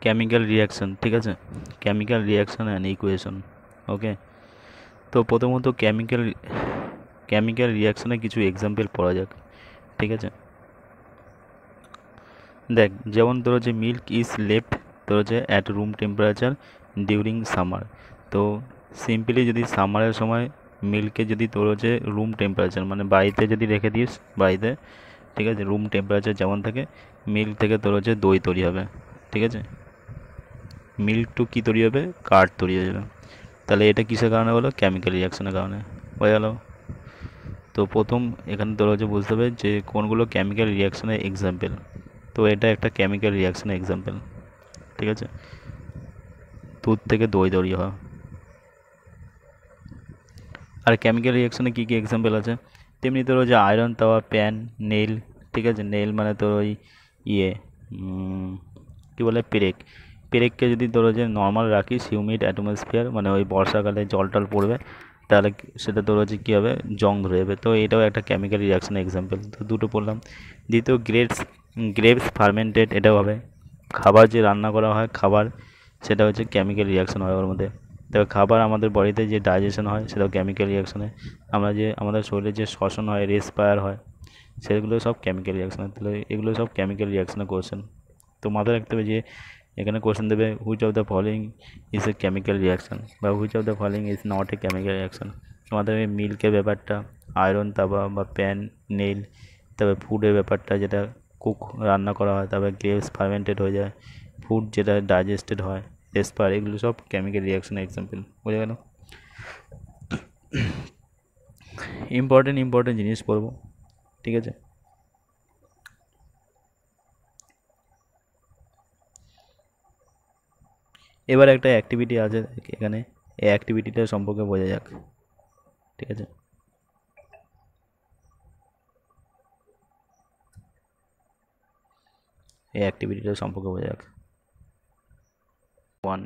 Chemical reaction, ঠিক আছে, chemical reaction and equation. ওকে, তো প্রথমত কেমিক্যাল রিয়াকশানে কিছু এক্সাম্পল পড়া যাক, ঠিক আছে। দেখ, যেমন তোর হচ্ছে মিল্ক ইজ লেফট তোর হচ্ছে at room temperature during summer. তো সিম্পলি যদি সামারের সময় মিল্কে যদি তোর হচ্ছে রুম টেম্পারেচার মানে বাড়িতে যদি রেখে দিস, বাড়িতে, ঠিক আছে, রুম টেম্পারেচার যেমন থাকে, মিল্ক থেকে তোর হচ্ছে দই তৈরি হবে, ঠিক আছে। মিল্ক টু কী তৈরি হবে, কার্ড তৈরি হয়ে যাবে। তাহলে এটা কিসের কারণে হলো, কেমিক্যাল রিয়াকশনের কারণে হয়ে গেল। তো প্রথম এখানে তোর হচ্ছে বুঝতে হবে যে কোনগুলো কেমিক্যাল রিয়াকশনের এক্সাম্পল। তো এটা একটা কেমিক্যাল রিয়াকশনের এক্সাম্পল, ঠিক আছে। দুধ থেকে দই তৈরি হয়। আর কেমিক্যাল রিয়াকশনে কী কী এক্সাম্পল আছে, তেমনি তোর যে আয়রন তাওয়া, প্যান, নেইল, ঠিক আছে। নেইল মানে তোর ওই ইয়ে কী বলে, পেরেক। পেরেককে যদি তোর যে নর্মাল রাখিস হিউমিড অ্যাটমসফিয়ার মানে ওই বর্ষাকালে জল টল পড়বে, তাহলে সেটা তোর হচ্ছে কী হবে, জং ধরে যাবে। তো এটাও একটা কেমিক্যাল রিয়াকশনের এক্সাম্পল। তো দুটো পড়লাম। দ্বিতীয়, গ্রেপস ফার্মেন্টেড, এটাও হবে। খাবার যে রান্না করা হয় খাবার, সেটা হচ্ছে কেমিক্যাল রিয়াকশন হয় ওর মধ্যে। তবে খাবার আমাদের বডিতে যে ডাইজেশন হয় সেটাও কেমিক্যাল রিয়াকশনে। আমরা যে আমাদের শরীরে যে শ্বসন হয়, রেসপায়ার হয়, সেগুলো সব কেমিক্যাল রিয়াকশনে। তাহলে এগুলো সব কেমিক্যাল রিয়াকশনের কোশ্চেন। তো মাথায় রাখতে হবে যে এখানে কোশ্চেন দেবে which of the following is a chemical reaction বা which of the following is not a chemical reaction. আমাদের মিল্কের ব্যাপারটা, আয়রন তাবা বা প্যান, নেইল, তবে ফুডের ব্যাপারটা যেটা কুক রান্না করা হয়, তারপরে গ্রেভস ফার্মেন্টেড হয়ে যায়, ফুড যেটা ডাইজেস্টেড হয়, রেসপায়ার, এগুলো সব কেমিক্যাল রিয়াকশনের এক্সাম্পল। বোঝা গেল? ইম্পর্টেন্ট জিনিস পড়বো, ঠিক আছে। এবার একটা অ্যাক্টিভিটি আছে এখানে, এই অ্যাক্টিভিটিটা সম্পর্কে বোঝা যাক, ঠিক আছে। এই অ্যাক্টিভিটিটা সম্পর্কে বোঝা যাক। 1,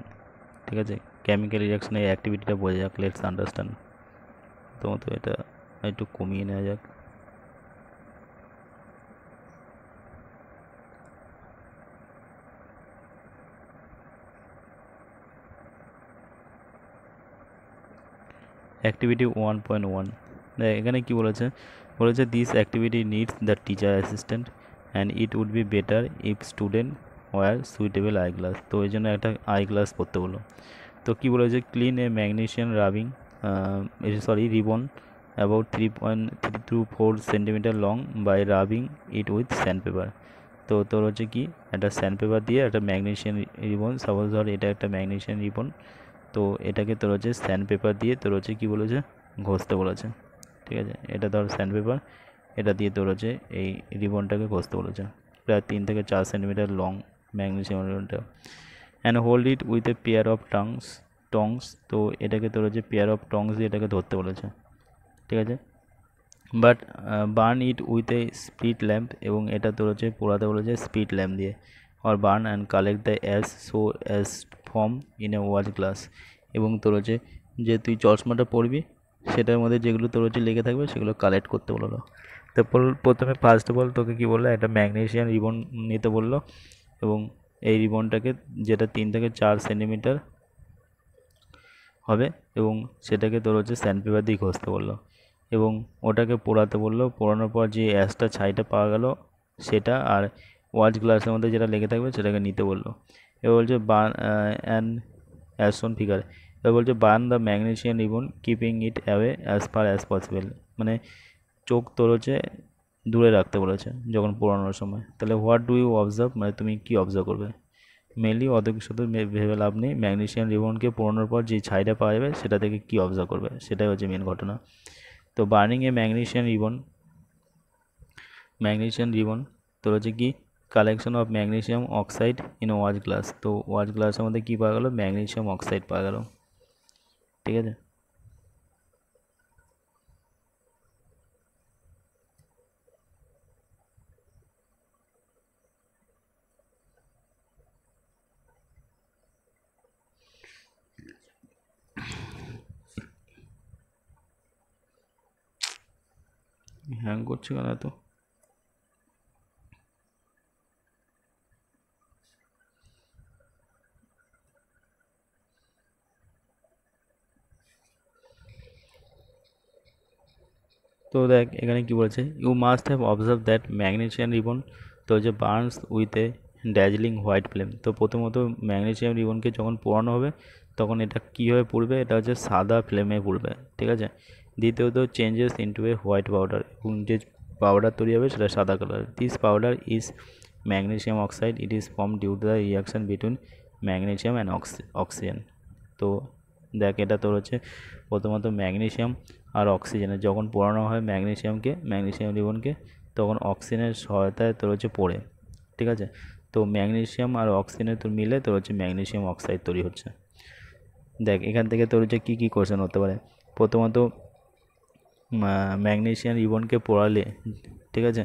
ঠিক আছে, কেমিক্যাল রিয়াকশনে এই অ্যাক্টিভিটিটা বোঝা যাক, লেটস আন্ডারস্ট্যান্ড। তো এটা একটু কমিয়ে নেওয়া যাক। অ্যাক্টিভিটি 1.1, এখানে কি বলেছে, বলেছে this activity needs the teacher assistant and it would be better if student wear suitable eye glass. তো এই জন্য একটা আই গ্লাস পরতে বলো। তো কী বলেছে, clean a magnesium ribbon about 3.3 to 4 centimetre long by rubbing it with sandpaper. তো তোর হচ্ছে কি, একটা স্যান্ডপেপার দিয়ে একটা ম্যাগনেশিয়াম রিবন, সাপোজ ধর এটা একটা ম্যাগনেশিয়াম রিবন, তো এটাকে তোর হচ্ছে স্যান্ডপেপার দিয়ে তোর হচ্ছে কী বলেছে, ঘষতে বলেছে, ঠিক আছে। এটা ধর স্যান্ডপেপার, এটা দিয়ে তোর হচ্ছে এই রিবনটাকে ঘষতে বলেছে, প্রায় 3 থেকে 4 সেন্টিমিটার লং ম্যাগনেশিয়াম রিবনটা। And hold it with a pair of tongs. তো এটাকে তোর হচ্ছে পেয়ার অফ টংস দিয়ে এটাকে ধরতে বলেছে, ঠিক আছে। But burn it with a spirit lamp, এবং এটা তোর হচ্ছে পোড়াতে বলেছে স্পিড ল্যাম্প দিয়ে। Or burn and collect the ash form in a watch glass. এবং তোর হচ্ছে যে তুই চশমাটা পরবি সেটার মধ্যে যেগুলো তোর হচ্ছে লেগে থাকবে সেগুলো কালেক্ট করতে বললো। তারপর প্রথমে ফার্স্ট অফ অল তোকে কী বললো, একটা ম্যাগনেশিয়াম রিবন নিতে বললো, এবং এই রিবনটাকে যেটা 3 থেকে 4 সেন্টিমিটার হবে, এবং সেটাকে তোর হচ্ছে স্যান্ডপেপার দিয়ে ঘষতে বললো, এবং ওটাকে পোড়াতে বললো। পোড়ানোর পর যে অ্যাশটা ছাইটা পাওয়া গেল সেটা, আর ওয়াচ গ্লাসের মধ্যে যেটা লেগে থাকবে সেটাকে নিতে বললো। এবার বলছে বার্ন অ্যান্ড অ্যাজ শোন ফিগার। এবার বলছে burn the magnesium ribbon keeping it away as far as possible. মানে চোখ তোর হচ্ছে দূরে রাখতে বলেছে যখন পোড়ানোর সময়। তাহলে হোয়াট ডু ইউ অবজার্ভ, মানে তুমি কী অবজার্ভ করবে মেনলি, অত শুধু ভেবে লাভ নেই। ম্যাগনেশিয়াম রিবনকে পোড়ানোর পর যে ছাইটা পাওয়া যাবে সেটা থেকে কী অবজার্ভ করবে, সেটাই হচ্ছে মেন ঘটনা। তো বার্নিং এ ম্যাগনেশিয়াম রিবন তোর হচ্ছে কি, collection of magnesium oxide in watch glass. তো ওয়াচ গ্লাসের মধ্যে কী পাওয়া গেলো, ম্যাগনেশিয়াম অক্সাইড পাওয়া গেল, ঠিক আছে। হ্যাং করছে কেন এত? তো দেখ এখানে কি বলেছে, you must have observe that magnesium ribbon তো যে burns with a dazzling white flame. তো প্রথমত ম্যাগনেসিয়াম রিবনকে যখন পোড়ানো হবে তখন এটা কীভাবে পুড়বে, এটা হচ্ছে সাদা ফ্লেমে পুড়বে, ঠিক আছে। দ্বিতীয়ত changes into a white powder, এবং যে পাউডার তৈরি হবে সেটা সাদা colour. This powder is magnesium oxide, it is form due to the reaction between magnesium and oxygen. তো দেখ এটা তোর হচ্ছে প্রথমত ম্যাগনেসিয়াম আর অক্সিজেনের যখন পোড়ানো হয় ম্যাগনেসিয়াম রিবনকে, তখন অক্সিজেনের সহায়তায় তোর হচ্ছে পড়ে, ঠিক আছে। তো ম্যাগনেসিয়াম আর অক্সিজেনের তোর মিলে তোর হচ্ছে ম্যাগনেসিয়াম অক্সাইড তৈরি হচ্ছে। দেখ এখান থেকে তোর হচ্ছে কী কী কোশ্চেন হতে পারে। প্রথমত ম্যাগনেসিয়াম রিবনকে পোড়ালে, ঠিক আছে,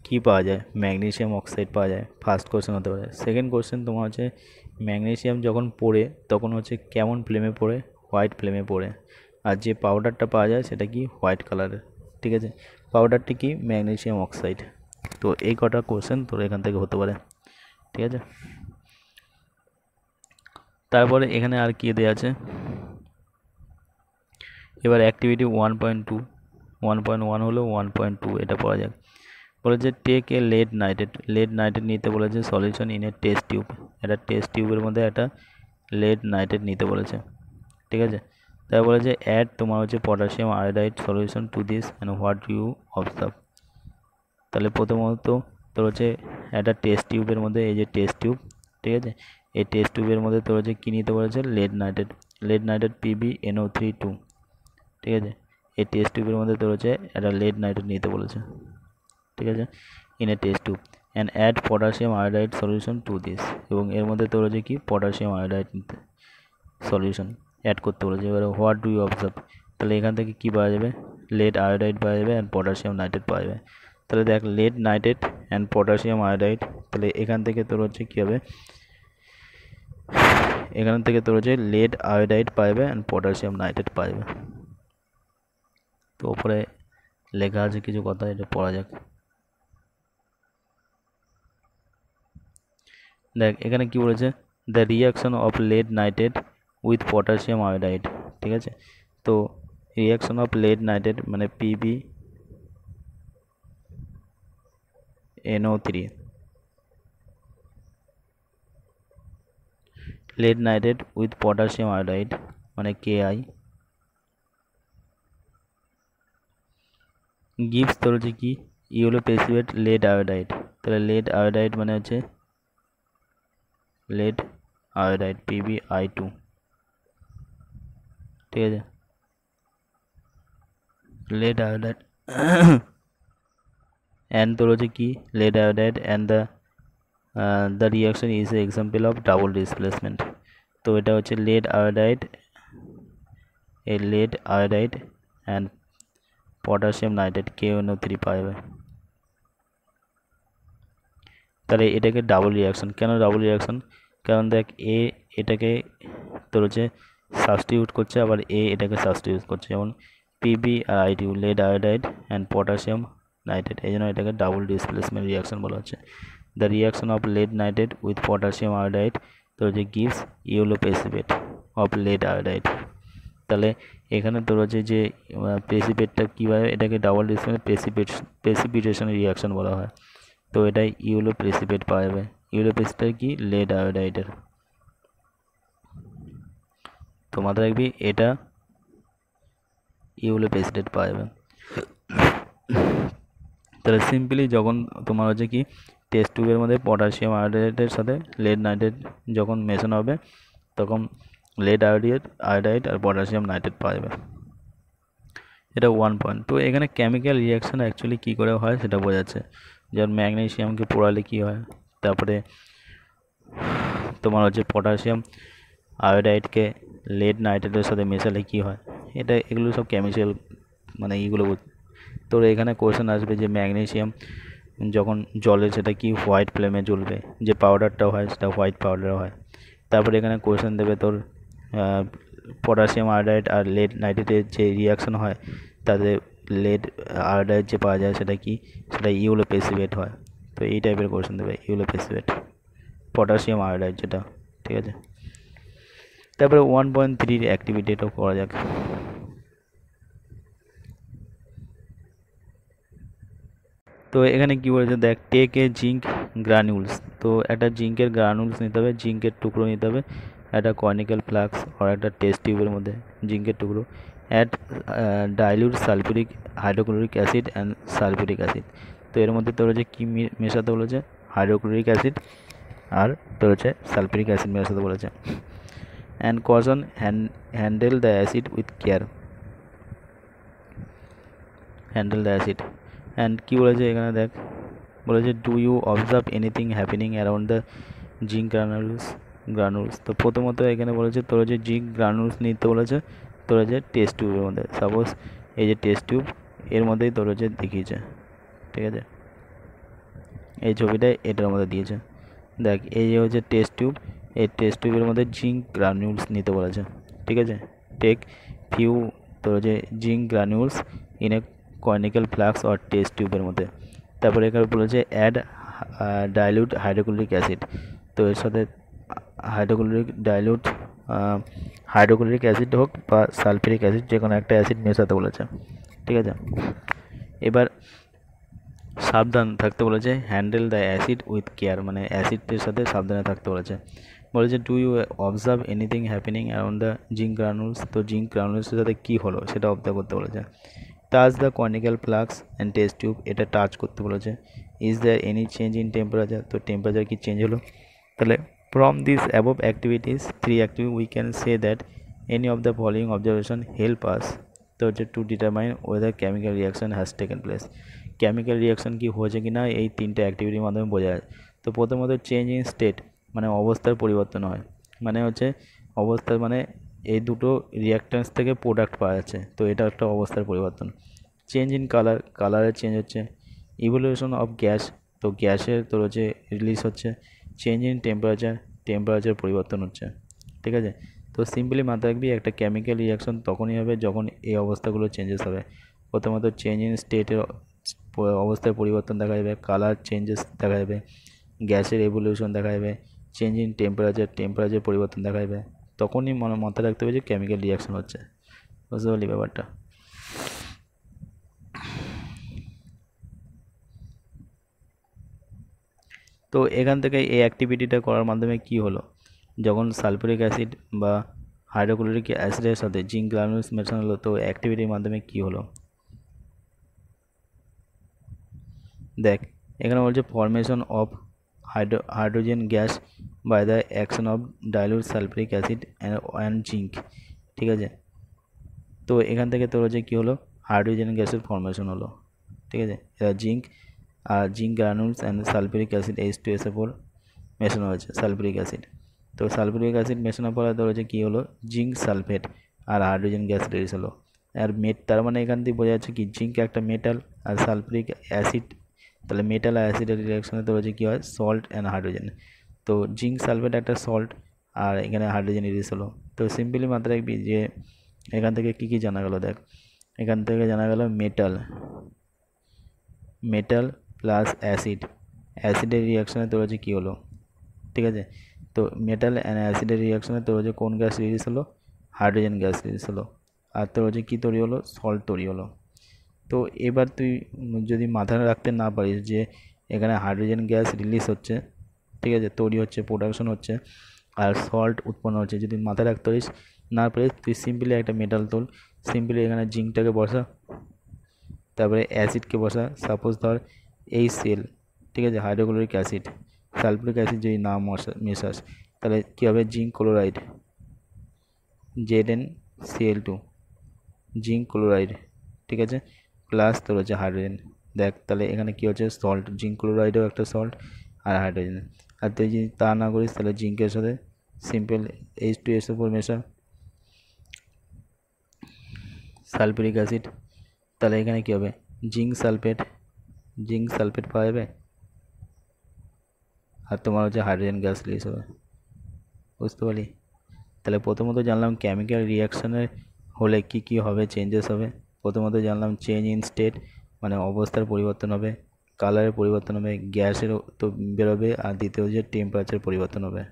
কী পাওয়া যায়, ম্যাগনেসিয়াম অক্সাইড পাওয়া যায়, ফার্স্ট কোশ্চেন হতে পারে। সেকেন্ড কোশ্চেন তোমার হচ্ছে ম্যাগনেসিয়াম যখন পড়ে তখন হচ্ছে কেমন ফ্লেমে পড়ে, হোয়াইট ফ্লেমে পড়ে, আর যে পাউডারটা পাওয়া যায় সেটা কি হোয়াইট কালারের, ঠিক আছে। পাউডারটি কি ম্যাগনেসিয়াম অক্সাইড। তো এই কটা কোশ্চেন তোর এখান থেকে হতে পারে, ঠিক আছে। তারপরে এখানে আর কি দেওয়া আছে, এবার অ্যাক্টিভিটি 1.1 হলো 1.2 এটা পড়া যাক। বলেছে টেক এ লেড নাইট্রেট নিতে বলেছে solution in a test tube, একটা টেস্ট টিউবের মধ্যে একটা লেড নাইট্রেট নিতে বলেছে, ঠিক আছে। তাই বলেছে অ্যাড তোমার হচ্ছে potassium iodide solution to this and what you observe. তাহলে প্রথমত তোর হচ্ছে একটা টেস্ট টিউবের মধ্যে, এই যে টেস্ট টিউব, ঠিক আছে, এই টেস্ট টিউবের মধ্যে তোর হচ্ছে কী নিতে বলেছে, লেড নাইট্রেট PbNO3 2, ঠিক আছে। এই টেস্ট টিউবের মধ্যে তোর হচ্ছে একটা লেড নাইট্রেট নিতে বলেছে, ঠিক আছে, in a test tube and add potassium iodide solution to this, এবং এর মধ্যে তোর হচ্ছে কি পটাশিয়াম আয়োডাইড সলিউশন অ্যাড করতে বলেছে। এবারে হোয়াট ডু ইউ অবজার্ভ, তাহলে এখান থেকে কী পাওয়া যাবে, লেড আয়োডাইড পাওয়া যাবে অ্যান্ড পটাশিয়াম নাইট্রেট পাওয়া যাবে। তাহলে দেখ lead nitrate and potassium iodide, তাহলে এখান থেকে তোর হচ্ছে কী হবে, এখান থেকে তোর হচ্ছে লেড আয়োডাইড পাওয়া যাবে অ্যান্ড পটাশিয়াম নাইট্রেট পাওয়া যাবে। তো ওপরে লেখা আছে কিছু কথা, এটা পড়া যাক। দেখ এখানে কি বলেছে, the reaction of lead nitrate with potassium iodide, ঠিক আছে। তো রিয়াকশন অফ লেড নাইট্রেট মানে PbNO3, lead nitrate with potassium iodide মানে Ki গিভস তোর হচ্ছে কি ইয়েলো প্রেসিপিটেট লেড আয়োডাইড। তাহলে লেড আয়োডাইড মানে হচ্ছে লেড আয়োডাইড PbI2, ঠিক আছে, লেড আয়োডাইড অ্যান্ড তোর হচ্ছে কি lead iodide and the reaction is a example of double displacement. তো এটা হচ্ছে lead iodide and potassium nitrate KNO3 পাওয়া যাবে। তাহলে এটাকে ডাবল রিয়াকশন, কেন ডাবল রিয়াকশন, কারণ দেখ এটাকে তোর হচ্ছে সাবস্টিটিউট করছে, আবার এটাকে সাবস্টিটিউট করছে, যেমন PbI2 lead iodide and potassium nitrate, এই জন্য এটাকে ডাবল ডিসপ্লেসমেন্ট রিয়াকশন বলা হচ্ছে। The reaction of lead nitrate with potassium iodide তোর হচ্ছে gives yellow precipitate of lead iodide. তাহলে এখানে তোর হচ্ছে যে প্রেসিপিটেটটা কীভাবে, এটাকে ডাবল ডিসপ্লেসমেন্ট প্রেসিপিটেশন রিয়াকশন বলা হয়। তো এটাই ইয়েলো প্রেসিপিটেট পাওয়া যাবে। ইয়েলো প্রেসিপিটেট কি লেড আয়োডাইডের। তো মাথায় রাখবি এটা ইয়েলো প্রেসিপিটেট পাওয়া যাবে। তাহলে সিম্পলি যখন তোমার হচ্ছে কি টেস্ট টিউবের মধ্যে পটাশিয়াম আয়োডাইডের সাথে লেড নাইট্রেট যখন মেশানো হবে তখন লেড আয়োডাইড আর পটাশিয়াম নাইট্রেট পাওয়া যাবে। এটা 1 পয়েন্ট। তো এখানে কেমিক্যাল রিয়াকশান অ্যাকচুয়ালি কী করে হয় সেটা বোঝাচ্ছে, যেমন ম্যাগনেসিয়ামকে পোড়ালে কী হয়, তারপরে তোমার হচ্ছে পটাশিয়াম আয়োডাইডকে লেড নাইট্রেটের সাথে মেশালে কী হয়, এগুলো সব কেমিক্যাল মানে এইগুলো। তোর এখানে কোয়েশ্চেন আসবে যে ম্যাগনেসিয়াম যখন জলে সেটা কি হোয়াইট ফ্লেমে জ্বলবে, যে পাউডারটা হয় সেটা হোয়াইট পাউডার হয়। তারপরে এখানে কোয়েশ্চেন দেবে তোর পটাশিয়াম আয়োডাইড আর লেড নাইট্রেটের যে রিয়াকশন হয় তাতে লেড আয়োডাইড যে পাওয়া যায় সেটা কি, সেটা ইয়েলো প্রেসিপিটেট হয়। তো এই টাইপের কোয়েশ্চেন দেবে, ইয়েলো প্রেসিপিটেট পটাশিয়াম আয়োডাইড যেটা, ঠিক আছে। তারপরে 1.3 অ্যাক্টিভিটি এটাও করা যাক। তো এখানে কি বলেছে দেখ, টেক এ জিঙ্ক গ্রানুলস, তো একটা জিঙ্কের গ্রানুলস নিতে হবে, জিঙ্কের টুকরো নিতে হবে, একটা কনিক্যাল ফ্লাক্স আর একটা টেস্ট টিউবের মধ্যে জিঙ্কের টুকরো, add dilute sulphuric hydrochloric acid and sulphuric acid. তো এর মধ্যে তোর হচ্ছে কী মেশাতে বলেছে, হাইড্রোক্লোরিক অ্যাসিড আর তোর হচ্ছে সালফিউরিক অ্যাসিড মেশাতে বলেছে। And caution handle the acid with care, handle the acid. And কী বলেছে এখানে দেখ, বলেছে do you observe anything happening around the zinc granules. তো প্রথমত এখানে বলেছে তোর যে জিঙ্ক গ্রানুলস নিতে বলেছে তোর যে টেস্ট টিউবের মধ্যে, সাপোজ এই যে টেস্ট টিউব এর মধ্যেই তোর যে দেখিয়েছে, ঠিক আছে, এই ছবিটা এটার মধ্যে দিয়েছে। দেখ এই যে হচ্ছে টেস্ট টিউব, এই টেস্ট টিউবের মধ্যে জিঙ্ক গ্রানুলস নিতে বলেছে, ঠিক আছে। টেক ফিউ তোর যে zinc granules in a conical flask or test টিউবের মধ্যে। তারপরে এখানে বলেছে অ্যাড ডাইলিউট হাইড্রোক্লোরিক অ্যাসিড, তো এর সাথে হাইড্রোক্লোরিক অ্যাসিড হোক বা সালফিউরিক অ্যাসিড, যে কোনো একটা অ্যাসিড মেশাতে বলেছে, ঠিক আছে। এবার সাবধান থাকতে বলেছে, handle the acid with care, মানে অ্যাসিডের সাথে সাবধানে থাকতে বলেছে। বলেছে do you observe anything happening around the zinc granules, তো জিঙ্ক গ্রানুলসের সাথে কী হলো সেটা অবজার্ভ করতে বলেছে। Touch the conical flask and test tube, এটা টাচ করতে বলেছে। Is there any change in temperature, তো টেম্পারেচার কি চেঞ্জ হলো। তাহলে from this above activities 3 activity we can say that any of the following observation help us, তো হচ্ছে to determine weather chemical reaction has taken place, chemical reaction কি হয়েছে কি না এই তিনটে অ্যাক্টিভিটির মাধ্যমে বোঝা যায়। তো প্রথমত চেঞ্জ ইন স্টেট, মানে অবস্থার পরিবর্তন হয়, মানে হচ্ছে অবস্থার মানে এই দুটো রিয়াকট্যান্স থেকে প্রোডাক্ট পাওয়া যাচ্ছে, তো এটা একটা অবস্থার পরিবর্তন। চেঞ্জ ইন কালার, কালারের চেঞ্জ হচ্ছে। ইভলিউশন অফ গ্যাস, তো গ্যাসের তোর হচ্ছে রিলিজ হচ্ছে। চেঞ্জ ইন টেম্পারেচার, টেম্পারেচার পরিবর্তন হচ্ছে, ঠিক আছে। তো সিম্পলি মাথায় রাখবি একটা কেমিক্যাল রিয়াকশন তখনই হবে যখন এই অবস্থাগুলো চেঞ্জেস হবে। প্রথমত চেঞ্জ ইন স্টেটের অবস্থার পরিবর্তন দেখা যাবে, কালার চেঞ্জেস দেখা যাবে, গ্যাসের এভলিউশন দেখা যাবে, চেঞ্জ ইন টেম্পারেচার, টেম্পারেচার পরিবর্তন দেখা যাবে, তখনই মাথায় রাখতে হবে যে কেমিক্যাল রিয়াকশন হচ্ছে। বুঝতে পারলি ব্যাপারটা। তো এখান থেকে এই অ্যাক্টিভিটিটা করার মাধ্যমে কি হলো, যখন সালফিউরিক অ্যাসিড বা হাইড্রোক্লোরিক অ্যাসিডের সাথে জিঙ্ক গ্রানুলস মেশানো হলো, তো অ্যাক্টিভিটির মাধ্যমে কি হলো দেখ, এখানে বলছে formation of hydrogen gas by the action of dilute sulphuric acid and zinc, ঠিক আছে। তো এখান থেকে তোর হচ্ছে কী হলো, হাইড্রোজেন গ্যাসের ফরমেশন হলো, ঠিক আছে। জিঙ্ক আর zinc granules and sulphuric acid H2SO4 মেশানো হয়েছে, সালফিউরিক অ্যাসিড। তো সালফিউরিক অ্যাসিড মেশানোর পরে তোর হচ্ছে কী হলো, জিঙ্ক সালফেট আর হাইড্রোজেন গ্যাস রিলিজ হলো। আর তার মানে এখান থেকে বোঝা যাচ্ছে কি জিঙ্ক একটা মেটাল আর সালফিউরিক অ্যাসিড, তাহলে মেটাল আর অ্যাসিডের রিয়াকশনে তোর হচ্ছে কী হয়, সল্ট অ্যান্ড হাইড্রোজেন। তো জিঙ্ক সালফেট একটা সল্ট আর এখানে হাইড্রোজেন রিলিজ হলো। তো সিম্পলি মাথায় রাখবি যে এখান থেকে কী কী জানা গেল দেখ, এখান থেকে জানা গেল মেটাল প্লাস অ্যাসিডের রিয়াকশানে তোর হচ্ছে কী হলো, ঠিক আছে। তো মেটাল অ্যান্ড অ্যাসিডের রিয়াকশানে তোর হচ্ছে কোন গ্যাস রিলিজ হলো, হাইড্রোজেন গ্যাস রিলিজ হলো। আর তোর হচ্ছে কী তৈরি হলো, সল্ট তৈরি হলো। তো এবার তুই যদি মাথায় রাখতে না পারিস যে এখানে হাইড্রোজেন গ্যাস রিলিজ হচ্ছে, ঠিক আছে, তৈরি হচ্ছে, প্রোডাকশন হচ্ছে, আর সল্ট উৎপন্ন হচ্ছে, যদি মাথায় রাখতে পারিস না পারিস, তুই সিম্পলি একটা মেটাল তোল, সিম্পলি এখানে জিঙ্কটাকে বসা, তারপরে অ্যাসিডকে বসা, সাপোজ ধর HCl, ঠিক আছে, হাইড্রোক্লোরিক অ্যাসিড, সালফিউরিক অ্যাসিড যদি না মেশাস তাহলে কী হবে, zinc chloride ZnCl2, zinc chloride, ঠিক আছে, প্লাস তোর হচ্ছে হাইড্রোজেন। দেখ তাহলে এখানে কী হচ্ছে, সল্ট, জিঙ্ক ক্লোরাইডও একটা সল্ট আর হাইড্রোজেন। আর তুই যদি তা না করিস তাহলে জিঙ্কের সাথে সিম্পল H2SO4 মেশা, সালফিউরিক অ্যাসিড, তাহলে এখানে কী হবে, জিঙ্ক সালফেট পাওয়া যাবে, আর তোমার হচ্ছে হাইড্রোজেন গ্যাস রিলিজ হবে। বুঝতে পারলি। তাহলে প্রথমত জানলাম কেমিক্যাল রিয়াকশানের হলে কি কি হবে, চেঞ্জেস হবে। প্রথমত জানলাম চেঞ্জ ইন স্টেট, মানে অবস্থার পরিবর্তন হবে, কালারের পরিবর্তন হবে, গ্যাসের তো বেরোবে, আর দ্বিতীয় যে টেম্পারেচার পরিবর্তন হবে।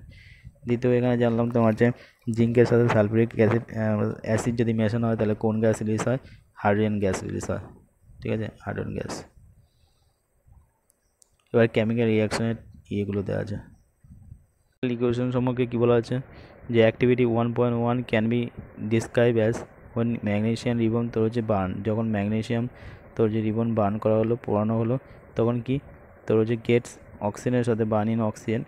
দ্বিতীয় এখানে জানলাম তোমার যে জিঙ্কের সাথে সালফিউরিক অ্যাসিড যদি মেশানো হয় তাহলে কোন গ্যাস রিলিজ হয়, হাইড্রোজেন গ্যাস রিলিজ হয়, ঠিক আছে, হাইড্রোজেন গ্যাস। এবার কেমিক্যাল রিয়াকশনের ইয়েগুলো দেওয়া আছে। ইকুয়েশন সম্পর্কে কী বলা আছে যে activity 1.1 can be describe as when magnesium ribbon তোর হচ্ছে বার্ন, যখন ম্যাগনেশিয়াম তোর যে রিবন বার্ন করা হলো, পোড়ানো হলো, তখন কি তোর হচ্ছে গেটস অক্সিজেনের সাথে burn in oxygen,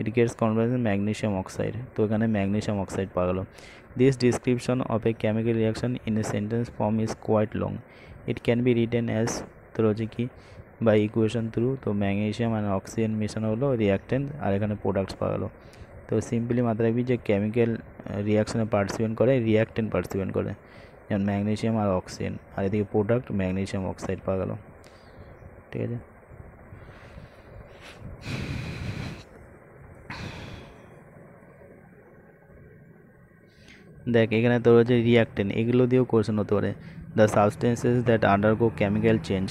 it gets converted magnesium oxide. তো এখানে ম্যাগনেশিয়াম অক্সাইড পাওয়া গেলো। This description of a chemical reaction in a sentence form is quite long, it can be written as তোর হচ্ছে কি বাই ইকুয়েশন থ্রু। তো magnesium আর oxygen মেশানো হলো, রিয়াক্টেন্ট, আর এখানে প্রোডাক্টস পাওয়া গেলো। তো সিম্পলি মাথায় রাখবি যে কেমিক্যাল রিয়াকশানে পার্টিসিপেট করে রিয়াক্টেন্ট পার্টিসিপেট করে, যেমন ম্যাগনেশিয়াম আর অক্সিজেন, আর এদিকে প্রোডাক্ট ম্যাগনেশিয়াম অক্সাইড পাওয়া গেল। ঠিক আছে, দেখ এখানে তোর হচ্ছে রিয়াক্টেন্ট, এগুলো দিয়েও কোয়েশ্চেন হতে পারে। The substances that undergo chemical change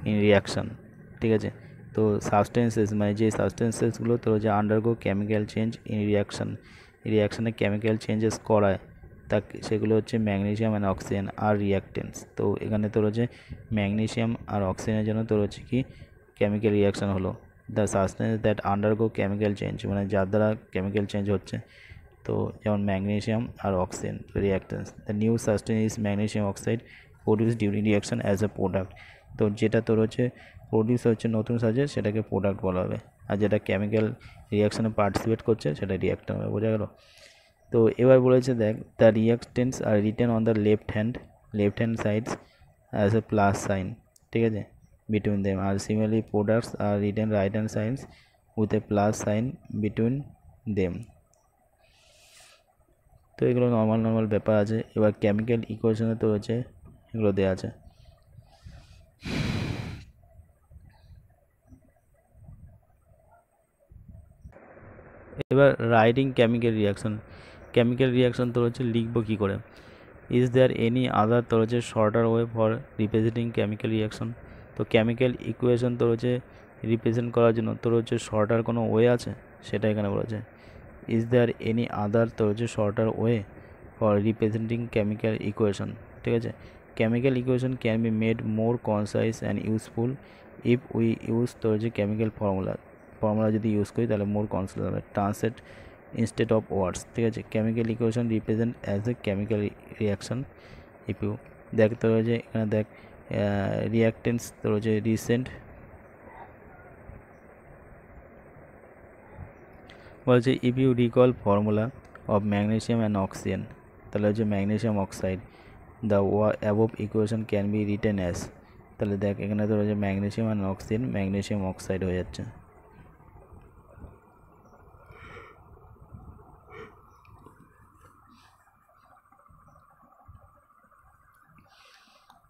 in reaction. ঠিক আছে, তো সাবস্টেন্সেস মানে যে সাবস্টেন্সেসগুলো তোর যে আন্ডারগো কেমিক্যাল চেঞ্জ ইন রিয়াকশানে কেমিক্যাল চেঞ্জেস করায় তা সেগুলো হচ্ছে ম্যাগনেশিয়াম অ্যান্ড অক্সিজেন আর রিয়াক্টেন্টস। তো এখানে তোর হচ্ছে ম্যাগনেশিয়াম আর অক্সিজেনের জন্য তোর হচ্ছে কি কেমিক্যাল রিয়াকশান হলো। The substance that undergo chemical change মানে যার দ্বারা কেমিক্যাল চেঞ্জ হচ্ছে, তো যেমন ম্যাগনেশিয়াম আর oxygen reactants. The new substance is magnesium oxide produce during reaction as a product. তো যেটা তোর হচ্ছে প্রডিউস হচ্ছে নতুন সাবজেক্ট সেটাকে প্রোডাক্ট বলা হবে, আর যেটা কেমিক্যাল রিয়াকশানে পার্টিসিপেট করছে সেটা রিয়াক্টেন্ট হবে। বোঝা গেল? তো এবার বলেছে দেখ the reactants are written on the left hand sides as a plus sign. ঠিক আছে, between them, are similarly products are written right hand sides with a plus sign between them. তো এগুলো নর্মাল ব্যাপার আছে। এবার কেমিক্যাল ইকুয়েশনে তো রয়েছে এগুলো দেওয়া আছে। এবার রাইটিং কেমিক্যাল রিয়াকশন তো হচ্ছে লিখবো কী করে। ইজ দেয়ার এনি আদার তোর হচ্ছে shorter way for representing chemical reaction. তো কেমিক্যাল ইকুয়েশন তোর হচ্ছে রিপ্রেজেন্ট করার জন্য তোর হচ্ছে শর্টার কোনো ওয়ে আছে, সেটা এখানে বলেছে। ইজ দেয়ার এনি আদার তোর হচ্ছে shorter way for representing chemical equation. ঠিক আছে, chemical equation can be made more concise and useful if we use তোর হচ্ছে কেমিক্যাল ফর্মুলা যদি ইউজ করি তাহলে মোর কনসাইজ হবে, ট্রান্সলেট ইনস্টেড অফ ওয়ার্ডস। ঠিক আছে, chemical equation represent as a chemical reaction if you দেখ তোর হচ্ছে এখানে দেখ রিয়াক্টেন্টস তোর হচ্ছে রিসেন্ট বলছে if you recall formula of magnesium and oxygen, তাহলে হচ্ছে magnesium oxide the above equation can be written as. তাহলে দেখ এখানে তোর হচ্ছে magnesium and oxygen magnesium oxide হয়ে যাচ্ছে।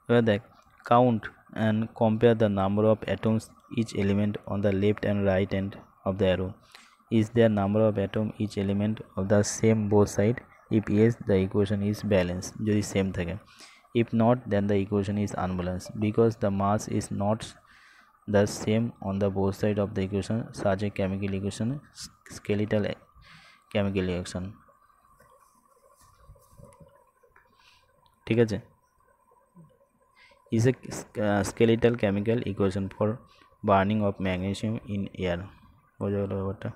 এবার দেখ count and compare the number of atoms each element on the left and right hand of the arrow. Is there number of atom each element of the same both side? If yes the equation is balance, যদি same থাকে। If not then the equation is unbalance because the mass is not the same on the both side of the equation. Such a chemical equation skeletal chemical reaction। ঠিক আছে, is a skeletal chemical equation for burning of magnesium in air। বোঝা গেল ব্যাপারটা?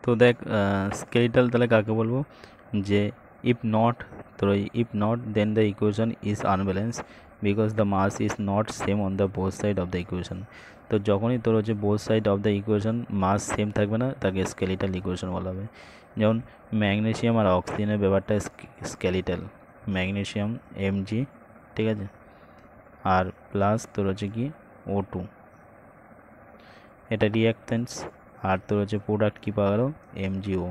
তো দেখ skeletal তাহলে কাকে বলবো, যে if not then the equation is unbalance because the mass is not same on the both side of the equation. তো যখনই তোর হচ্ছে both side of the equation mass same থাকবে না তাকে স্কেলিটাল ইকুয়েশন বলা হবে। যেমন ম্যাগনেশিয়াম আর অক্সিজেনের ব্যাপারটা স্কেলিটাল, ম্যাগনেশিয়াম Mg, ঠিক আছে, আর প্লাস তোর হচ্ছে কি O2, এটা রিয়াক্টেন্টস, আর তোর হচ্ছে প্রোডাক্ট কী পাওয়া গেল MgO।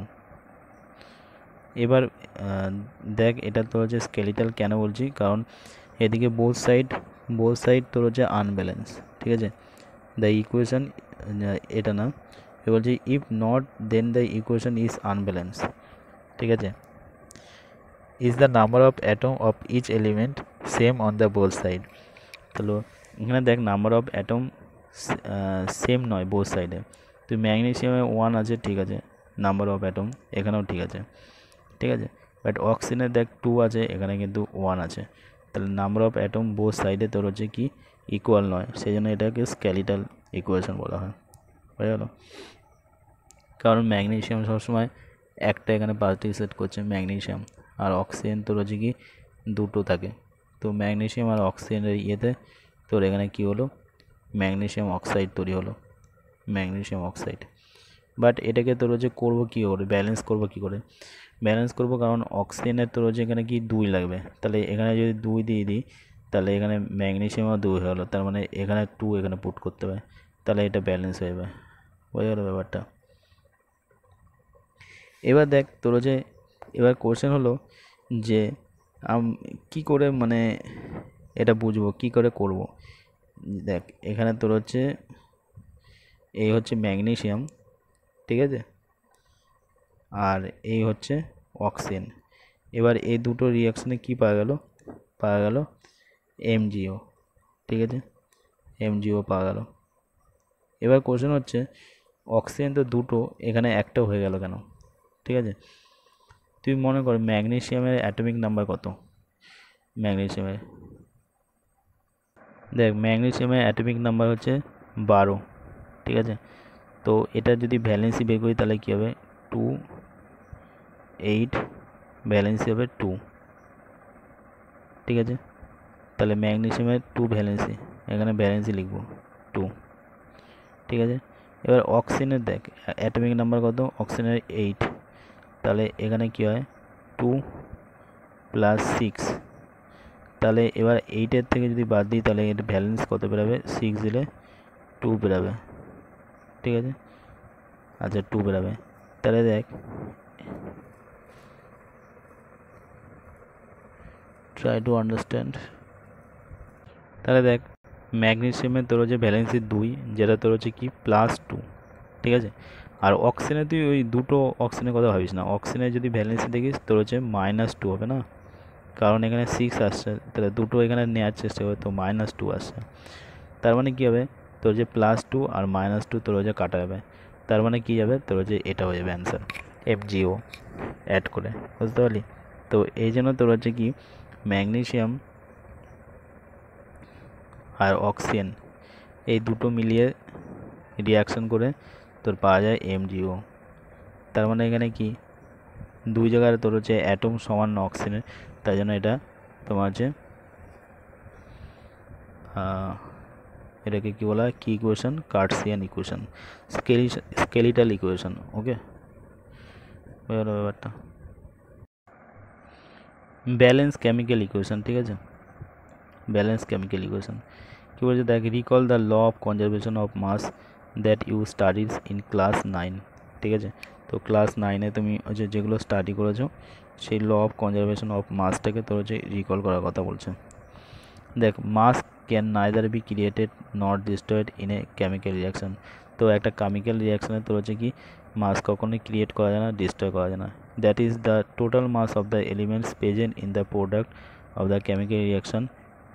এবার দেখ এটা তোর হচ্ছে স্কেলিটাল কেন বলছি, কারণ এদিকে বোথ সাইড তোর হচ্ছে আনব্যালেন্স। ঠিক আছে, দ্য ইকুয়েশন এটা না, এ বলছি if not then the equation is unbalance. ঠিক আছে, is the number of atom of each element same on the both side. তাহলে এখানে দেখ নাম্বার অফ অ্যাটম সেম নয় বোথ সাইডে। তো ম্যাগনেশিয়ামে 1 আছে, ঠিক আছে, নাম্বার অফ অ্যাটম এখানেও ঠিক আছে, ঠিক আছে, বাট অক্সিজেনের দেখ 2 আছে, এখানে কিন্তু 1 আছে। তাহলে নাম্বার অফ অ্যাটম বোথ সাইডে তোর হচ্ছে কি ইকুয়াল নয়, সেই জন্য এটাকে স্কেলিটাল ইকুয়েশন বলা হয়। হয়ে গেল? কারণ ম্যাগনেসিয়াম সবসময় একটা এখানে পার্টিসিপেট করছে ম্যাগনেসিয়াম, আর অক্সিজেন তোর হচ্ছে কি দুটো থাকে। তো ম্যাগনেসিয়াম আর অক্সিজেনের ইয়েতে তোর এখানে কি হলো, ম্যাগনেসিয়াম অক্সাইড তৈরি হলো, ম্যাগনেসিয়াম অক্সাইড। বাট এটাকে তোর হচ্ছে করবো কী করে, ব্যালেন্স করবো কী করে? ব্যালেন্স করবো কারণ অক্সিজেনের তোর হচ্ছে এখানে কি 2 লাগবে, তাহলে এখানে যদি 2 দিয়ে দিই তাহলে এখানে ম্যাগনেসিয়ামও 2 হয়ে গেলো, তার মানে এখানে 2 এখানে পুট করতে হবে, তাহলে এটা ব্যালেন্স হয়ে যাবে। বোঝা গেলো ব্যাপারটা? এবার দেখ তোর হচ্ছে এবার কোশ্চেন হলো যে কি করে মানে এটা বুঝবো, কি করে করব। দেখ এখানে তোর হচ্ছে এই হচ্ছে ম্যাগনেসিয়াম, ঠিক আছে, আর এই হচ্ছে অক্সিজেন। এবার এই দুটো রিয়াকশানে কি পাওয়া গেল, পাওয়া গেল MgO, ঠিক আছে, MgO পাওয়া গেল। এবার কোশ্চেন হচ্ছে অক্সিজেন তো দুটো, এখানে একটা হয়ে গেল কেন? ঠিক আছে, তুই মনে কর ম্যাগনেসিয়ামের অ্যাটমিক নাম্বার কত? ম্যাগনেসিয়ামের দেখ ম্যাগনেসিয়ামের অ্যাটমিক নাম্বার হচ্ছে 12, ঠিক আছে। তো এটা যদি ভ্যালেন্সি বের করি তাহলে কী হবে, 2 8, ভ্যালেন্সি হবে 2, ঠিক আছে। তাহলে ম্যাগনেসিয়ামের 2 ভ্যালেন্সি, এখানে ভ্যালেন্সি লিখব 2, ঠিক আছে। এবার অক্সিজেনের দেখ অ্যাটমিক নাম্বার কত, অক্সিজেনের 8, তাহলে এখানে কী হয় 2 + 6, তাহলে এবার 8-এর থেকে যদি বাদ দিই তাহলে এটা ভ্যালেন্স কত বেরোবে, 6 দিলে 2 বেরোবে, ঠিক আছে। আচ্ছা 2 বেরোবে, তাহলে দেখ ট্রাই টু আন্ডারস্ট্যান্ড। তাহলে দেখ ম্যাগনেসিয়ামের তোর হচ্ছে ভ্যালেন্সি 2, যেটা তোর হচ্ছে কি +2, ঠিক আছে। আর অক্সিজেনে তুই ওই দুটো অক্সিজেনের কথা ভাবিস না, অক্সিজেনের যদি ভ্যালেন্সি দেখিস তোর হচ্ছে -2 হবে না, কারণ এখানে 6 আসছে, তাহলে দুটো এখানে নেওয়ার চেষ্টা করে তো -2 আসছে। তার মানে কী হবে, তোর যে +2 আর -2 তোর হচ্ছে কাটা যাবে, তার মানে কী যাবে, তোর হচ্ছে এটা হয়ে যাবে অ্যান্সার, MgO অ্যাড করে, বুঝতে পারলি? তো এই জন্য তোর হচ্ছে কি ম্যাগনেসিয়াম আর অক্সিজেন এই দুটো মিলিয়ে রিয়াকশান করে তোর পাওয়া যায় MgO। তার মানে এখানে কি দুই জায়গায় তোর হচ্ছে অ্যাটম সমান না অক্সিজেনের, তাই জন্য এটা তোমার হচ্ছে এটাকে কী বলা হয়, কি ইকুয়েশন, কার্টসিয়ান ইকুয়েশন, স্কেলিটাল ইকুয়েশন। ওকে, ব্যাপারটা ব্যালেন্স কেমিক্যাল ইকুয়েশন, ঠিক আছে, ব্যালেন্স কেমিক্যাল ইকুয়েশন কী বলছে দেখ, recall the law of conservation of mass that you studies in class 9, ঠিক আছে। তো ক্লাস 9-এ তুমি হচ্ছে যেগুলো স্টাডি করেছো সেই ল অফ কনজারভেশন অফ মাসটাকে তোর হচ্ছে রিকল করার কথা বলছে। দেখ mass can neither be created not destroyed in a chemical reaction. তো একটা কেমিক্যাল রিয়াকশানে তোর হচ্ছে কি মাস কখনোই ক্রিয়েট করা যায় না, ডিস্ট্রয় করা যায় না। That is the total mass of the elements present in the product of the chemical reaction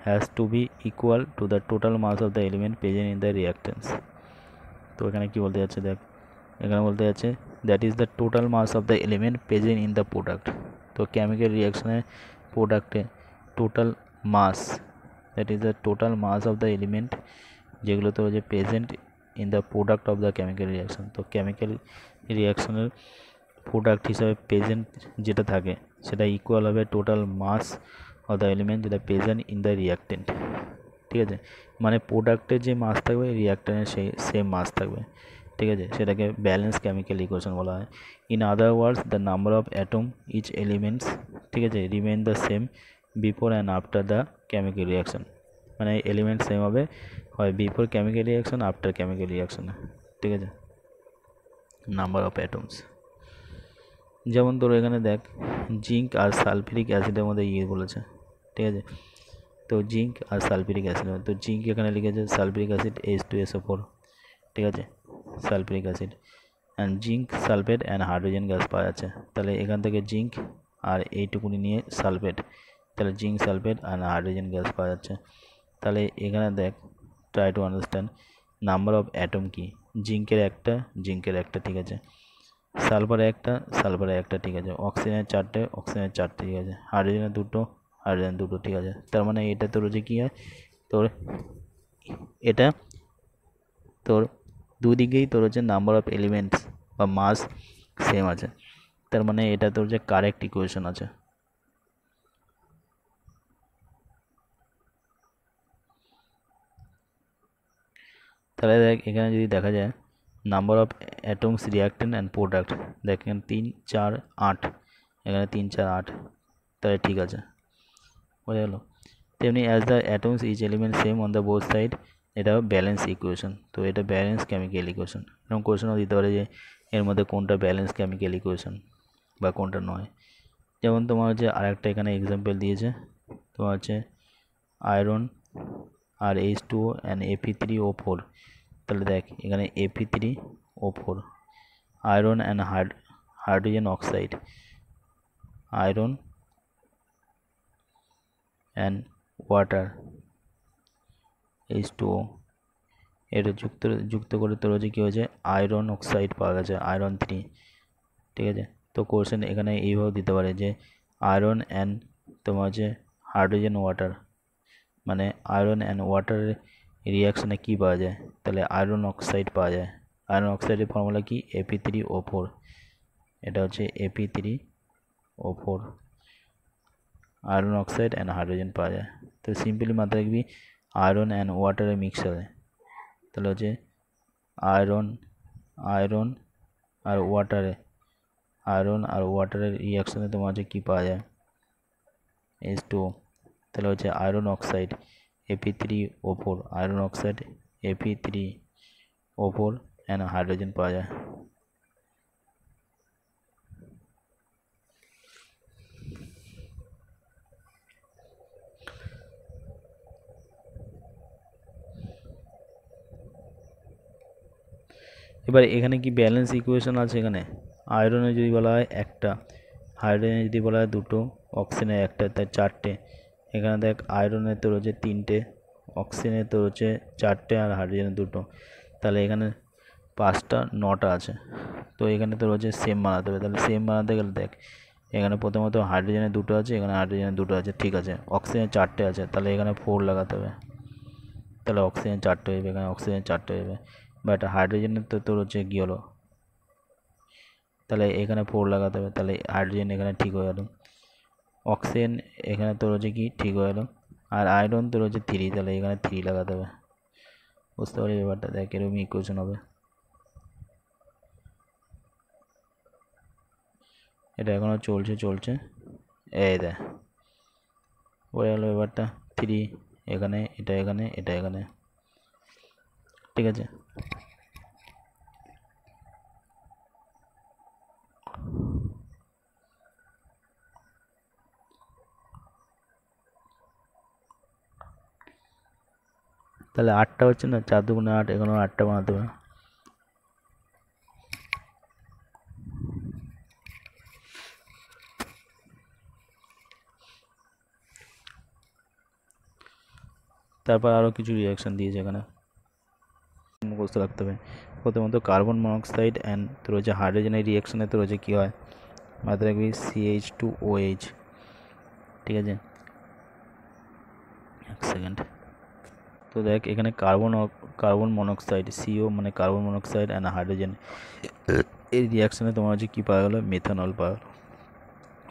has to be equal to the total mass of the element present in the reactants. তো এখানে কি বলতে যাচ্ছে দেখ, এখানে বলতে যাচ্ছে that is the total mass of the element present in the product. তো কেমিক্যাল রিয়াকশানে প্রোডাক্টে total mass, that is the total mass of the element যেগুলো তো যে present in the product of the chemical reaction. তো chemical রিয়াকশানের product হিসাবে present যেটা থাকে সেটা ইকুয়াল হবে total mass of the element যেটা প্রেজেন্ট ইন দ্য রিয়াক্টেন্ট, ঠিক আছে। মানে প্রোডাক্টের যে মাস থাকবে রিয়াক্টেন্টের সেই সেম মাস থাকবে, ঠিক আছে। সেটাকে ব্যালেন্স কেমিক্যাল ইকুয়েশন বলা হয়। In other words the number of atom each elements, ঠিক আছে, remain the same before and after the chemical reaction. মানে এলিমেন্ট সেম হবে হয় before chemical reaction, after chemical রিয়াকশানে, ঠিক আছে, নাম্বার অফ অ্যাটমস। যেমন তোর এখানে দেখ জিঙ্ক আর সালফিউরিক অ্যাসিডের মধ্যে বলেছে, ঠিক আছে। তো জিঙ্ক আর সালফিউরিক অ্যাসিড, তো জিঙ্ক এখানে লিখেছে সালফিউরিক অ্যাসিড H2SO4, ঠিক আছে, sulphuric acid and zinc sulphate and hydrogen gas পাওয়া যাচ্ছে। তাহলে এখান থেকে জিঙ্ক আর এইটুকুনি নিয়ে সালফেট, তাহলে জিঙ্ক সালফেট আর হাইড্রোজেন গ্যাস পাওয়া যাচ্ছে। তাহলে এখানে দেখ try to understand number of atom কি, জিঙ্কের একটা, ঠিক আছে, সালফারের একটা, ঠিক আছে, অক্সিজেনের 4টে, ঠিক আছে, হাইড্রোজেনের 2, ঠিক আছে। তার মানে এটা তোর যে কী হয়, তোর এটা তোর দুদিকেই তোর হচ্ছে নাম্বার অফ এলিমেন্টস বা মাস সেম আছে, তার মানে এটা তোর যে কারেক্ট ইকুয়েশন আছে। তাহলে দেখ এখানে যদি দেখা যায় number of atoms reactant and product, দেখ এখানে 3 4 8, এখানে 3 4 8, তাহলে ঠিক আছে, বোঝা গেল। তেমনি as the atoms each element same on the both side, এটা ব্যালেন্স ইকুয়েশন। তো এটা ব্যালেন্স কেমিক্যাল ইকুয়েশন। এরকম কোয়েশনও দিতে পারে যে এর মধ্যে কোনটা ব্যালেন্স কেমিক্যাল ইকুয়েশন বা কোনটা নয়। যেমন তোমার হচ্ছে আরেকটা এখানে এক্সাম্পল দিয়েছে, তোমার হচ্ছে iron R H2O and Fe3O4। তাহলে দেখ এখানে Fe3O4, iron and hydrogen oxide, iron and water H2O, এটা যুক্ত করে তোর হচ্ছে কী হয়েছে আয়রন অক্সাইড পাওয়া গেছে, আয়রন 3। ঠিক আছে, তো কোশ্চেন এখানে এইভাবে দিতে পারে যে আয়রন অ্যান্ড তোমার হচ্ছে হাইড্রোজেন ওয়াটার, মানে আয়রন অ্যান্ড ওয়াটারের রিয়াকশানে কী পাওয়া যায়, তাহলে আয়রন অক্সাইড পাওয়া যায়। আয়রন অক্সাইডের ফর্মুলা কি Fe3O4, এটা হচ্ছে Fe3O4, iron oxide and hydrogen পাওয়া যায়। তো সিম্পলি মাথায় রাখবি আয়রন অ্যান্ড ওয়াটারের মিক্সারে, তাহলে হচ্ছে আয়রন আর ওয়াটারে, আয়রন আর ওয়াটারের রিয়াকশানে তোমার হচ্ছে কী পাওয়া যায় H2O, তাহলে হচ্ছে iron oxide Fe3O4, iron oxide Fe3O4 and hydrogen পাওয়া যায়। এবার এখানে কি ব্যালেন্স ইকুয়েশন আছে, এখানে আয়রনে যদি বলা হয় একটা, হাইড্রোজেনে যদি বলা হয় দুটো, অক্সিজেনে একটা, তাই চারটে। এখানে দেখ আয়রনে তোর হচ্ছে তিনটে, অক্সিজেনে তোর হচ্ছে চারটে আর হাইড্রোজেনে দুটো, তাহলে এখানে 5টা 9টা আছে। তো এখানে তোর হচ্ছে সেম বানাতে হবে, তাহলে সেম বানাতে গেলে দেখ এখানে প্রথমত হাইড্রোজেনে দুটো আছে, এখানে হাইড্রোজেনে দুটো আছে, ঠিক আছে। অক্সিজেনে চারটে আছে, তাহলে এখানে 4 লাগাতে হবে, তাহলে অক্সিজেন চারটে হয়ে যাবে, এখানে অক্সিজেন চারটে হয়ে যাবে। বাট হাইড্রোজেনের তো তোর হচ্ছে কী হলো, তাহলে এখানে 4 লাগাতে হবে, তাহলে হাইড্রোজেন এখানে ঠিক হয়ে গেল, অক্সিজেন এখানে তোর হচ্ছে কি ঠিক হয়ে গেল, আর আয়রন তোর হচ্ছে 3, তাহলে এখানে 3 লাগাতে হবে। বুঝতে পারি ব্যাপারটা, দেখ এরকম ইকুয়েশন হবে। এটা এখনও চলছে, এই দেখ পড়ে গেল ব্যাপারটা, 3 এখানে, এটা এখানে, এটা এখানে, ঠিক আছে। তাহলে 8টা হচ্ছে না, 4 2 8, এখানেও 8টা বানাতে হবে। তারপর আরও কিছু রিয়াকশান দিয়েছে এখানে, মুখস্থ রাখতে হবে। প্রথমত কার্বন মনোক্সাইড অ্যান্ড তোর হচ্ছে হাইড্রোজেনের রিয়াকশানে তোর হচ্ছে কী হয়, মাথায় রাখবি CH2OH, ঠিক আছে। এক সেকেন্ড, তো দেখ এখানে কার্বন মনোক্সাইড CO মানে কার্বন মনোক্সাইড অ্যান্ড হাইড্রোজেন, এই রিয়াকশানে তোমার হচ্ছে কী পাওয়া গেলো, মেথানল পাওয়া গেলো।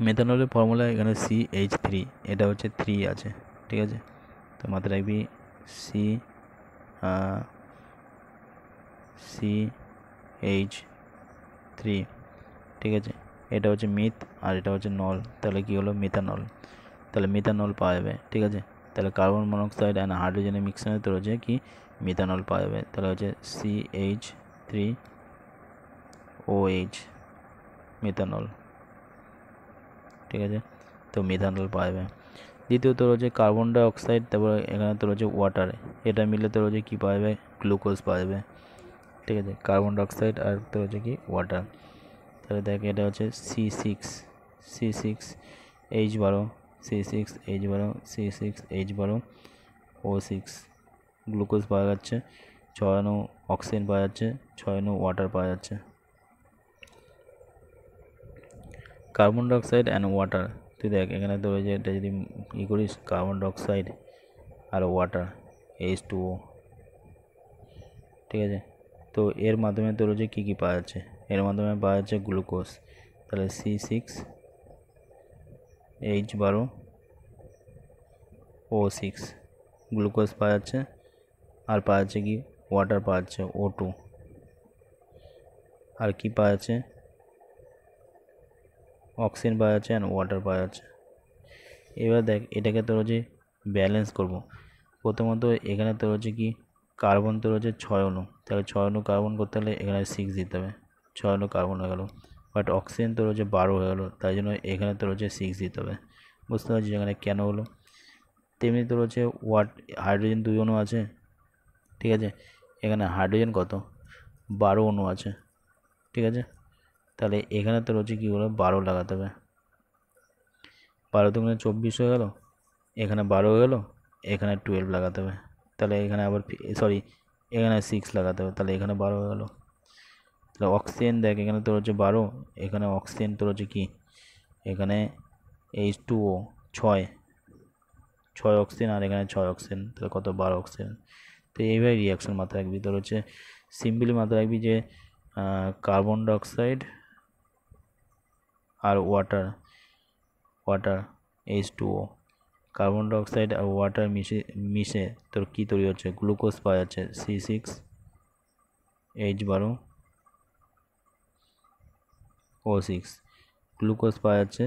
মেথানলের ফর্মুলা এখানে CH3, এটা হচ্ছে 3 আছে, ঠিক আছে। তো মাথায় রাখবি CH3, ঠিক আছে। এটা হচ্ছে মিথ আর এটা হচ্ছে নল, তাহলে কী হলো মিথানল, তাহলে মিথানল পাওয়া যাবে, ঠিক আছে। তাহলে কার্বন মনোক্সাইড অ্যান্ড হাইড্রোজেনের মিক্সারে তোর হচ্ছে কি মিথানল পাওয়া যাবে, তাহলে হচ্ছে CH3OH, মিথানল, ঠিক আছে। তো মিথানল পাওয়া যাবে। দ্বিতীয় তোর হচ্ছে কার্বন ডাই অক্সাইড, তারপর এখানে তোর হচ্ছে ওয়াটার, এটা মিলে তোর হচ্ছে কী পাওয়া যাবে, গ্লুকোজ পাওয়া যাবে, ঠিক আছে। কার্বন ডাই অক্সাইড আর তোর হচ্ছে কি ওয়াটার, তাহলে দেখ এটা হচ্ছে C6H12, C6H12O6, গ্লুকোজ পাওয়া যাচ্ছে, 6 অক্সিজেন পাওয়া যাচ্ছে, 6 ওয়াটার পাওয়া যাচ্ছে। কার্বন ডাইঅক্সাইড অ্যান্ড ওয়াটার, তুই দেখ এখানে তোর যে এটা যদি করিস কার্বন ডাইঅক্সাইড আর ওয়াটার H2O, ঠিক আছে। তো এর মাধ্যমে তোর হচ্ছে কী কী পাওয়া যাচ্ছে, এর মাধ্যমে পাওয়া যাচ্ছে গ্লুকোজ, তাহলে C6H12O6 গ্লুকোজ পাওয়া যাচ্ছে। আর পাওয়া যাচ্ছে কি ওয়াটার পাওয়া যাচ্ছে O2। আর কি পাওয়া যাচ্ছে অক্সিজেন পাওয়া যাচ্ছে অ্যান্ড ওয়াটার পাওয়া যাচ্ছে। এবার দেখ এটাকে তোর হচ্ছে ব্যালেন্স করব। প্রথমত এখানে তোর হচ্ছে কি কার্বন তোর হচ্ছে 6 অণু, তাহলে 6 অণু কার্বন করতে হলে এখানে 6 দিতে হবে, 6 অণু কার্বন হয়ে গেল। বাট অক্সিজেন তোর হচ্ছে 12 হয়ে গেলো, তাই জন্য এখানে তোর হচ্ছে 6 দিতে হবে। বুঝতে পারছিস এখানে কেন হলো। তেমনি তোর হচ্ছে হাইড্রোজেন 2 অণু আছে, ঠিক আছে। এখানে হাইড্রোজেন কত 12 অণু আছে, ঠিক আছে। তাহলে এখানে তোর হচ্ছে কী হলো 12 লাগাতে হবে, 12 দুগুণে 24 হয়ে গেল, এখানে 12 হয়ে গেলো, এখানে 12 লাগাতে হবে। তাহলে এখানে আবার এখানে 6 লাগাতে হবে, তাহলে এখানে 12 হয়ে গেল। তাহলে অক্সিজেন দেখ এখানে তোর হচ্ছে 12, এখানে অক্সিজেন তোর হচ্ছে কি এখানে H2O 6 অক্সিজেন আর এখানে 6 অক্সিজেন, তাহলে কত 12 অক্সিজেন। তো এইভাবে রিয়াকশন মাথায় রাখবি, তোর হচ্ছে সিম্পলি মাথায় রাখবি যে কার্বন ডাইঅক্সাইড আর ওয়াটার H2O, কার্বন ডাইঅক্সাইড আর ওয়াটার মিশে তোর কী তৈরি হচ্ছে গ্লুকোজ পাওয়া যাচ্ছে C6H12O6 গ্লুকোজ পাওয়া যাচ্ছে,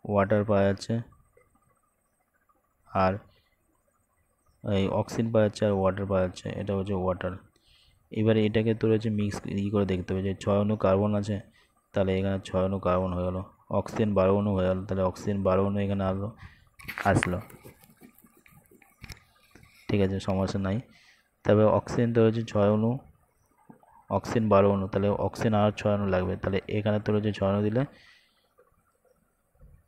ওয়াটার পাওয়া যাচ্ছে, আর এই অক্সিজেন পাওয়া যাচ্ছে আর ওয়াটার পাওয়া যাচ্ছে, এটা হচ্ছে ওয়াটার। এবারে এটাকে তোর হচ্ছে মিক্স করে দেখতে হবে যে 6 অণু কার্বন আছে, তাহলে এখানে 6 অণু কার্বন হয়ে গেলো, অক্সিজেন 12 অণু হয়ে গেলো, তাহলে অক্সিজেন 12 অণু এখানে আসলো, ঠিক আছে সমস্যা নাই। তবে অক্সিজেন তোর হচ্ছে 6 অণু, অক্সিজেন 12 অণু, তাহলে অক্সিজেন আর 6 অণু লাগবে, তাহলে এখানে তোর হচ্ছে 6 অণু দিলে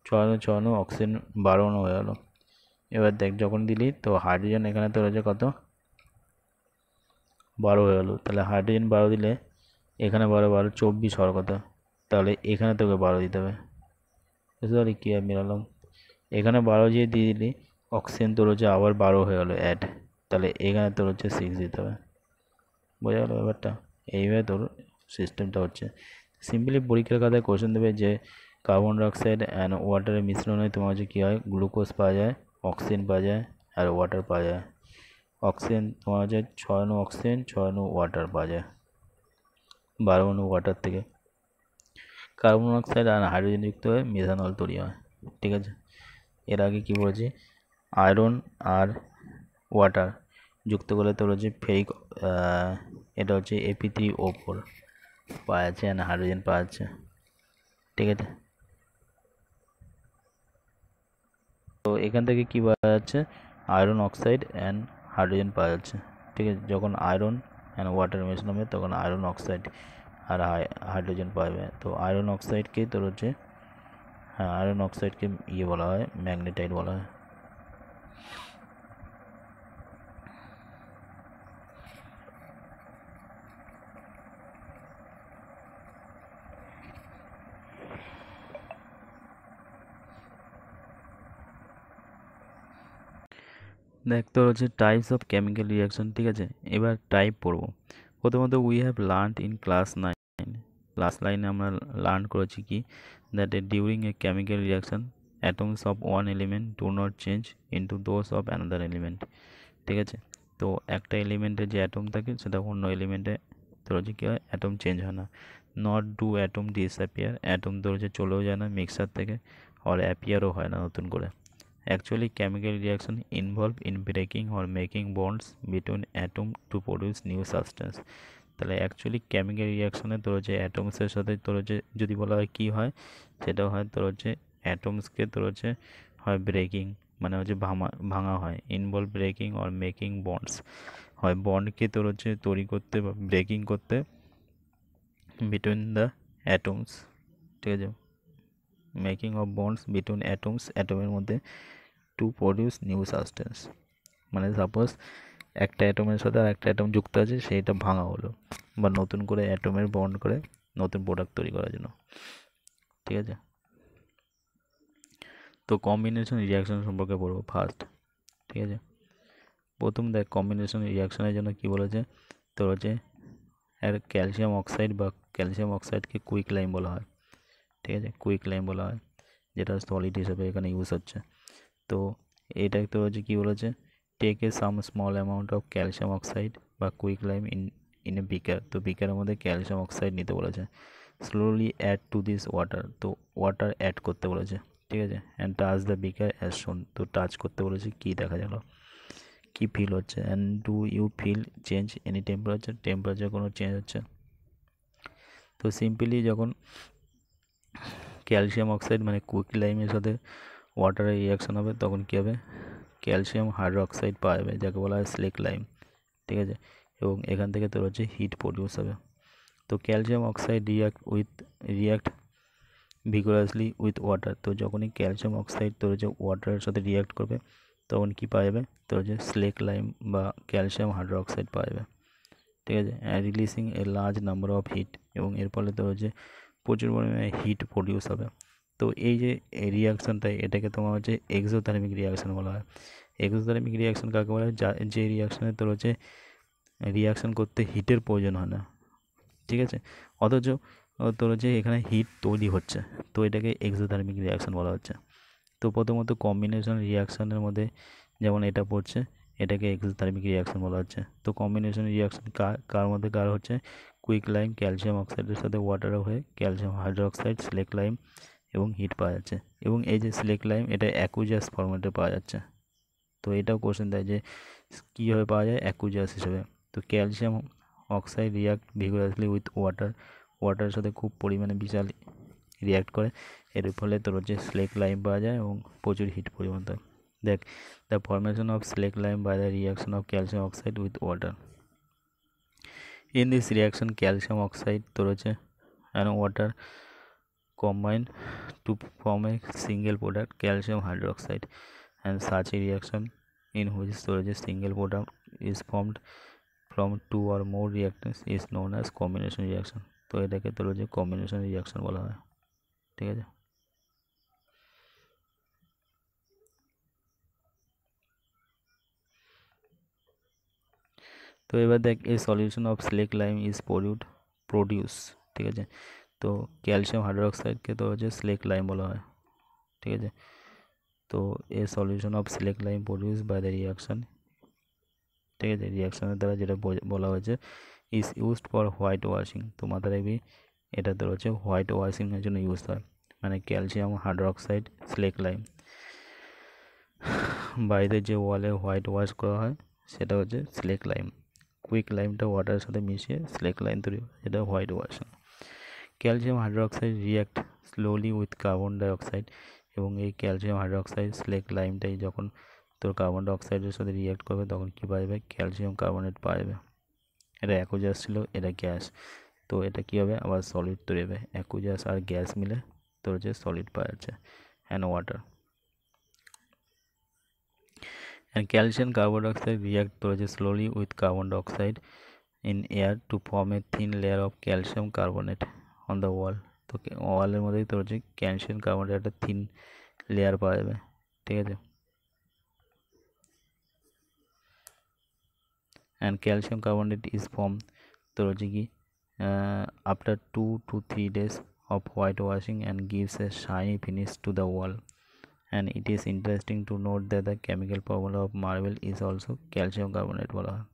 6 অণু অক্সিজেন 12 অণু হয়ে গেলো। এবার দেখ যখন দিলি তো হাইড্রোজেন এখানে তোর হচ্ছে কত 12 হয়ে গেলো, তাহলে হাইড্রোজেন 12 দিলে এখানে 12 24 হওয়ার কথা, তাহলে এখানে তোকে 12 দিতে হবে। বুঝতে পারলি কী মিলালাম, এখানে 12 দিয়ে দিয়ে দিলি অক্সিজেন তোর হচ্ছে আবার 12 হয়ে গেলো অ্যাড, তাহলে এখানে তোর হচ্ছে 6 দিতে হবে। বোঝা গেলো ব্যাপারটা, এইভাবে তোর সিস্টেমটা হচ্ছে। সিম্পলি পরীক্ষার খাতায় কোশ্চেন দেবে যে কার্বন ডাইঅক্সাইড অ্যান্ড ওয়াটারের মিশ্রণে তোমার হচ্ছে কী হয় গ্লুকোজ পাওয়া যায়, অক্সিজেন পাওয়া যায় আর ওয়াটার পাওয়া যায়। অক্সিজেন তোমার হচ্ছে 6 অণু অক্সিজেন 6 অণু ওয়াটার পাওয়া যায় 12 অণু ওয়াটার থেকে। কার্বন ডাইঅক্সাইড আর হাইড্রোজেন যুক্ত হয়ে মিথানল তৈরি হয়, ঠিক আছে। এর আগে কী বলেছি আয়রন আর ওয়াটার যুক্ত করলে তোর হচ্ছে ফেরিক, এটা হচ্ছে Fe3O4 পাওয়া যাচ্ছে আর হাইড্রোজেন পাওয়া যাচ্ছে, ঠিক আছে। তো এখান থেকে কী পাওয়া যাচ্ছে আয়রন অক্সাইড অ্যান্ড হাইড্রোজেন পাওয়া যাচ্ছে, ঠিক আছে। যখন আয়রন অ্যান্ড ওয়াটার মেশানো হবে তখন আয়রন অক্সাইড আর হাইড্রোজেন পাবে। তো আয়রন অক্সাইডকে তোর হচ্ছে আয়রন অক্সাইডকে বলা হয় ম্যাগনেটাইট বলা হয়। দেখ তোর হচ্ছে টাইপস অফ কেমিক্যাল রিয়াকশন, ঠিক আছে। এবার টাইপ পড়বো। প্রথমত we have learned in class 9, class 9 আমরা লার্ন করেছি কি that during a chemical reaction atoms of one element do not change into those of another element, ঠিক আছে। তো একটা এলিমেন্টের যে অ্যাটম থাকে সেটা অন্য এলিমেন্টে তোর হচ্ছে কী হয় অ্যাটম চেঞ্জ হয় না। Not do atom disappear, atom তোর হচ্ছে চলেও যায় না মিক্সার থেকে, আর অ্যাপিয়ারও হয় না নতুন করে। Actually, chemical reaction involve in breaking or making bonds between atom to produce new substance. তাহলে অ্যাকচুয়ালি কেমিক্যাল রিয়াকশনে তোর হচ্ছে অ্যাটমসের সাথে তোর হচ্ছে যদি বলা হয় কী হয় সেটা হয় তোর হচ্ছে অ্যাটমসকে তোর হচ্ছে হয় ব্রেকিং মানে হচ্ছে ভাঙা হয়, involve breaking or making bonds হয়, বন্ডকে তোর হচ্ছে তৈরি করতে বা ব্রেকিং করতে বিটুইন দ্য অ্যাটমস, ঠিক আছে। Making of bonds between atoms, অ্যাটমের মধ্যে টু প্রডিউস নিউ সাবস্টেন্স, মানে সাপোজ একটা অ্যাটমের সাথে আর একটা অ্যাটম যুক্ত আছে সেইটা ভাঙা হলো বা নতুন করে অ্যাটমের বন্ড করে নতুন প্রোডাক্ট তৈরি করার জন্য, ঠিক আছে। তো কম্বিনেশন রিয়াকশন সম্পর্কে পড়বো ফার্স্ট, ঠিক আছে। প্রথম দেখ কম্বিনেশন রিয়াকশনের জন্য কি বলেছে, তো তোর হচ্ছে আর ক্যালসিয়াম অক্সাইড বা ক্যালসিয়াম অক্সাইডকে কুইক লাইম বলা হয়, ঠিক আছে, কুইক লাইম বলা হয়, যেটা সলিড হিসেবে এখানে ইউজ হচ্ছে। তো এটা তো হচ্ছে কী বলেছে, take a some small amount of calcium oxide বা quick lime in a beaker. তো বিকারের মধ্যে ক্যালসিয়াম অক্সাইড নিতে বলেছে। Slowly add to this water, তো ওয়াটার অ্যাড করতে বলেছে, ঠিক আছে। And touch the beaker as shown, তো টাচ করতে বলেছে, কী দেখা গেল, কী ফিল হচ্ছে। And do you feel change any temperature, temperature কোনো চেঞ্জ হচ্ছে। তো সিম্পলি যখন ক্যালসিয়াম অক্সাইড মানে কুইক লাইমের সাথে ওয়াটারের রিয়াকশান হবে তখন কী হবে, ক্যালসিয়াম হাইড্রোক্সাইড পাওয়া যাবে, যাকে বলা হয় স্লেক লাইম, ঠিক আছে। এবং এখান থেকে তোর হচ্ছে হিট প্রডিউস হবে। তো calcium oxide react vigorously with water, তো যখনই ক্যালসিয়াম অক্সাইড তোর হচ্ছে ওয়াটারের সাথে রিয়াক্ট করবে তখন কী পাওয়া যাবে, তোর হচ্ছে স্লেক লাইম বা ক্যালসিয়াম হাইড্রোক্সাইড পাওয়া যাবে, ঠিক আছে। Releasing a large number of heat, এবং এর ফলে তোর হচ্ছে প্রচুর পরিমাণে হিট প্রডিউস হবে। তো এই যে রিয়াকশানটা, এটাকে তোমার হচ্ছে এক্সোথার্মিক রিয়াকশান বলা হয়। এক্সোথার্মিক রিয়াকশান কাকে বলা হয়, যে রিয়াকশানে তোর হচ্ছে রিয়াকশান করতে হিটের প্রয়োজন হয় না, ঠিক আছে, অথচ তোর হচ্ছে এখানে হিট তৈরি হচ্ছে, তো এটাকে এক্সোথার্মিক রিয়াকশান বলা হচ্ছে। তো প্রথমত কম্বিনেশন রিয়াকশানের মধ্যে যেমন এটা পড়ছে, এটাকে এক্সোথার্মিক রিয়াকশান বলা হচ্ছে। তো কম্বিনেশন রিয়াকশান কার মধ্যে কার হচ্ছে, কুইক লাইম ক্যালসিয়াম অক্সাইডের সাথে ওয়াটারও হয়ে ক্যালসিয়াম হাইড্রোক্সাইড স্লেক লাইম এবং হিট পাওয়া যাচ্ছে। এবং এই যে স্লেক লাইম এটা অ্যাকুয়াস ফরম্যাটে পাওয়া যাচ্ছে। তো এটাও কোশ্চেন দেয় যে কীভাবে পাওয়া যায়, অ্যাকুয়াস হিসেবে। তো calcium oxide react vigorously with ওয়াটারের সাথে খুব পরিমাণে বিশাল রিয়াক্ট করে, এর ফলে তোর হচ্ছে স্লেক লাইম পাওয়া যায় এবং প্রচুর হিট পরিমাণ থাকে। দেখ, the formation of slake lime by the reaction of calcium oxide with water. In this reaction calcium oxide তোর হচ্ছে and water combine to form a single product calcium hydroxide, and such a reaction in which storage single product is formed from two or more reactants is known as combination reaction। তো এটাকে তোর হচ্ছে combination reaction বলা হয়, ঠিক আছে। তো এবার দেখ, এই solution of slake lime is produce, ঠিক আছে। তো ক্যালসিয়াম হাইড্রোক্সাইডকে তো হচ্ছে স্লেক লাইম বলা হয়, ঠিক আছে। তো a solution of slake lime produce by the reaction, ঠিক আছে, রিয়াকশনের দ্বারা যেটা বলা হয়েছে is used for white washing. তো মাথায় রাখবি এটা তোর হচ্ছে হোয়াইট ওয়াশিংয়ের জন্য ইউজ হয়, মানে ক্যালসিয়াম হাইড্রোক্সাইড স্লেক লাইম বাইরে যে ওয়ালে হোয়াইট ওয়াশ করা হয় সেটা হচ্ছে স্লেক লাইম। কুইক লাইমটা ওয়াটারের সাথে মিশিয়ে স্লেক লাইম তৈরি হয়, এটা white washing. Calcium hydroxide react slowly with carbon dioxide, এবং এই ক্যালসিয়াম হাইড্রোক্সাইড স্লেক লাইমটাই যখন তোর কার্বন ডাইঅক্সাইডের সাথে রিয়াক্ট করবে তখন কী পাওয়া যাবে, ক্যালসিয়াম কার্বনেট পাওয়া যাবে। এটা অ্যাকুয়াস ছিল, এটা গ্যাস, তো এটা কী হবে, আবার সলিড তৈরি হবে। অ্যাকুয়াস আর গ্যাস মিলে তোর হচ্ছে সলিড পাওয়া যাচ্ছে, and water. And calcium carbon dioxide react তোর হচ্ছে slowly with carbon dioxide in air to form a thin layer of calcium carbonate on the wall. তো ওয়ালের মধ্যেই তোর হচ্ছে ক্যালসিয়াম কার্বনেট একটা থিন লেয়ার পাওয়া যাবে, ঠিক আছে। And calcium carbonate is form তোর হচ্ছে কি after 2 to 3 days of white washing and gives a shiny finish to the wall. And it is interesting to note that the chemical formula of marble is also calcium carbonate বলা হয়।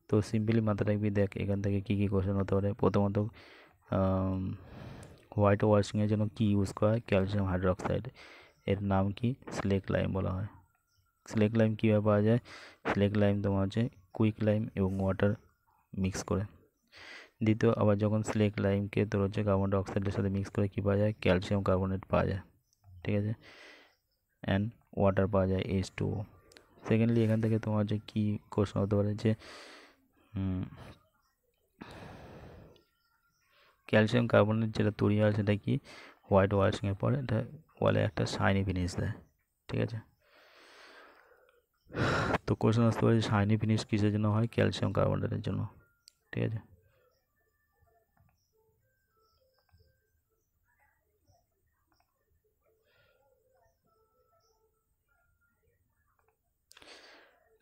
তো simply মাথায় রাখবি, দেখ এখান থেকে কী কী question হতে পারে। প্রথমত হোয়াইট ওয়াশিংয়ের জন্য কী ইউজ করা হয়, ক্যালসিয়াম হাইড্রোক্সাইড, এর নাম কি, স্লেক লাইম বলা হয়। স্লেক লাইম কীভাবে পাওয়া যায়, স্লেক লাইম তোমার হচ্ছে কুইক লাইম এবং ওয়াটার মিক্স করে। দ্বিতীয়, আবার যখন স্লেক লাইমকে তোর হচ্ছে কার্বন ডাইঅক্সাইডের সাথে মিক্স করে কী পাওয়া যায়, ক্যালসিয়াম কার্বনেট পাওয়া যায়, ঠিক আছে, অ্যান্ড ওয়াটার পাওয়া যায় H2O। সেকেন্ডলি এখান থেকে তোমার যে কী কোশ্চেন হতে পারে যে ক্যালসিয়াম কার্বনেট যেটা তৈরি হয় সেটা কি, হোয়াইট ওয়াশিংয়ের পরে এটা ওয়ালে একটা শাইনি ফিনিশ দেয়, ঠিক আছে। তো কোশ্চেন আসতে পারে শাইনি ফিনিশ কিসের জন্য হয়, ক্যালসিয়াম কার্বনেটের জন্য, ঠিক আছে।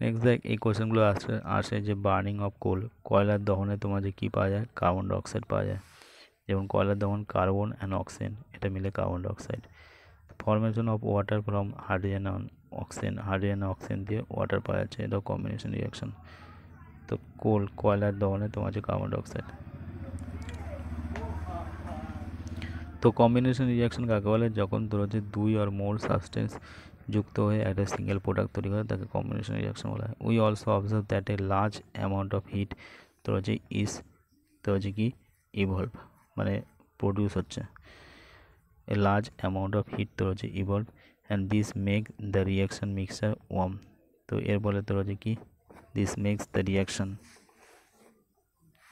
নেক্সট দেখ এই কোয়েশ্চেনগুলো আসে আসে যে বার্নিং অফ কোল, কয়লার দহনে তোমার যে কী পাওয়া যায়, কার্বন ডাইঅক্সাইড পাওয়া যায়। যেমন কয়লার দহন কার্বন অ্যান্ড অক্সিজেন, এটা মিলে carbon dioxide. Formation of water from hydrogen and oxygen, hydrogen oxygen দিয়ে ওয়াটার পাওয়া যাচ্ছে, এটাও কম্বিনেশন রিয়াকশন। তো কয়লার দহনে তোমার যে কার্বন ডাইঅক্সাইড। তো কম্বিনেশন রিয়াকশন কাকে বলে, যখন ধরো যে দুই আর মোর সাবস্টেন্স যুক্ত হয়ে একটা সিঙ্গেল প্রোডাক্ট তৈরি করে তাকে কম্বিনেশন রিয়াকশন বলা হয়। We also observe that a large amount of heat ধরো যে ধরো যে কি ইভলভ মানে প্রডিউস হচ্ছে, a large amount of heat ধরো যে evolve and this make the reaction mixture warm. তো এর বলে ধরো যে কি this makes the reaction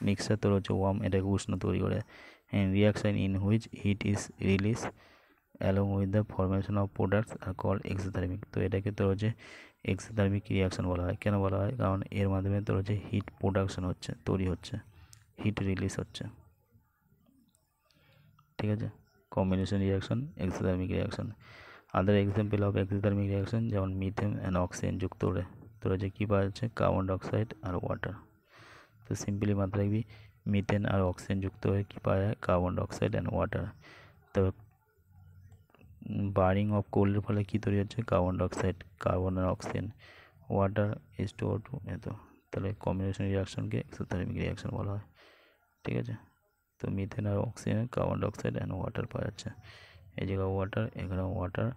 mixture তোর হচ্ছে ওয়ার্ম, এটাকে উষ্ণ তৈরি করে। And reaction in which heat is release along with the formation of products are call exothermic. তো এটাকে তোর হচ্ছে এক্সোথার্মিক রিয়াকশন বলা হয়। কেন বলা হয়, কারণ এর মাধ্যমে তোর হচ্ছে হিট প্রোডাকশন হচ্ছে, তৈরি হচ্ছে, হিট রিলিজ হচ্ছে। ঠিক আছে, combination reaction, exothermic reaction. Other example of exothermic reaction যেমন মিথেন অ্যান্ড অক্সিজেন যুক্ত করে তোর হচ্ছে কী পাওয়া যাচ্ছে, কার্বন ডাইঅক্সাইড আর ওয়াটার। তো সিম্পলি মাত্রা রাখবি মিথেন আর অক্সিজেন যুক্ত হয়ে কী পাওয়া যায়, কার্বন ডাইঅক্সাইড অ্যান্ড ওয়াটার। তবে বার্নিং অফ কোলের ফলে কী তৈরি হচ্ছে, কার্বন ডাইঅক্সাইড, কার্বন আর অক্সিজেন, ওয়াটার H2O2 এত। তাহলে কম্বিনেশন রিয়াকশনকে এক্সোথার্মিক রিয়াকশন বলা হয়। ঠিক আছে, তো মিথেন আর oxygen, carbon dioxide and water পাওয়া যাচ্ছে। এই জায়গায় ওয়াটার, এখানেও ওয়াটার,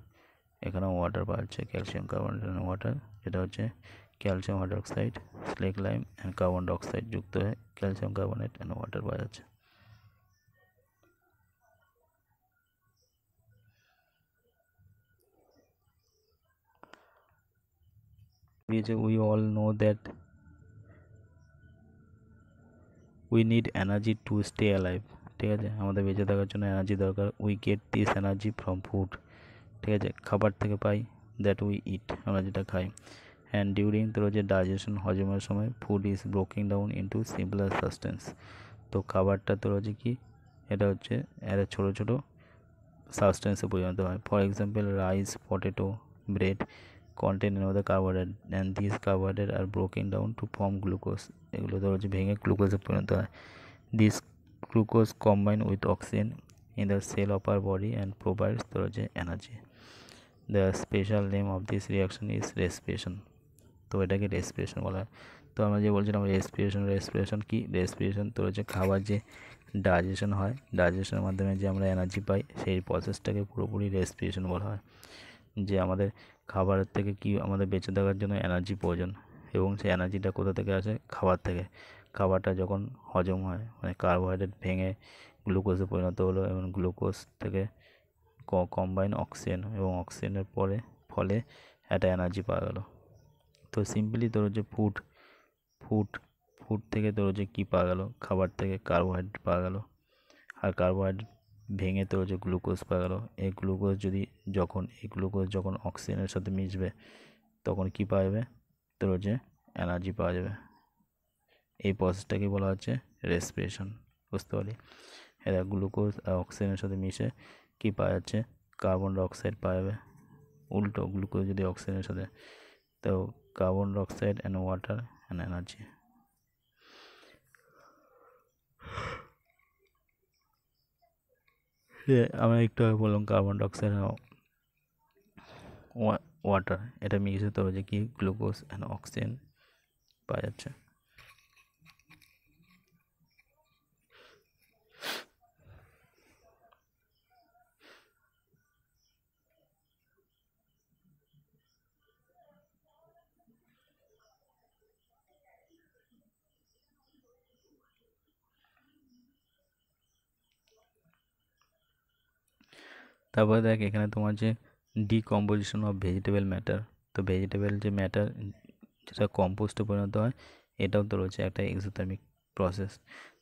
এখানেও ওয়াটার পাওয়া যাচ্ছে, ক্যালসিয়াম কার্বনেট অ্যান্ড ওয়াটার, যেটা হচ্ছে calcium hydroxide, slake lime and carbon dioxide যুক্ত হয়ে ক্যালসিয়াম কার্বনেট অ্যান্ড ওয়াটার পাওয়া যাচ্ছে। We all know that we need energy to stay alive. ঠিক আছে, আমাদের বেঁচে থাকার জন্য এনার্জি দরকার। We get this energy from food. ঠিক আছে, খাবার থেকে পাই, দ্যাট উই ইট, আমরা যেটা খাই। অ্যান্ড ডিউরিং তোর যে ডাইজেশন, হজমের সময় food is broking down into simpler substance. তো খাবারটা তোর হচ্ছে কি, এটা হচ্ছে একটা ছোটো ছোটো সাবস্টেন্সে পরিণত হয়। For example rice, potato, bread contain another carbohydrate and these carbohydrates are broken down to form glucose. এগুলো ধরো যে ভেঙে গ্লুকোজে পরিণত হয়। This glucose combine with oxygen in the cell of our body and provides ধরো যে energy. The special name of this reaction is respiration. তো এটাকে রেসপিরেশন বলা হয়। তো আমরা যে বলছিলাম রেসপিরেশন কি, রেসপিরেশন তো হচ্ছে খাবার যে ডাইজেশন হয়, ডাইজেশনের মাধ্যমে যে আমরা এনার্জি পাই, সেই প্রসেসটাকে পুরোপুরি রেসপিরেশন বলা হয়। যে আমাদের খাবারের থেকে কি আমাদের বেঁচে থাকার জন্য এনার্জি প্রয়োজন, এবং সেই এনার্জিটা কোথা থেকে আসে, খাবার থেকে। খাবারটা যখন হজম হয় মানে কার্বোহাইড্রেট ভেঙে গ্লুকোজে পরিণত হলো, এবং গ্লুকোজ থেকে কম্বাইন অক্সিজেন, এবং অক্সিজেনের ফলে একটা এনার্জি পাওয়া গেল। তো সিম্পলি তোর যে ফুড ফুড থেকে তোর যে কী পাওয়া গেল, খাবার থেকে কার্বোহাইড্রেট পাওয়া গেল, আর কার্বোহাইড্রেট ভেঙে তোর যে গ্লুকোজ পাওয়া গেল। এই গ্লুকোজ যখন অক্সিজেনের সাথে মিশবে তখন কী পাওয়া যাবে, তোর যে এনার্জি পাওয়া যাবে। এই প্রসেসটাকে বলা হচ্ছে রেসপিরেশন। বুঝতে পারি, এরা গ্লুকোজ আর অক্সিজেনের সাথে মিশে কী পাওয়া যাচ্ছে, কার্বন ডাইঅক্সাইড পাওয়া যাবে। উল্টো গ্লুকোজ যদি অক্সিজেনের সাথে, তো carbon dioxide and water and energy. আমরা একটু আগে বললাম কার্বন ডাইঅক্সাইড ওয়াটার, এটা মিক্স হতে হবে যে কি গ্লুকোজ অ্যান্ড অক্সিজেন পাওয়া যাচ্ছে। তারপরে দেখ এখানে তোমার যে ডিকম্পোজিশন অফ ভেজিটেবল ম্যাটার। তো ভেজিটেবল যে ম্যাটার যেটা কম্পোস্টে পরিণত হয়, এটাও তো রয়েছে একটা exothermic process.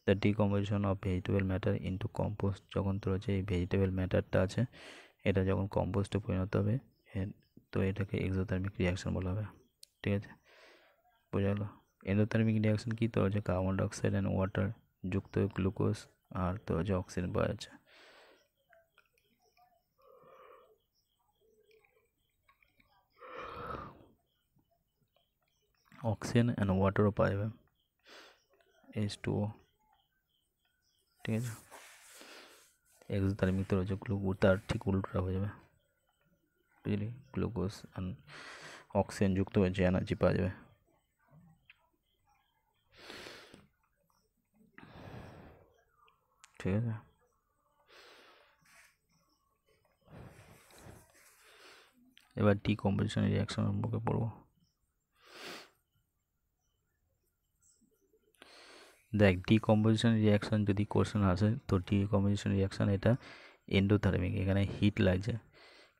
The decomposition of vegetable matter into compost, যখন তো রয়েছে এই ভেজিটেবল ম্যাটারটা আছে এটা যখন কম্পোস্টে পরিণত হবে, তো এটাকে এক্সোথার্মিক রিয়াকশন বলা হবে। ঠিক আছে, বোঝা গেলো। এন্ডোথার্মিক রিয়াকশন কি, তো হচ্ছে কার্বন ডাইঅক্সাইড অ্যান্ড ওয়াটার যুক্ত গ্লুকোজ আর তো হচ্ছে অক্সিজেন পাওয়া যাচ্ছে। অক্সিজেন অ্যান্ড ওয়াটারও পাওয়া যাবে, H2O, ঠিক আছে। এক্সোথার্মিক তো রয়েছে গ্লুকোজ, তার ঠিক উল্টোটা হয়ে যাবে, বুঝলি, গ্লুকোজ অ্যান্ড অক্সিজেন যুক্ত হয়েছে এনার্জি পাওয়া যাবে, ঠিক আছে। এবার ডিকম্পোজিশন রিয়াকশন সম্পর্কে পড়বো। দেখ, ডিকম্পোজিশন রিয়াকশন যদি কোশ্চেন আসে তো ডিকম্পোজিশন রিয়াকশন এটা এন্ডোথার্মিক, এখানে হিট লাগছে,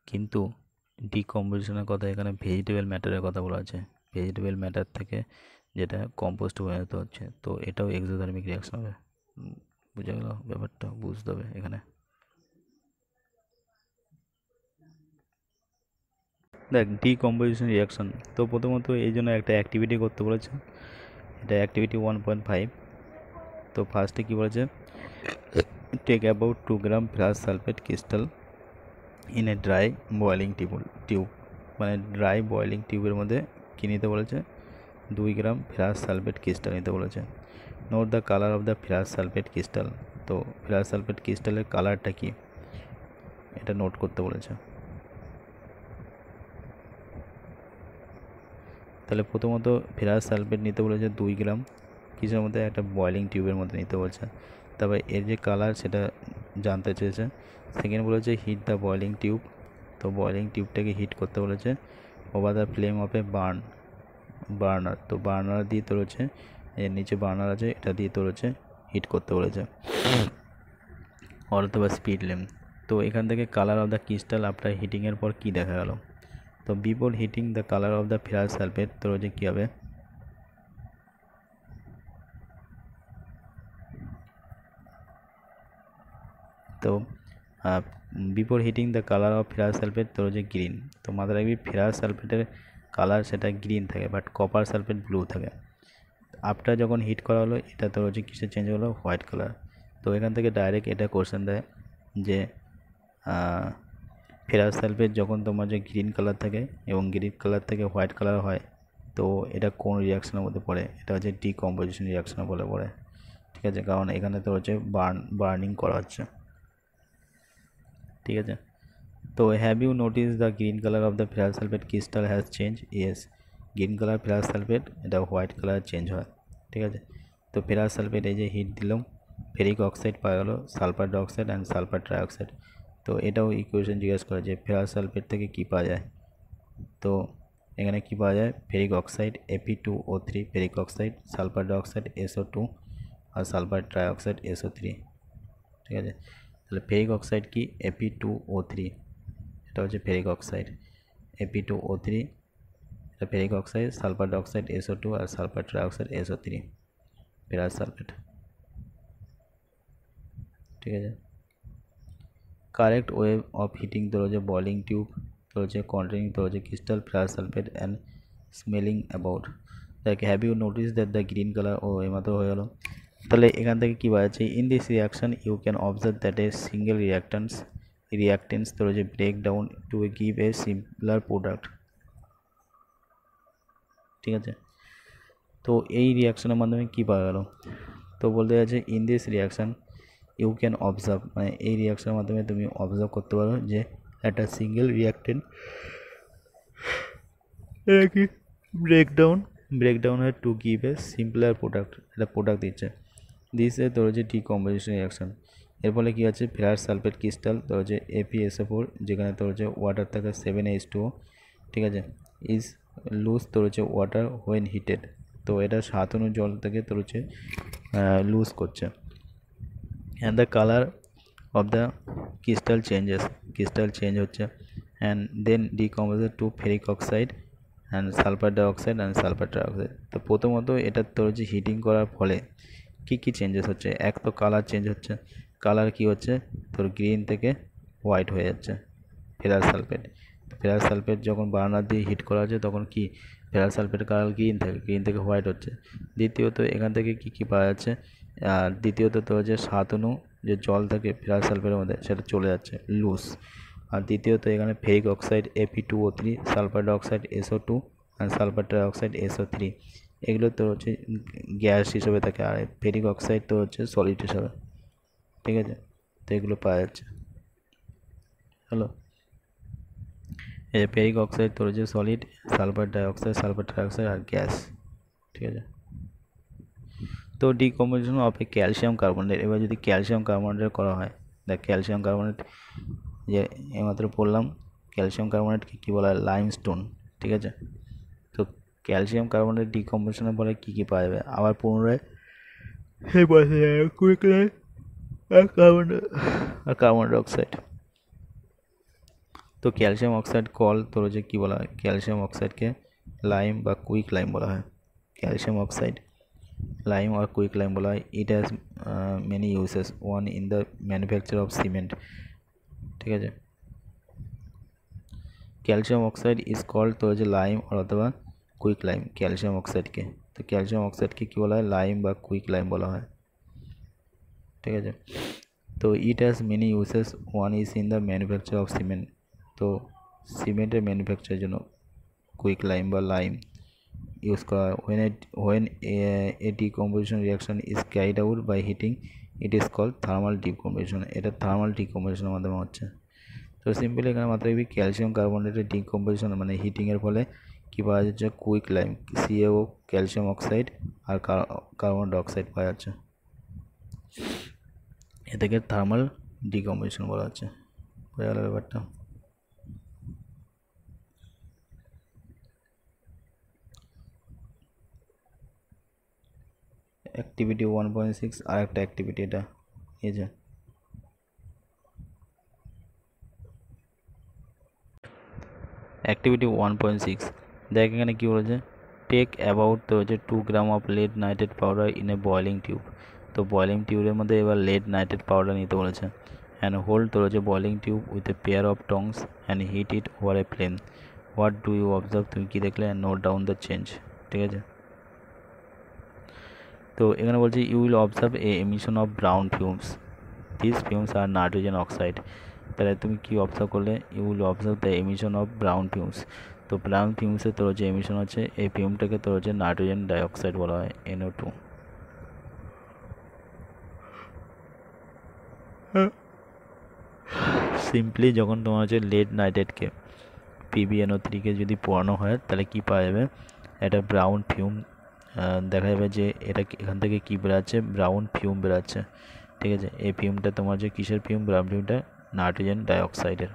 কিন্তু ডিকম্পোজিশনের কথা এখানে ভেজিটেবল ম্যাটারের কথা বলা আছে, ভেজিটেবল ম্যাটার থেকে যেটা কম্পোস্ট পরিণত হচ্ছে, তো এটাও এক্সোথার্মিক রিয়াকশন হবে। বুঝে গেল ব্যাপারটা, বুঝতে হবে এখানে। দেখ, ডিকম্পোজিশন রিয়াকশন তো প্রথমত এই জন্য একটা অ্যাক্টিভিটি করতে বলেছে, এটা অ্যাক্টিভিটি 1.5। তো ফার্স্টে কী বলেছে, take about 2 gram ferrous sulphate crystal in a dry boiling tube, মানে ড্রাই বয়েলিং টিউবের মধ্যে কী নিতে বলেছে, 2 গ্রাম ফেরাস সালফেট ক্রিস্টাল নিতে বলেছে। Note the colour of the ferrous sulphate crystal, তো ফেরাস সালফেট ক্রিস্টালের কালারটা কি এটা নোট করতে বলেছে। তাহলে প্রথমত ফেরাস সালফেট নিতে বলেছে 2 গ্রাম, কিসের মধ্যে, একটা বয়েলিং টিউবের মধ্যে নিতে বলছে। তারপরে এর যে কালার সেটা জানতে চেয়েছে। সেকেন্ড বলেছে হিট দ্য বয়েলিং টিউব, তো বয়েলিং টিউবটাকে হিট করতে বলেছে over the flame of a burner, তো বার্নার দিয়ে তোর হচ্ছে, এর নিচে বার্নার আছে, এটা দিয়ে তোর হচ্ছে হিট করতে বলেছে, অথবা স্পিড ল্যাম্প। তো এখান থেকে colour of the crystal after হিটিংয়ের পর কী দেখা গেল, তো before heating the colour of the ferrous sulphate তোর হচ্ছে কী হবে, তো before heating the colour of ferrous sulphate তোর হচ্ছে গ্রিন। তো মাথায় রাখবি ফেরাস সালফেটের কালার সেটা গ্রিন থাকে, বাট কপার সালফেট ব্লু থাকে। আফটার যখন হিট করা হলো এটা তোর হচ্ছে কিসে চেঞ্জ হলো, হোয়াইট কালার। তো এখান থেকে ডাইরেক্ট এটা কোশ্চেন দেয় যে ফেরাস সালফেট যখন তোমার যে গ্রিন কালার থাকে এবং গ্রিন কালার থেকে হোয়াইট কালার হয়, তো এটা কোন রিয়াকশনের মধ্যে পড়ে, এটা হচ্ছে ডিকম্পোজিশন রিয়াকশনের বলে পড়ে, ঠিক আছে, কারণ এখানে তো হচ্ছে বার্নিং করা হচ্ছে, ঠিক আছে। তো have you notice the green colour of the ferrous sulphate crystal has change, yes, green colour ferrous sulphate এটা হোয়াইট কালার চেঞ্জ হয়, ঠিক আছে। তো ফেরাস সালফেট এই যে হিট দিলাম, ফেরিক অক্সাইড পাওয়া গেল, sulphur dioxide and sulphur trioxide. তো এটাও ইকুয়েশন জিজ্ঞাসা করে যে ফেরাস সালফেট থেকে কী পাওয়া যায়, তো এখানে কী পাওয়া যায়, ferric oxide Fe2O3, ferric oxide, sulphur dioxide SO2 আর সালফার ট্রাইঅক্সাইড SO3, ঠিক আছে। তাহলে ফেরিক অক্সাইড কি, Fe2O3, এটা হচ্ছে ফেরিক অক্সাইড, Fe2O3 এটা ferric oxide, sulphur dioxide SO2 আর sulphur trioxide SO3, ferrous sulphate, ঠিক আছে। কারেক্ট ওয়ে অফ হিটিং তোর হচ্ছে বয়েলিং টিউব, তোর হচ্ছে কন্টেনিং তোর হচ্ছে crystal ferrous sulphate and smelling about, দেখ have you notice that the green colour, ও এমাত্র হয়ে গেল। তাহলে এখান থেকে কী বাজছে, in this reaction you can observe that a single reactants তোর হচ্ছে break down to give a similar product, ঠিক আছে। তো এই রিয়াকশনের মাধ্যমে কী পাওয়া গেল, তো বলতে যাচ্ছে in this reaction you can observe, মানে এই রিয়াকশনের মাধ্যমে তুমি অবজার্ভ করতে পারো যে একটা সিঙ্গেল রিয়াক্টেন্ট কি ব্রেকডাউন হয় টু গিভ এ সিম্পলার প্রোডাক্ট, এটা প্রোডাক্ট দিচ্ছে। দিস এ তোর হচ্ছে ডিকম্পোজিশন রিয়াকশন, এর ফলে কী আছে, ফেরাস সালফেট ক্রিস্টাল তোর হচ্ছে FeSO4, যেখানে তোর হচ্ছে ওয়াটার থাকে 7H2O, ঠিক আছে, ইজ লুজ তোর হচ্ছে ওয়াটার হোয়েন হিটেড, তো এটা সাতানো জল থেকে তোর হচ্ছে লুজ করছে। And the colour of the crystal change হচ্ছে, and then decompose to ferric oxide and sulphur dioxide and sulphur trioxide. তো প্রথমত এটা তোর হচ্ছে হিটিং করার ফলে কী কী চেঞ্জেস হচ্ছে, এক তো কালার চেঞ্জ হচ্ছে, কালার কী হচ্ছে তোর গ্রিন থেকে হোয়াইট হয়ে যাচ্ছে ফেরাস সালফেট যখন বার্নার দিয়ে হিট করা হচ্ছে তখন কি ফেরাস সালফেটের কালার গ্রিন থেকে হোয়াইট হচ্ছে। দ্বিতীয়ত এখান থেকে কী কী পাওয়া যাচ্ছে, আর দ্বিতীয়ত তো হচ্ছে 7 অণু যে জল থাকে ফেরাস সালফেটের মধ্যে সেটা চলে যাচ্ছে লুজ। আর দ্বিতীয়ত এখানে ferric oxide Fe2O3, sulphur dioxide SO2 আর সালফার ডাইঅক্সাইড SO3, এগুলো তোর হচ্ছে গ্যাস হিসেবে থাকে, আর ফেরিক অক্সাইড তো হচ্ছে সলিড হিসাবে, ঠিক আছে। তো এগুলো পাওয়া যাচ্ছে। হ্যালো, এই যে ফেরিক অক্সাইড তোর হচ্ছে সলিড, সালফার ডাইঅক্সাইড আর গ্যাস, ঠিক আছে। তো decomposition of A calcium carbonate, এবার যদি ক্যালসিয়াম কার্বনেট করা হয়, দেখ ক্যালসিয়াম কার্বনেট যে এইমাত্র পড়লাম, ক্যালসিয়াম কার্বনেটকে কী বলা হয়, লাইমস্টোন, ঠিক আছে। তো ক্যালসিয়াম কার্বনেট ডিকম্পোজিশনের ফলে কী কী পাওয়া যাবে, আবার পুনরায় কুইকলাইম আর কার্বন ডাইঅক্সাইড। তো ক্যালসিয়াম অক্সাইড কল তোর হচ্ছে কী বলা হয়, ক্যালসিয়াম অক্সাইডকে লাইম বা কুইক লাইম বলা হয়, calcium oxide lime or quick lime বলা হয়। It has many uses, one in the manufacture of cement, ঠিক আছে। ক্যালসিয়াম অক্সাইড ইজ কল্ড তো হচ্ছে লাইম অথবা কুইক লাইম ক্যালসিয়াম অক্সাইডকে। তো ক্যালসিয়াম অক্সাইডকে কী বলা হয়, লাইম বা কুইক লাইম বলা হয়, ঠিক আছে। তো it has many uses, one is in the manufacture of cement. তো সিমেন্টের ম্যানুফ্যাকচারের জন্য কুইক লাইম বা লাইম ইউজ করা হয়। when a decomposition reaction is carried out by heating, it is called thermal decomposition, এটা থার্মাল ডিকম্পোজিশনের মাধ্যমে হচ্ছে। তো সিম্পলি এখানে মাত্র ক্যালসিয়াম কার্বনেটের ডিকম্পোজিশন মানে হিটিংয়ের ফলে কী পাওয়া যাচ্ছে, quick lime CaO, calcium oxide আর কার্বন ডাইঅক্সাইড পাওয়া যাচ্ছে, এটাকে থার্মাল ডিকম্পোজিশন বলা হচ্ছে। বোঝা গেল ব্যাপারটা। অ্যাক্টিভিটি 1.6 আর একটা অ্যাক্টিভিটি এটা, এই যে অ্যাক্টিভিটি 1.6 দেখ এখানে কী বলেছে, টেক অ্যাবাউট তো হচ্ছে 2 gram of lead nitrate powder in a boiling tube. তো বয়লিং টিউবের মধ্যে এবার লেড নাইট্রেট পাউডার নিতে বলেছে। অ্যান্ড হোল্ড তো হচ্ছে boiling tube with a pair of tongs and heat it over a flame. What do you observe, তুমি কী দেখলে, and note down the change, ঠিক আছে। তো এখানে বলছে you will observe a emission of brown fumes, this fumes are nitrogen oxide. তাহলে তুমি কি অবজার্ভ করলে, you will observe the emission of brown fumes. তো ব্রাউন ফিউমসের তোর যে এমিশন হচ্ছে, এই ফিউমটাকে তোর হচ্ছে নাইট্রোজেন ডাইঅক্সাইড বলা হয়, NO2। সিম্পলি যখন তোমার হচ্ছে লেড নাইট্রেটকে PbNO3কে যদি পোড়ানো হয় তাহলে কি পাওয়া যাবে, একটা ব্রাউন ফিউম দেখা যাবে যে এটা এখান থেকে কী বেরাচ্ছে, ব্রাউন ফিউম বেরাচ্ছে, ঠিক আছে। এই ফিউমটা তোমার যে কিসের ফিউম, ব্রাউন ফিউমটা নাইট্রোজেন ডাইঅক্সাইডের।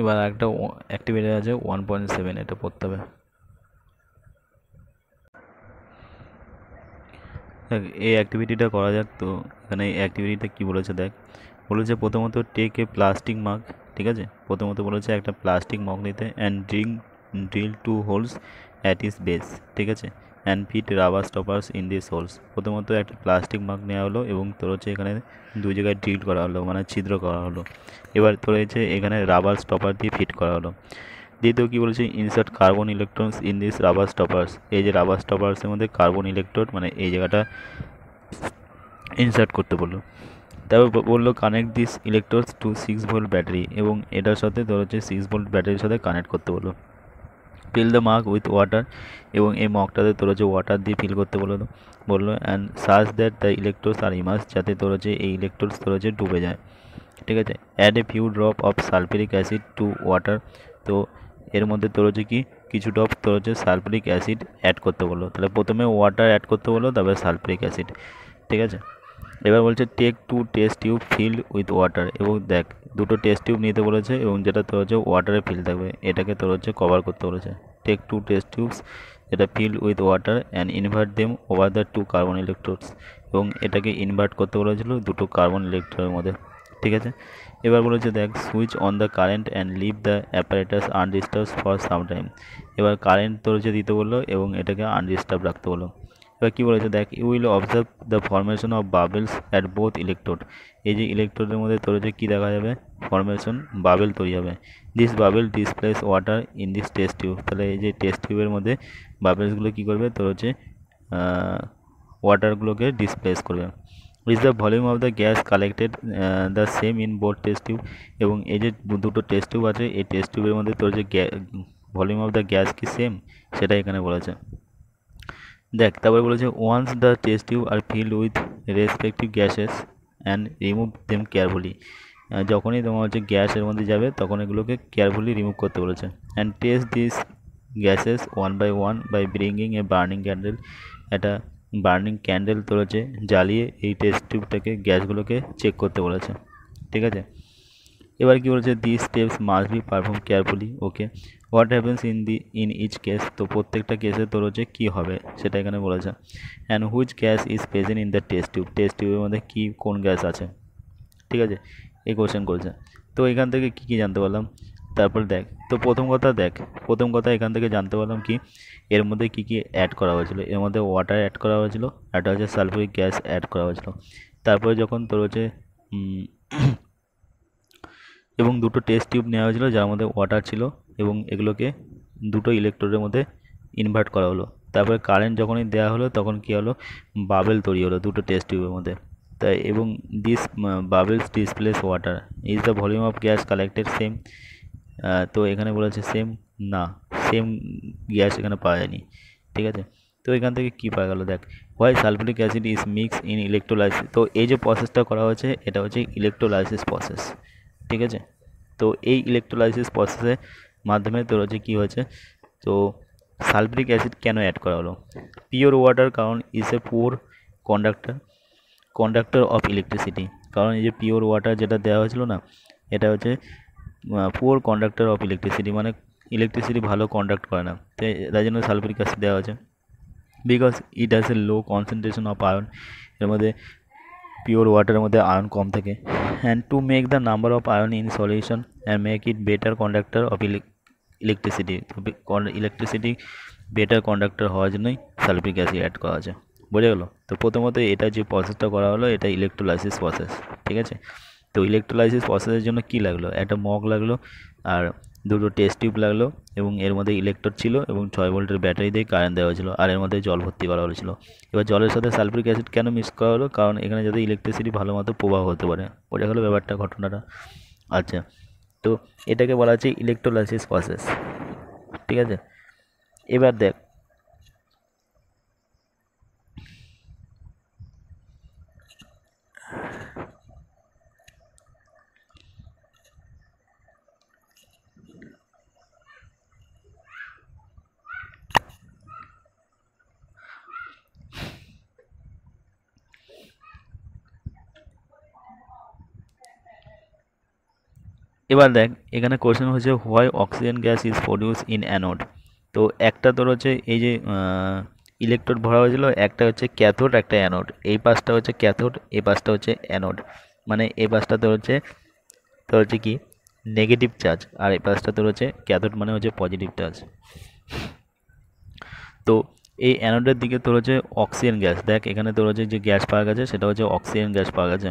এবার একটা অ্যাক্টিভিটি আছে 1.7, এটা পড়তে হবে। দেখ এই অ্যাক্টিভিটিটা করা যাক। তো এখানে এই অ্যাক্টিভিটিটা কী বলেছে দেখ, বলেছে প্রথমত টেক এ প্লাস্টিক মাগ, ঠিক আছে। প্রথমত বলেছে একটা প্লাস্টিক মগ নিতে, and drill 2 holes at its base, ঠিক আছে, and fit rubber stoppers in this holes. প্রথমত একটা প্লাস্টিক মাগ নেওয়া হলো এবং তোর হচ্ছে এখানে 2 জায়গায় ড্রিল করা হলো, মানে ছিদ্র করা হলো। এবার তোর হচ্ছে এখানে রাবার স্টপার দিয়ে ফিট করা হলো। দ্বিতীয় কী বলেছে, insert carbon electrons in this rubber stoppers. এই যে রাবার স্টপার্সের মধ্যে কার্বন ইলেকট্রোড মানে এই জায়গাটা ইনসার্ট করতে বললো। তারপর বললো connect this electrodes to 6 volt battery, এবং এটার সাথে তোর হচ্ছে 6 ভোল্ট ব্যাটারির সাথে কানেক্ট করতে বললো। ফিল দ্য মাগ উইথ ওয়াটার, এবং এই মগটাতে তোর হচ্ছে ওয়াটার দিয়ে ফিল করতে বললো and search that the electrodes are immerse, যাতে তোর হচ্ছে এই ইলেকট্রোডস তোর হচ্ছে ডুবে যায়, ঠিক আছে। Add a few drop of sulphuric acid to water. তো এর মধ্যে তোর হচ্ছে কি কিছু ড্রপ তোর হচ্ছে সালফিউরিক অ্যাসিড অ্যাড করতে বললো। তাহলে প্রথমে ওয়াটার অ্যাড করতে বললো, তারপরে সালফিউরিক অ্যাসিড, ঠিক আছে। এবার বলছে take 2 test tube filled with water, এবং দেখ 2টো টেস্ট টিউব নিতে বলেছে এবং যেটা তোর হচ্ছে ওয়াটারে ফিল থাকবে, এটাকে তোর হচ্ছে কভার করতে বলেছে, take two test tubes যেটা filled with water and invert them over the two carbon electrodes এবং এটাকে ইনভার্ট করতে বলেছিল দুটো কার্বন ইলেকট্রোডের মধ্যে। ঠিক আছে, এবার বলেছে দেখ switch on the current and leave the apparatus undisturb for some time. এবার কারেন্ট তোর যে দিতে বললো এবং এটাকে আনডিস্টার্ব রাখতে বললো। এবার কী বলেছে দেখ you will observe the formation of bubbles at both electrode. এই যে ইলেকট্রোডের মধ্যে তোর যে কী দেখা যাবে, ফরমেশন বাবেল তৈরি হবে। This bubble displace water in this test tube. তাহলে এই যে টেস্ট টিউবের মধ্যে বাবেলসগুলো কী করবে তোর হচ্ছে ওয়াটারগুলোকে ডিসপ্লেস করবে। Is the volume of the gas collected the same in both test tube. এবং এই যে দুটো টেস্ট টিউব আছে এই টেস্ট টিউবের মধ্যে তোর যে ভলিউম অফ দ্য গ্যাস কি সেম সেটা এখানে বলেছে। দেখ তারপরে বলেছে once the test tube are filled with respective gases and remove them carefully. যখনই তোমার হচ্ছে গ্যাসের মধ্যে যাবে তখন এগুলোকে কেয়ারফুলি রিমুভ করতে বলেছে। And test this gases one by bringing a burning candle. একটা বার্নিং ক্যান্ডেল তোর হচ্ছে জ্বালিয়ে এই টেস্ট টিউবটাকে গ্যাসগুলোকে চেক করতে বলেছে। ঠিক আছে, এবার কি বলেছে this steps must be perform carefully. Okay, what happens in each case. তো প্রত্যেকটা কেসে তোর হচ্ছে কী হবে সেটা এখানে বলেছে। And which gas is present in the test tube. Test টিউবের মধ্যে কী কোন গ্যাস আছে। ঠিক আছে, এই কোশ্চেন করেছে। তো এখান থেকে কী কী জানতে পারলাম, তারপর দেখ তো প্রথম কথা এখান থেকে জানতে পারলাম কি এর মধ্যে কী কী অ্যাড করা হয়েছিল। এর মধ্যে ওয়াটার অ্যাড করা হয়েছিল, একটা হচ্ছে সালফিউরিক গ্যাস অ্যাড করা হয়েছিল। তারপরে যখন তোর হচ্ছে এবং দুটো টেস্ট টিউব নেওয়া হয়েছিল যার মধ্যে ওয়াটার ছিল এবং এগুলোকে দুটো ইলেকট্রোডের মধ্যে ইনভার্ট করা হলো। তারপরে কারেন্ট যখনই দেওয়া হলো তখন কী হলো, বাবেল তৈরি হলো দুটো টেস্ট টিউবের মধ্যে। তাই এবং this bubbles displace water. Is the volume of gas collected same. তো এখানে বলেছে সেম না, সেম গ্যাস এখানে পাওয়া যায়নি। ঠিক আছে, তো এখান থেকে কী পাওয়া গেল দেখ why sulphuric acid is mix in electrolysis. তো এই যে প্রসেসটা করা হয়েছে এটা হচ্ছে ইলেকট্রোলাইসিস প্রসেস। ঠিক আছে, তো এই ইলেকট্রোলাইসিস প্রসেসের মাধ্যমে তোর হচ্ছে কী হয়েছে, তো সালফিউরিক অ্যাসিড কেন অ্যাড করা হলো। পিওর ওয়াটার কারণ is a poor conductor of electricity. কারণ এই যে পিওর ওয়াটার যেটা দেওয়া হয়েছিল না এটা হচ্ছে পুওর কন্ডাক্টর অফ ইলেকট্রিসিটি, মানে ইলেকট্রিসিটি ভালো কন্ডাক্ট করে না, তাই জন্য সালফিউরিক অ্যাসিড দেওয়া হয়েছে। Because it has a low concentration of iron. এর মধ্যে পিওর ওয়াটারের মধ্যে আয়রন কম থাকে। And to make the number of iron in solution and make it better conductor of electricity. Electricity better conductor হওয়ার জন্যই sulphuric acid add করা আছে। বোঝা গেল। তো প্রথমত এটা যে প্রসেসটা করা হলো এটা ইলেকট্রোলাইসিস প্রসেস। ঠিক আছে, তো ইলেকট্রোলাইসিস প্রসেসের জন্য কী লাগলো, একটা মগ লাগলো আর দুটো টেস্ট টিউব লাগলো এবং এর মধ্যে ইলেকট্রোড ছিল এবং 6 ভোল্টের ব্যাটারি দিয়ে কারেন্ট দেওয়া হয়েছিল আর এর মধ্যে জল ভর্তি করা হয়েছিল। এবার জলের সাথে সালফিউরিক অ্যাসিড কেন মিক্স করা হলো, কারণ এখানে যাতে ইলেকট্রিসিটি ভালো মতো প্রবাহ হতে পারে। বোঝা গেলো ব্যাপারটা, ঘটনাটা। আচ্ছা, তো এটাকে বলা হচ্ছে ইলেকট্রোলাইসিস প্রসেস। ঠিক আছে, এবার দেখ এখানে কোশ্চেন হচ্ছে why oxygen gas is produce in anode. তো একটা তোর হচ্ছে এই যে ইলেকট্রোড ভরা হয়েছিল, একটা হচ্ছে ক্যাথোড একটা অ্যানোড। এই পাশটা হচ্ছে ক্যাথোড, এই পাশটা হচ্ছে অ্যানোড। মানে এই পাশটা তোর হচ্ছে কি নেগেটিভ চার্জ আর এই পাশটা তোর হচ্ছে ক্যাথোড মানে হচ্ছে পজিটিভ চার্জ। তো এই অ্যানোডের দিকে তোর হচ্ছে অক্সিজেন গ্যাস, দেখ এখানে তোর হচ্ছে যে গ্যাস পাওয়া গেছে সেটা হচ্ছে অক্সিজেন গ্যাস পাওয়া গেছে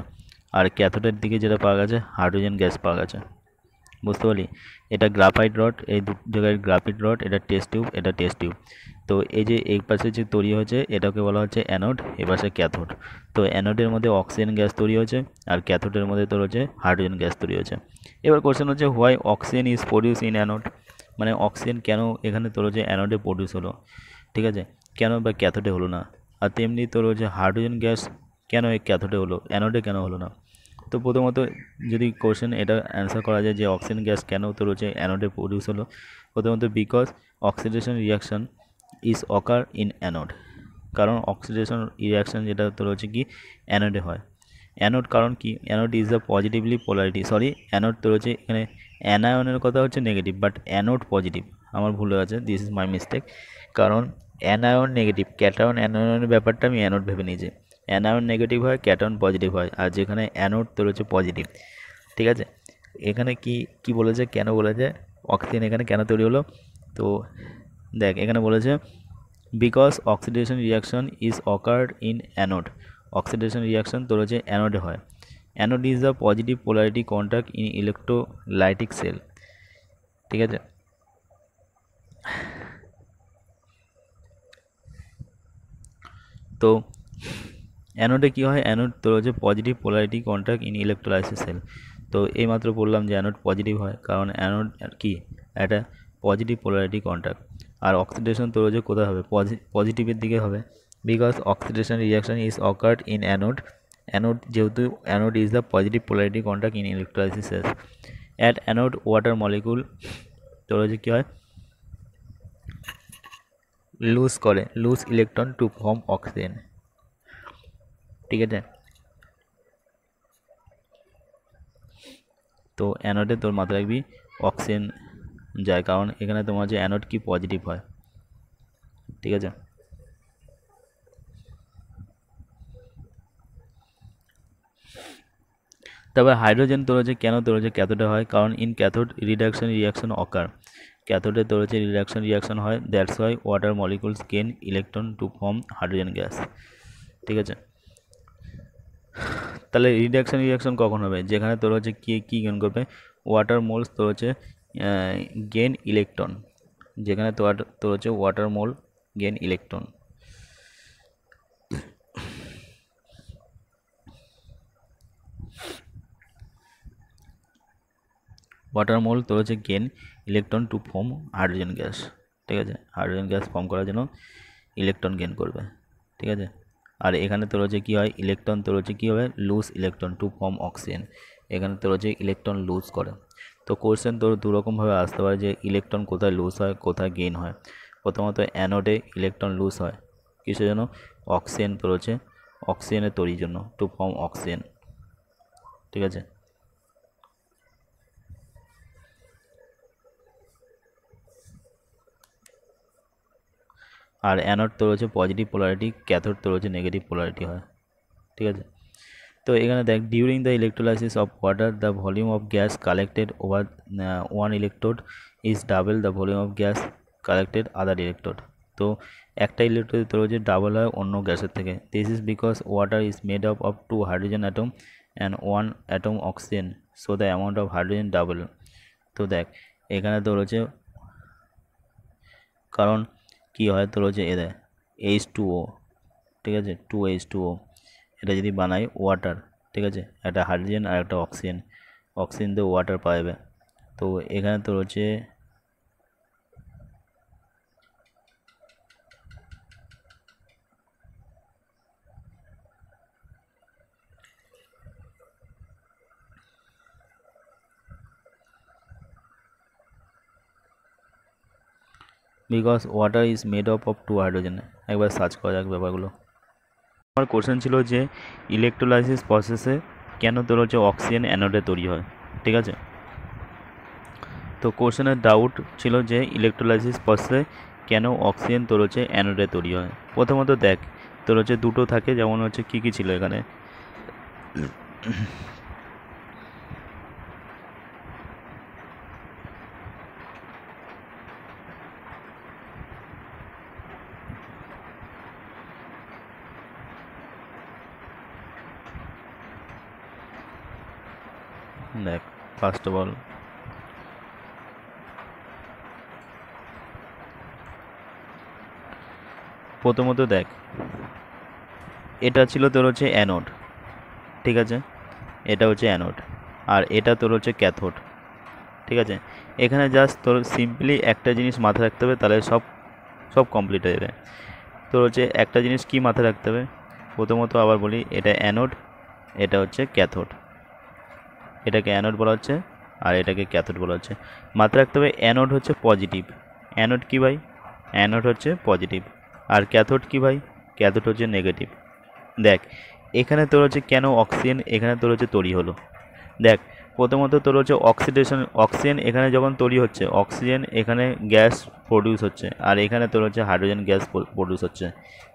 আর ক্যাথোডের দিকে যেটা পাওয়া গেছে হাইড্রোজেন গ্যাস পাওয়া গেছে। বুঝতে পারলি, এটা গ্রাফাইট রড, এই দু জায়গায় গ্রাফাইট রড, এটা টেস্ট টিউব, এটা টেস্ট টিউব। তো এই যে এই পাশে যে তৈরি হয়েছে এটাকে বলা হচ্ছে অ্যানোড, এ পাশে ক্যাথোড। তো অ্যানোডের মধ্যে অক্সিজেন গ্যাস তৈরি হয়েছে আর ক্যাথোডের মধ্যে তোর হচ্ছে হাইড্রোজেন গ্যাস তৈরি হয়েছে। এবার কোশ্চেন হচ্ছে why oxygen is produce in anode. মানে অক্সিজেন কেন এখানে তোর হচ্ছে অ্যানোডে প্রডিউস হলো, ঠিক আছে, কেন বা ক্যাথোডে হলো না। আর তেমনি তোর হচ্ছে হাইড্রোজেন গ্যাস কেন এই ক্যাথোডে হলো, অ্যানোডে কেন হলো না। তো প্রথমত যদি কোশ্চেন এটা অ্যান্সার করা যায় যে অক্সিজেন গ্যাস কেন তোর হচ্ছে অ্যানোডে প্রডিউস হলো, প্রথমত because oxidation reaction is occur in anode. কারণ অক্সিডেশন রিয়াকশান যেটা তোর হচ্ছে কি অ্যানোডে হয়। অ্যানোড কারণ কি, anode is the positively polarity, anode তোর হচ্ছে এখানে অ্যানায়নের কথা হচ্ছে নেগেটিভ বাট অ্যানোড পজিটিভ। আমার ভুল হয়ে আছে, দিস ইজ মাই মিস্টেক। কারণ অ্যানায়ন নেগেটিভ, ক্যাটায়ন অ্যানায়নের ব্যাপারটা আমি অ্যানোড ভেবে নিয়েছি। অ্যানায়ন নেগেটিভ হয়, ক্যাটায়ন পজিটিভ হয়, আর যেখানে অ্যানোড তোর হচ্ছে পজিটিভ। ঠিক আছে, এখানে কি কি বলেছে, কেন বলেছে অক্সিজেন এখানে কেন তৈরি হলো? তো দেখ এখানে বলেছে because oxidation reaction is occurred in anode. Oxidation reaction তোর হচ্ছে অ্যানোডে হয়। Anode is the positive polarity contact in electrolytic cell. ঠিক আছে, তো অ্যানোডে কী হয়, অ্যানোড তোর হচ্ছে positive polarity contact in electrolysis cell. তো এইমাত্র বললাম যে অ্যানোড পজিটিভ হয়, কারণ অ্যানোড কি একটা পজিটিভ পোলারিটি কন্ট্যাক্ট। আর অক্সিডেশন তোর হচ্ছে কোথায় হবে, পজিটিভের দিকে হবে, because oxidation reaction is occurred in anode. Anode যেহেতু anode is the positive polarity contact in electrolysis cell. At anode water molecule তোর হচ্ছে কী হয়, lose electron to form oxygen. ঠিক আছে, তো অ্যানোডে তোর মাথায় রাখবি অক্সিজেন যায়, কারণ এখানে তোমার যে অ্যানোড কি পজিটিভ হয়। ঠিক আছে, তবে হাইড্রোজেন তোর হচ্ছে কেন তোর হচ্ছে ক্যাথোডে হয়, কারণ ইন ক্যাথোড রিয়াকশন অকার। ক্যাথোডে তোর হচ্ছে রিয়াকশন হয়, that's why water molecules gain electron to form hydrogen gas. ঠিক আছে, তাহলে রিয়াকশন কখন হবে, যেখানে তোর হচ্ছে কি গেন করবে, ওয়াটার মোলস তোর হচ্ছে গেন ইলেকট্রন, যেখানে তোর হচ্ছে water mole gain electron. Water mole তোর হচ্ছে gain electron to form hydrogen gas. ঠিক আছে, হাইড্রোজেন গ্যাস ফর্ম করার জন্য ইলেকট্রন গেন করবে। ঠিক আছে, আর এখানে তোর হচ্ছে কী হয়, ইলেকট্রন তোর হচ্ছে কী হবে, lose electron to form oxygen. এখানে তোর হচ্ছে ইলেকট্রন লুজ করে। তো কোশ্চেন তোর দুরকমভাবে আসতে পারে যে ইলেকট্রন কোথায় লুজ হয়, কোথায় গেইন হয়। প্রথমত অ্যানোডে ইলেকট্রন লুজ হয় কিসের জন্য, অক্সিজেন তোর হচ্ছে অক্সিজেনের তৈরির জন্য, টু ফর্ম অক্সিজেন। ঠিক আছে, আর অ্যানোড তোর হচ্ছে পজিটিভ পোলারিটি, ক্যাথোড তোর হচ্ছে নেগেটিভ পোলারিটি হয়। ঠিক আছে, তো এখানে দেখ during the electrolysis of water the volume of gas collected over one electrode is double the volume of gas collected other electrode. তো একটা ইলেকট্রোড তোর হচ্ছে ডাবল হয় অন্য গ্যাসের থেকে। This is because water is made up of 2 hydrogen atom and 1 atom oxygen, so the amount of hydrogen double. তো দেখ এখানে তোর হচ্ছে কারণ কি হয়, তোর হচ্ছে এ দেয় H2O। ঠিক আছে, 2H2O, এটা যদি বানাই ওয়াটার, ঠিক আছে, একটা হাইড্রোজেন আর একটা অক্সিজেন, অক্সিজেন দিয়ে ওয়াটার পাওয়া যাবে। তো এখানে তোর হচ্ছে because water is made of 2 hydrogen. একবার সার্চ করা যাক ব্যাপারগুলো। আমার কোশ্চেন ছিল যে ইলেকট্রোলাইসিস প্রসেসে কেন তোর হচ্ছে অক্সিজেন অ্যানোডে তৈরি হয়। ঠিক আছে, তো কোশ্চেনের ডাউট ছিল যে ইলেকট্রোলাইসিস প্রসেসে কেন অক্সিজেন তোর হচ্ছে অ্যানোডে তৈরি হয়। প্রথমত দেখ তোর হচ্ছে দুটো থাকে, যেমন হচ্ছে কী ছিল এখানে, দেখ ফার্স্ট অফ অল প্রথমত দেখ এটা ছিল তোর হচ্ছে অ্যানোড। ঠিক আছে, এটা হচ্ছে অ্যানোড, আর এটা তোর হচ্ছে ক্যাথোড। ঠিক আছে, এখানে জাস্ট তোর সিম্পলি একটা জিনিস মাথায় রাখতে হবে, তাহলে সব কমপ্লিট হয়ে যাবে। তোর হচ্ছে একটা জিনিস কি মাথায় রাখতে হবে, প্রথমত আবার বলি, এটা অ্যানোড, এটা হচ্ছে ক্যাথোড। এটাকে অ্যানোড বলা হচ্ছে আর এটাকে ক্যাথোড বলা হচ্ছে। মাথায় রাখতে হবে অ্যানোড হচ্ছে পজিটিভ। অ্যানোড কি ভাই, অ্যানোড হচ্ছে পজিটিভ। আর ক্যাথোড কি ভাই, ক্যাথোড হচ্ছে নেগেটিভ। দেখ এখানে তোর হচ্ছে কেন অক্সিজেন এখানে তোর হচ্ছে তৈরি হলো, দেখ প্রথমত তোর হচ্ছে অক্সিডেশন, অক্সিজেন এখানে যখন তৈরি হচ্ছে, অক্সিজেন এখানে গ্যাস প্রডিউস হচ্ছে, আর এখানে তোর হচ্ছে হাইড্রোজেন গ্যাস প্রডিউস হচ্ছে।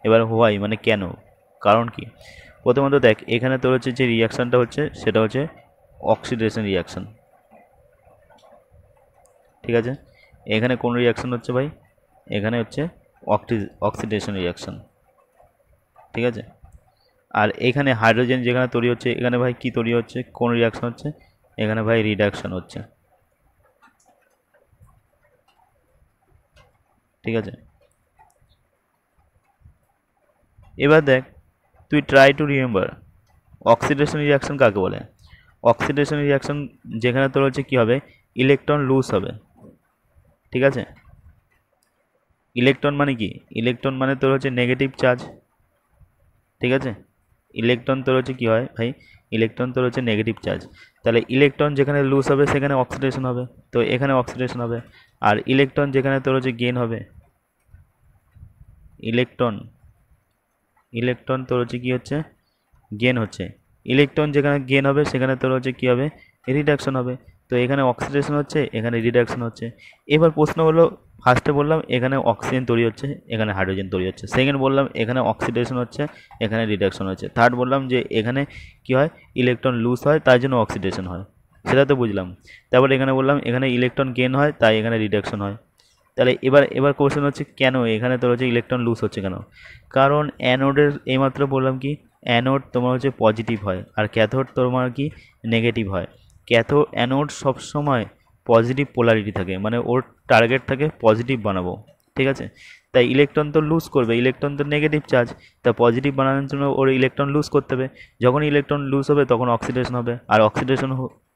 এবার হোয়াই মানে কেন, কারণ কি? প্রথমত দেখ, এখানে তোর হচ্ছে যে রিয়াকশানটা হচ্ছে সেটা হচ্ছে অক্সিডেশন রিয়াকশান, ঠিক আছে? এখানে কোন রিয়াকশান হচ্ছে ভাই? এখানে হচ্ছে অক্সিডেশন রিয়াকশান, ঠিক আছে? আর এখানে হাইড্রোজেন যেখানে তৈরি হচ্ছে, এখানে ভাই কি তৈরি হচ্ছে, কোন রিয়াকশান হচ্ছে? এখানে ভাই রিডাকশান হচ্ছে, ঠিক আছে? এবার দেখ, তুই try to remember oxidation reaction কাকে বলে। অক্সিডেশন রিয়াকশান যেখানে তোর হচ্ছে কী হবে, ইলেকট্রন লুজ হবে, ঠিক আছে? ইলেকট্রন মানে কি? ইলেকট্রন মানে তোর হচ্ছে নেগেটিভ চার্জ, ঠিক আছে? ইলেকট্রন তোর হচ্ছে কী হয় ভাই, ইলেকট্রন তোর হচ্ছে নেগেটিভ চার্জ। তাহলে ইলেকট্রন যেখানে লুজ হবে সেখানে অক্সিডেশন হবে, তো এখানে অক্সিডেশন হবে। আর ইলেকট্রন যেখানে তোর হচ্ছে গেইন হবে, ইলেকট্রন ইলেকট্রন তোর হচ্ছে কী হচ্ছে, গেন হচ্ছে। ইলেকট্রন যেখানে গেন হবে সেখানে তোর হচ্ছে কী হবে, রিডাকশন হবে। তো এখানে অক্সিডেশন হচ্ছে, এখানে রিডাকশন হচ্ছে। এবার প্রশ্ন হলো, ফার্স্টে বললাম এখানে অক্সিজেন তৈরি হচ্ছে, এখানে হাইড্রোজেন তৈরি হচ্ছে। সেকেন্ড বললাম এখানে অক্সিডেশন হচ্ছে, এখানে রিডাকশন হচ্ছে। থার্ড বললাম যে এখানে কী হয়, ইলেকট্রন লুজ হয় তাই জন্য অক্সিডেশন হয়, সেটা তো বুঝলাম। তারপর এখানে বললাম এখানে ইলেকট্রন গেন হয় তাই এখানে রিডাকশন হয়। তাহলে এবার কোশ্চেন হচ্ছে কেন এখানে তোর হচ্ছে ইলেকট্রন লুজ হচ্ছে কেন? কারণ অ্যানোডের এইমাত্র বললাম কি, অ্যানোড তোমার হচ্ছে পজিটিভ হয় আর ক্যাথোড তোমার কি নেগেটিভ হয়। অ্যানোড সবসময় পজিটিভ পোলারিটি থাকে, মানে ওর টার্গেট থাকে পজিটিভ বানাবো, ঠিক আছে? তাই ইলেকট্রন তো লুজ করবে, ইলেকট্রন তো নেগেটিভ চার্জ, তা পজিটিভ বানানোর জন্য ওর ইলেকট্রন লুজ করতে হবে। যখন ইলেকট্রন লুজ হবে তখন অক্সিডেশন হবে, আর অক্সিডেশন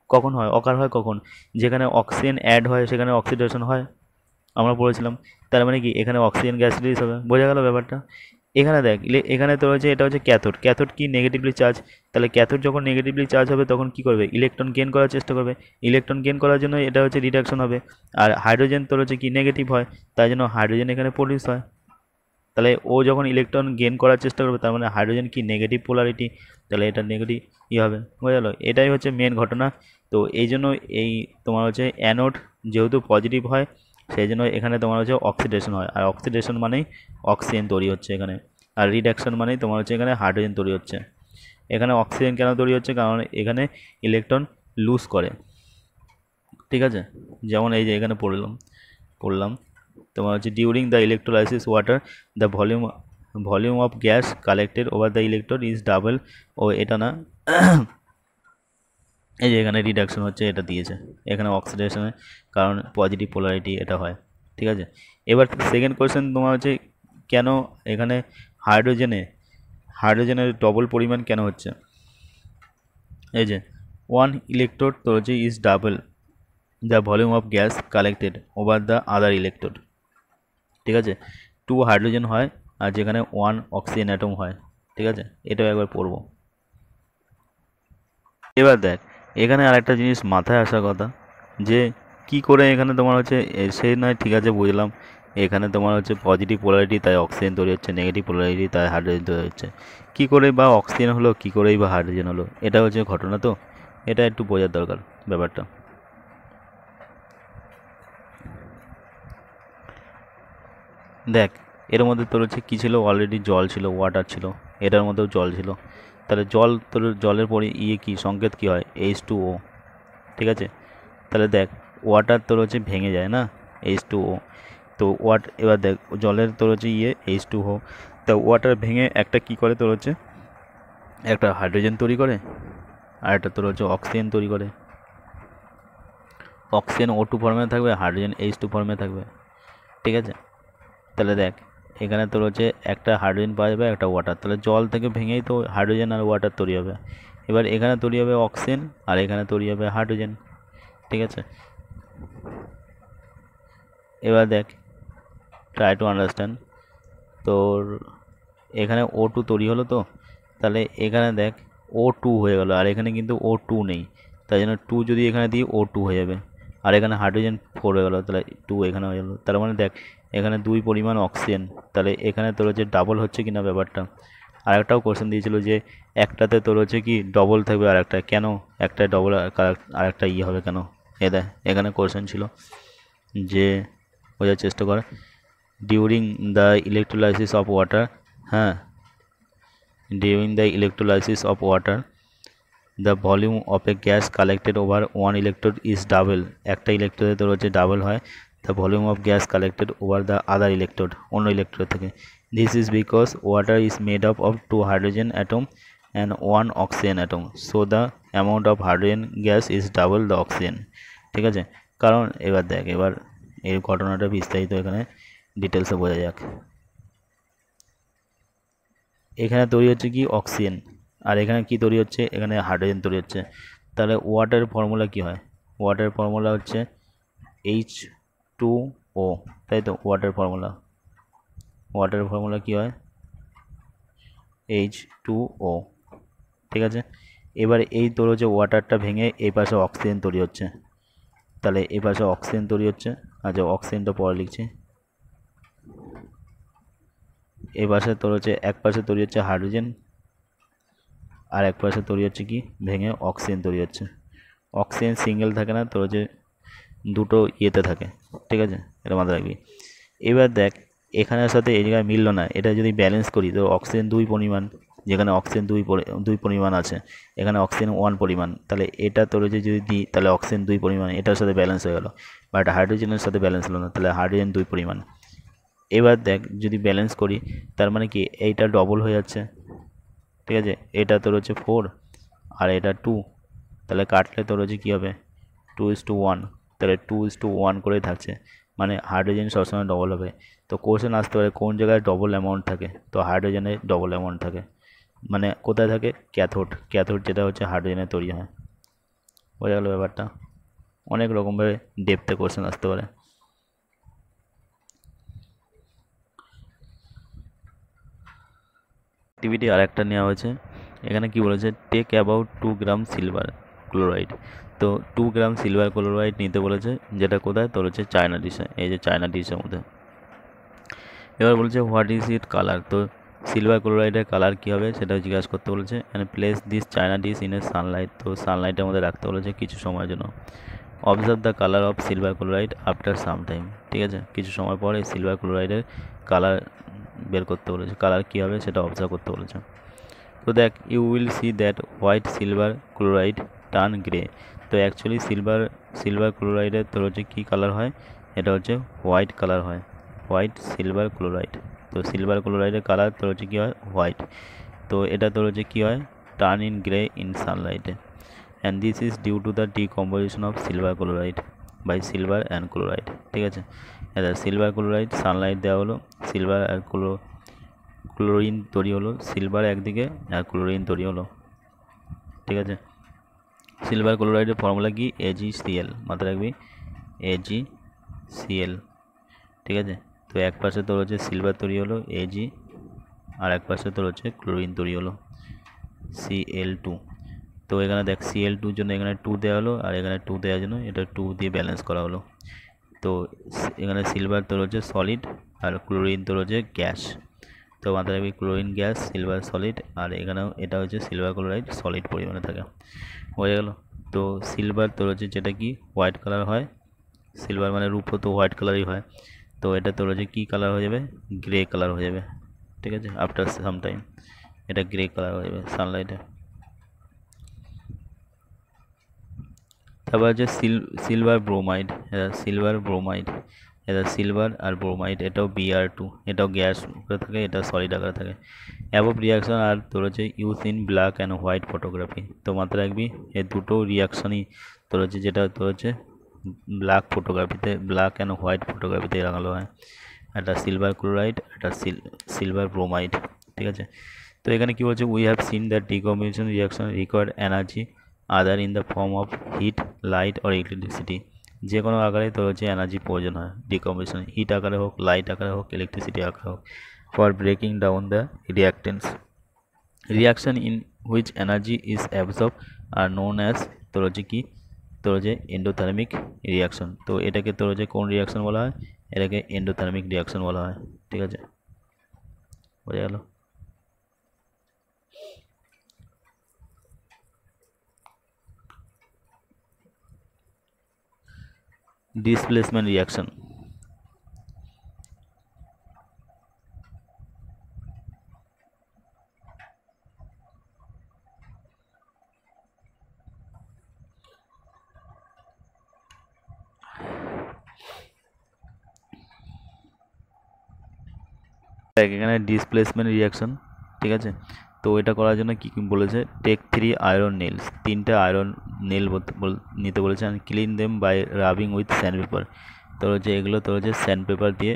কখন হয়, অকার হয় কখন, যেখানে অক্সিজেন অ্যাড হয় সেখানে অক্সিডেশন হয়, আমরা পড়েছিলাম। তার মানে কি, এখানে অক্সিজেন গ্যাস রিলিজ হবে, বোঝা গেল ব্যাপারটা? এখানে দেখ, এখানে তো হচ্ছে এটা হচ্ছে ক্যাথোড, ক্যাথোড কি নেগেটিভলি চার্জ, তাহলে ক্যাথোড যখন নেগেটিভলি চার্জ হবে তখন কি করবে, ইলেকট্রন গেইন করার চেষ্টা করবে। ইলেকট্রন গেইন করার জন্য এটা হচ্ছে রিডাকশন হবে। আর হাইড্রোজেন তোর হচ্ছে কি নেগেটিভ হয়, তাই জন্য হাইড্রোজেন এখানে প্রডিউস হয়। তাহলে ও যখন ইলেকট্রন গেইন করার চেষ্টা করবে তার মানে হাইড্রোজেন কি নেগেটিভ পোলারিটি, তাহলে এটা নেগেটিভ হবে, বোঝা গেল? এটাই হচ্ছে মেন ঘটনা। তো এই জন্য এই তোমার হচ্ছে অ্যানোড যেহেতু পজিটিভ হয় সেই জন্য এখানে তোমার হচ্ছে অক্সিডেশন হয়, আর অক্সিডেশন মানেই অক্সিজেন তৈরি হচ্ছে এখানে। আর রিডাকশন মানেই তোমার হচ্ছে এখানে হাইড্রোজেন তৈরি হচ্ছে। এখানে অক্সিজেন কেন তৈরি হচ্ছে, কারণ এখানে ইলেকট্রন লুজ করে, ঠিক আছে? যেমন এই যে এখানে পড়লাম তোমার হচ্ছে during the electrolysis water the volume of gas collected over the electrode is double. ও এটা না, এই যে এখানে রিডাকশন হচ্ছে, এটা দিয়েছে এখানে অক্সিডেশনের কারণ পজিটিভ পোলারিটি এটা হয়, ঠিক আছে? এবার সেকেন্ড কোয়েশ্চেন তোমার হচ্ছে কেন এখানে হাইড্রোজেনের ডবল পরিমাণ কেন হচ্ছে। এই যে ওয়ান ইলেকট্রোড তো হচ্ছে is double the volume of gas collected over the other electrode, ঠিক আছে? 2 হাইড্রোজেন হয় আর যেখানে 1 অক্সিজেন অ্যাটম হয়, ঠিক আছে? এটাও একবার পড়বো। এবার দেখ, এখানে আর একটা জিনিস মাথায় আসার কথা, যে কি করে এখানে তোমার হচ্ছে সে নয় ঠিক আছে বুঝলাম, এখানে তোমার হচ্ছে পজিটিভ পোলারিটি তাই অক্সিজেন তৈরি হচ্ছে, নেগেটিভ পোলারিটি তাই হাইড্রোজেন তৈরি হচ্ছে। কী করে বা অক্সিজেন হলো, কী করেই বা হাইড্রোজেন হলো, এটা হচ্ছে ঘটনা। তো এটা একটু বোঝার দরকার ব্যাপারটা। দেখ, এর মধ্যে তোর হচ্ছে কী ছিল, অলরেডি জল ছিল, ওয়াটার ছিল, এটার মধ্যেও জল ছিল। তাহলে জলের পরে কি সংকেত কী হয়, H2O, ঠিক আছে? তাহলে দেখ, ওয়াটার তোর হচ্ছে ভেঙে যায় না, H2O। তো এবার দেখ, জলের তোর হচ্ছে H2O, তা ওয়াটার ভেঙে একটা কি করে, তোর হচ্ছে একটা হাইড্রোজেন তৈরি করে, আর একটা তোর হচ্ছে অক্সিজেন তৈরি করে। অক্সিজেন O2 ফর্মে থাকবে, হাইড্রোজেন H2 ফর্মে থাকবে, ঠিক আছে? তাহলে দেখ, এখানে তোর হচ্ছে একটা হাইড্রোজেন পাওয়া যাবে, একটা ওয়াটার, তাহলে জল থেকে ভেঙেই তো হাইড্রোজেন আর ওয়াটার তৈরি হবে। এবার এখানে তৈরি হবে অক্সিজেন আর এখানে তৈরি হবে হাইড্রোজেন, ঠিক আছে? এবার দেখ, ট্রাই টু আন্ডারস্ট্যান্ড। তোর এখানে O2 তৈরি হলো, তো তাহলে এখানে দেখ O2 হয়ে গেল, আর এখানে কিন্তু O2 নেই, তাই জন্য 2 যদি এখানে দিই O2 হয়ে যাবে, আর এখানে হাইড্রোজেন 4 হয়ে গেল, তাহলে 2 এখানে হয়ে গেলো। তার মানে দেখ, এখানে 2 পরিমাণ অক্সিজেন, তাহলে এখানে তোর হচ্ছে ডাবল হচ্ছে কিনা ব্যাপারটা। আরেকটাও কোশ্চেন দিয়েছিল যে একটাতে তোর হচ্ছে কি ডবল থাকবে আর একটা কেন, একটা ডবল আর একটা হবে কেন, এখানে কোশ্চেন ছিল যে বোঝার চেষ্টা কর। During the electrolysis of water, হ্যাঁ, during the electrolysis of water the volume of a gas collected over one electrode is double, একটা ইলেকট্রোডে তোর হচ্ছে ডাবল হয় the volume of gas collected over the other electrode, অন্য electrode থেকে। This is because water is made up of 2 hydrogen atom and 1 oxygen atom, so the amount of hydrogen gas is double the oxygen. ঠিক আছে, কারণ এবার দেখ, এবার এই ঘটনাটা বিস্তারিত এখানে ডিটেলসে বোঝা যাক। এখানে তৈরি হচ্ছে কি অক্সিজেন, আর এখানে কি তৈরি হচ্ছে, এখানে হাইড্রোজেন তৈরি হচ্ছে। তাহলে ওয়াটার ফর্মুলা কি হয়, ওয়াটার ফর্মুলা হচ্ছে H2O, তাই তো, ওয়াটার ফর্মুলা কি হয় H2O। ঠিক আছে, এবার এই তোর হচ্ছে ওয়াটারটা ভেঙে এই পাশে অক্সিজেন তৈরি হচ্ছে, তাহলে এই পাশে অক্সিজেন তৈরি হচ্ছে। আচ্ছা, অক্সিজেনটা পরে লিখছি। এই পাশে তোর হচ্ছে এক পাশে তৈরি হচ্ছে হাইড্রোজেন, আর এক পাশে তৈরি হচ্ছে কি ভেঙে অক্সিজেন তৈরি হচ্ছে। অক্সিজেন সিঙ্গেল থাকে না, তোর হচ্ছে দুটো ইয়েতে থাকে। ঠিক আছে, এটা মাথায় রাখবি। এবার দেখ, এখানের সাথে এই জায়গায় মিললো না, এটা যদি ব্যালেন্স করি তো অক্সিজেন 2 পরিমাণ, যেখানে অক্সিজেন 2 পরিমাণ আছে, এখানে অক্সিজেন 1 পরিমাণ, তাহলে এটা তোর যে যদি দিই তাহলে অক্সিজেন 2 পরিমাণ, এটার সাথে ব্যালেন্স হয়ে গেল। বাট হাইড্রোজেনের সাথে ব্যালেন্স হলো না, তাহলে হাইড্রোজেন 2 পরিমাণ। এবার দেখ, যদি ব্যালেন্স করি তার মানে কি এইটা ডবল হয়ে যাচ্ছে। ঠিক আছে, এটা তোর হচ্ছে 4 আর এটা 2, তাহলে কাটলে তোর হচ্ছে কী হবে 2:1, তাহলে 2:1 করেই থাকছে, মানে হাইড্রোজেন সবসময় ডবল হবে। তো কোশ্চেন আসতে পারে কোন জায়গায় ডবল অ্যামাউন্ট থাকে, তো হাইড্রোজেনে ডবল অ্যামাউন্ট থাকে, মানে কোথায় থাকে, ক্যাথোড যেটা হচ্ছে হাইড্রোজেনে তৈরি হয়। বোঝা গেল ব্যাপারটা, অনেক রকমভাবে ডেপথে কোশ্চেন আসতে পারে। অ্যাক্টিভিটি আর একটা নেওয়া হয়েছে, এখানে কি বলেছে, take about 2 gram silver chloride. তো 2 গ্রাম সিলভার ক্লোরাইড নিতে বলেছে, যেটা কোথায় তোর হচ্ছে চায়না ডিশে, এই যে চায়না ডিশের মধ্যে। এবার বলছে হোয়াট ইজ ইট কালার, তো সিলভার ক্লোরাইডের কালার কী হবে সেটা জিজ্ঞাসা করতে বলেছে। And place this China dish in a Sunlight, তো সানলাইটের মধ্যে রাখতে বলেছে কিছু সময়ের জন্য। Observe the colour of silver chloride after some time, ঠিক আছে, কিছু সময় পরে সিলভার ক্লোরাইডের কালার বের করতে বলেছে, কালার কী হবে সেটা অবজার্ভ করতে বলেছে। তো দেখ, you will see that white silver chloride turn grey, তো অ্যাকচুয়ালি সিলভার ক্লোরাইডের তোর হচ্ছে কী কালার হয়, এটা হচ্ছে হোয়াইট কালার হয়, হোয়াইট সিলভার ক্লোরাইড। তো সিলভার ক্লোরাইডের কালার তোর হচ্ছে কী হয়, হোয়াইট। তো এটা তোর হচ্ছে কী হয়, টার্ন ইন গ্রে ইন সানলাইটে, and this is due to the decomposition of silver chloride by silver and chloride. ঠিক আছে, এটা সিলভার ক্লোরাইড সানলাইট দেওয়া হলো, সিলভার আর ক্লোরিন তৈরি হলো, সিলভার একদিকে আর ক্লোরিন তৈরি হলো। ঠিক আছে, সিলভার ক্লোরাইডের ফর্মুলা কি, AgCl, মাথায় রাখবি AgCl। ঠিক আছে, তো এক পাশে তোর হচ্ছে সিলভার তৈরি হলো Ag, আর এক পাশে তোর হচ্ছে ক্লোরিন তৈরি হলো Cl2। তো এখানে দেখ Cl2 জন্য এখানে 2 দেওয়া হলো, আর এখানে 2 দেওয়ার জন্য এটা 2 দিয়ে ব্যালেন্স করা হলো। তো এখানে সিলভার তোর হচ্ছে সলিড আর ক্লোরিন তোর হচ্ছে গ্যাস, তো মাথায় রাখবি ক্লোরিন গ্যাস, সিলভার সলিড, আর এখানেও এটা হচ্ছে সিলভার ক্লোরাইড সলিড পরিমাণে থাকে। হয়ে গেল। তো সিলভার তোর হচ্ছে যেটা কি হোয়াইট কালার হয়, সিলভার মানে রূপো তো হোয়াইট কালারই হয়, তো এটা তোর হচ্ছে কী কালার হয়ে যাবে, গ্রে কালার হয়ে যাবে। ঠিক আছে, আফটার সাম টাইম এটা গ্রে কালার হয়ে যাবে সানলাইটে। তারপর হচ্ছে সিলভার ব্রোমাইড, এটা সিলভার আর ব্রোমাইড, এটাও Br2, এটাও গ্যাস করে থাকে, এটা সলিড আকারে থাকে। অ্যাবভ রিয়াকশন আর তোর হচ্ছে use in black and white photography, তো মাথায় রাখবি এই দুটো রিয়াকশনই তোর হচ্ছে, যেটা তোর হচ্ছে ব্ল্যাক অ্যান্ড হোয়াইট ফটোগ্রাফিতে লাগানো হয়, একটা সিলভার ক্লোরাইড, একটা সিলভার ব্রোমাইড। ঠিক আছে, তো এখানে কি বলছে, we have seen that decomposition reaction required energy other in the form of heat, light or electricity, যে কোনো আকারে তোর হচ্ছে এনার্জি প্রয়োজন হয় ডিকম্পোজিশন, হিট আকারে হোক, লাইট আকারে হোক, ইলেকট্রিসিটি আকারে হোক, for breaking down the reactance. Reaction in which energy is absorb are known as তোর হচ্ছে কি, তোর হচ্ছে এন্ডোথার্মিক রিয়াকশন। তো এটাকে তোর হচ্ছে কোন রিয়াকশন বলা হয়, এটাকে এন্ডোথার্মিক রিয়াকশন বলা হয়। ঠিক আছে, বোঝা গেল। Displacement reaction. এখানে ডিসপ্লেসমেন্ট রিয়াকশন, ঠিক আছে। তো এটা করার জন্য কী কী বলেছে, টেক 3 আয়রন নেলস, 3টে আয়রন নেল নিতে বলেছে, and clean them by rubbing with sand paper. তোর হচ্ছে এগুলো তোর হচ্ছে স্যান্ড পেপার দিয়ে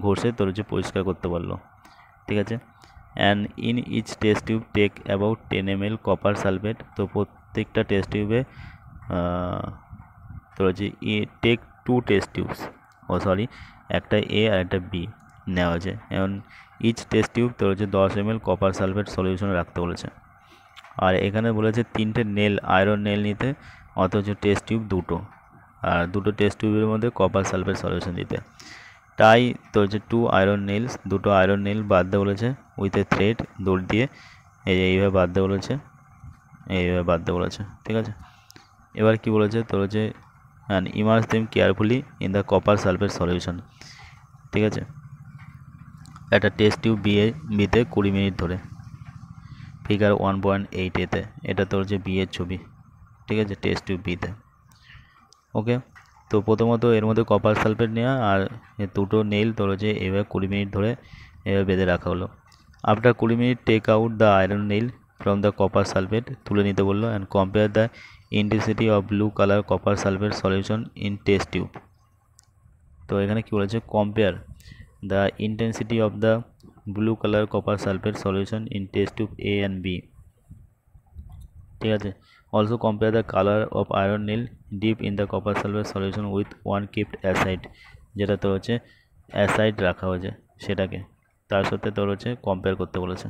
ঘষে তোর হচ্ছে পরিষ্কার করতে পারলো, ঠিক আছে। And in each test tube take about 10 ml copper sulphate. তো প্রত্যেকটা টেস্ট টিউবে তোর হচ্ছে টেক 2 টেস্ট টিউবস, একটা এ আর একটা বি নেওয়া হয়েছে। এবং ইচ টেস্ট টিউব তোর হচ্ছে 10 ml কপার সালফেট সলিউশনে রাখতে বলেছে। আর এখানে বলেছে 3টে নেল, আয়রন নেল নিতে, অথচ টেস্ট টিউব 2টো, আর 2টো টেস্ট টিউবের মধ্যে কপার সালফেট সলিউশন দিতে। তাই তোর হচ্ছে 2 আয়রন নেলস, 2টো আয়রন নেল বাঁধতে বলেছে উইথ এ থ্রেড, দড়ি দিয়ে এইভাবে বাঁধতে বলেছে, এইভাবে বাঁধতে বলেছে, ঠিক আছে। এবার কি বলেছে তোর হচ্ছে and immerse them carefully in the copper sulphate solution, ঠিক আছে। একটা টেস্ট টিউব বিতে 20 মিনিট ধরে, ফিগার 1.8 এতে, এটা তোর যে বিয়ের ছবি, ঠিক আছে, টেস্ট টিউব বিতে। ওকে, তো প্রথমত এর মধ্যে কপার সালফেট নেওয়া আর 2টো নেল তোর হচ্ছে এভাবে 20 মিনিট ধরে এভাবে বেঁধে রাখা হলো। After 20 minute take out the iron nail from the copper sulphate, তুলে নিতে বললো, and compare the intensity of blue colour copper sulphate solution in test tube. তো এখানে কি বলেছে, compare the intensity of the blue colour copper sulphate solution in test tube A and B, ঠিক আছে। Also compare the colour of iron nail dip in the copper sulphate solution with 1 kept aside, যেটা তোর হচ্ছে aside রাখা হয়েছে সেটাকে, তার সাথে তোর হচ্ছে কম্পেয়ার করতে বলেছে।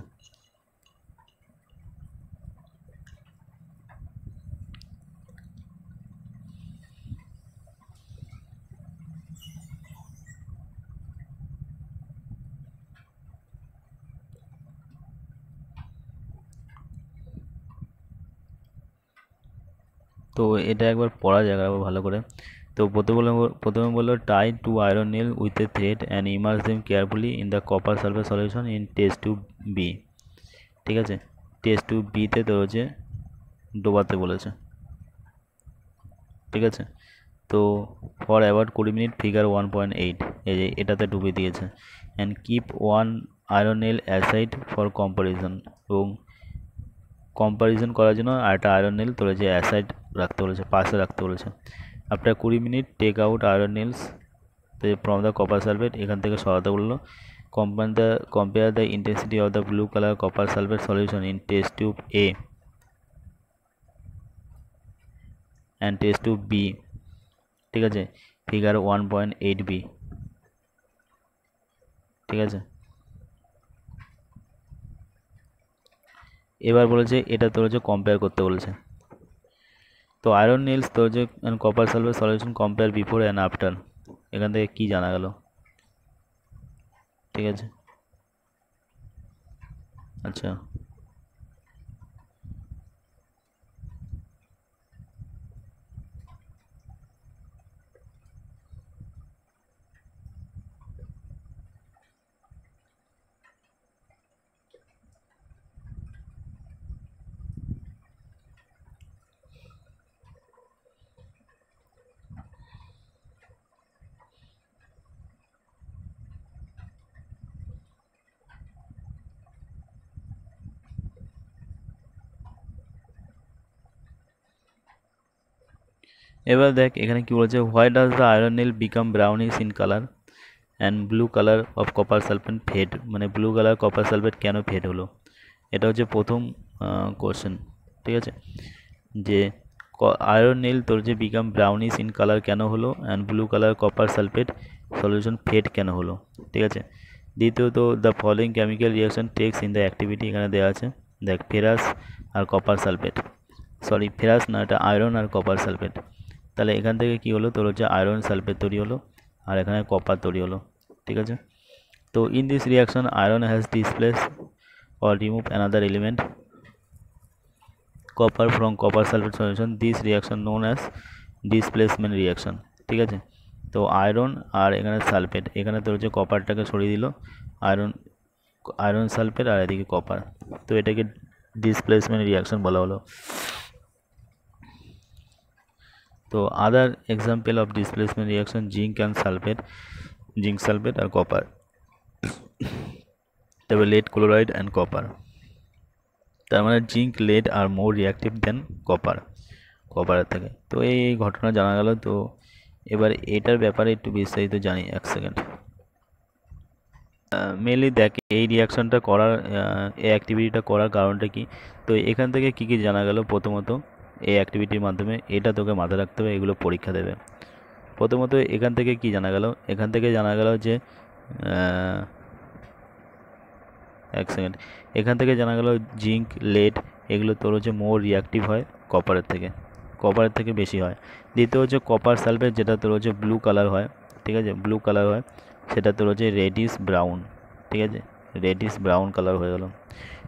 তো এটা একবার পড়া যাক আবার ভালো করে। তো প্রথমে বললো tie 2 iron nail with a thread and immerse them carefully in the copper sulphate solution in test tube B, ঠিক আছে। টেস্ট টিউব বিতে তো হচ্ছে ডোবাতে বলেছে, ঠিক আছে। তো ফর অ্যাবাউট 20 মিনিট, ফিগার 1.8, এই যে এটাতে ডুবে দিয়েছে। And keep 1 iron nail aside for comparison, এবং কম্পারিজন করার জন্য আরেকটা আয়রন নেল তোর যে অ্যাসাইড রাখতে বলেছে, পাশে রাখতে বলেছে। After 20 minute take out iron nails from the copper sulphate, এখান থেকে সরাতে বললো। Compare the intensity of the blue colour copper sulphate solution in test tube A and test tube B, ঠিক আছে, ফিগার 1.8 বি, ঠিক আছে। এবার বলেছে এটা তোর হচ্ছে কম্পেয়ার করতে বলেছে। তো আয়রন নেলস তোর যে copper sulphate solution compare before and after, এখান থেকে কি জানা গেল, ঠিক আছে। আচ্ছা, এবার দেখ এখানে কি বলেছে, why does the iron nail become brownish in colour and blue colour of copper sulphate fade, মানে ব্লু কালার কপার সালফেট কেন ফেড হলো, এটা হচ্ছে প্রথম কোশ্চেন, ঠিক আছে। যে আয়রন নেল তোর যে বিকাম ব্রাউনিশ ইন কালার কেন হলো, and blue colour copper sulphate solution fade কেন হলো, ঠিক আছে। দ্বিতীয়ত the following chemical reaction takes in the activity, এখানে দেওয়া আছে, দেখ ফেরাস আর কপার সালফেট, ফেরাস না, এটা আয়রন আর কপার সালফেট, তাহলে এখান থেকে কি হলো তোর হচ্ছে আয়রন সালফেট তৈরি হলো, আর এখানে কপার তৈরি হলো, ঠিক আছে। তো in this reaction iron has displace or remove another element copper from copper sulfate solution, this reaction known as displacement reaction, ঠিক আছে। তো আয়রন আর এখানে সালফেট, এখানে তোর হচ্ছে কপারটাকে সরিয়ে দিল, আয়রন সালফেট আর এদিকে কপার, তো এটাকে ডিসপ্লেসমেন্ট রিয়াকশন বলা হলো। তো other example of displacement reaction zinc and sulphate, zinc sulphate আর কপার, তবে lead chloride and copper, তার মানে জিঙ্ক lead আর মোর রিয়াক্টিভ দেন কপারের থেকে। তো এই ঘটনা জানা গেল। তো এবার এটার ব্যাপারে একটু বিস্তারিত জানি, এক সেকেন্ড। মেনলি দেখ এই রিয়াকশনটা করার এই অ্যাক্টিভিটিটা করার কারণটা কি, তো এখান থেকে কি কি জানা গেল। প্রথমত এই অ্যাক্টিভিটির মাধ্যমে এটা তোকে মাথায় রাখতে হবে, এগুলো পরীক্ষা দেবে। প্রথমত এখান থেকে কি জানা গেল, এখান থেকে জানা গেল যে এক সেকেন্ড, এখান থেকে জানা গেল জিঙ্ক lead এগুলো তোর হচ্ছে মোর রিয়াক্টিভ হয় কপারের থেকে বেশি হয়। দ্বিতীয় হচ্ছে কপার সালফেট, যেটা তোর হচ্ছে ব্লু কালার হয়, ঠিক আছে, ব্লু কালার হয়, সেটা তোর হচ্ছে রেডিশ ব্রাউন, ঠিক আছে, রেডিশ ব্রাউন কালার হয়ে গেল,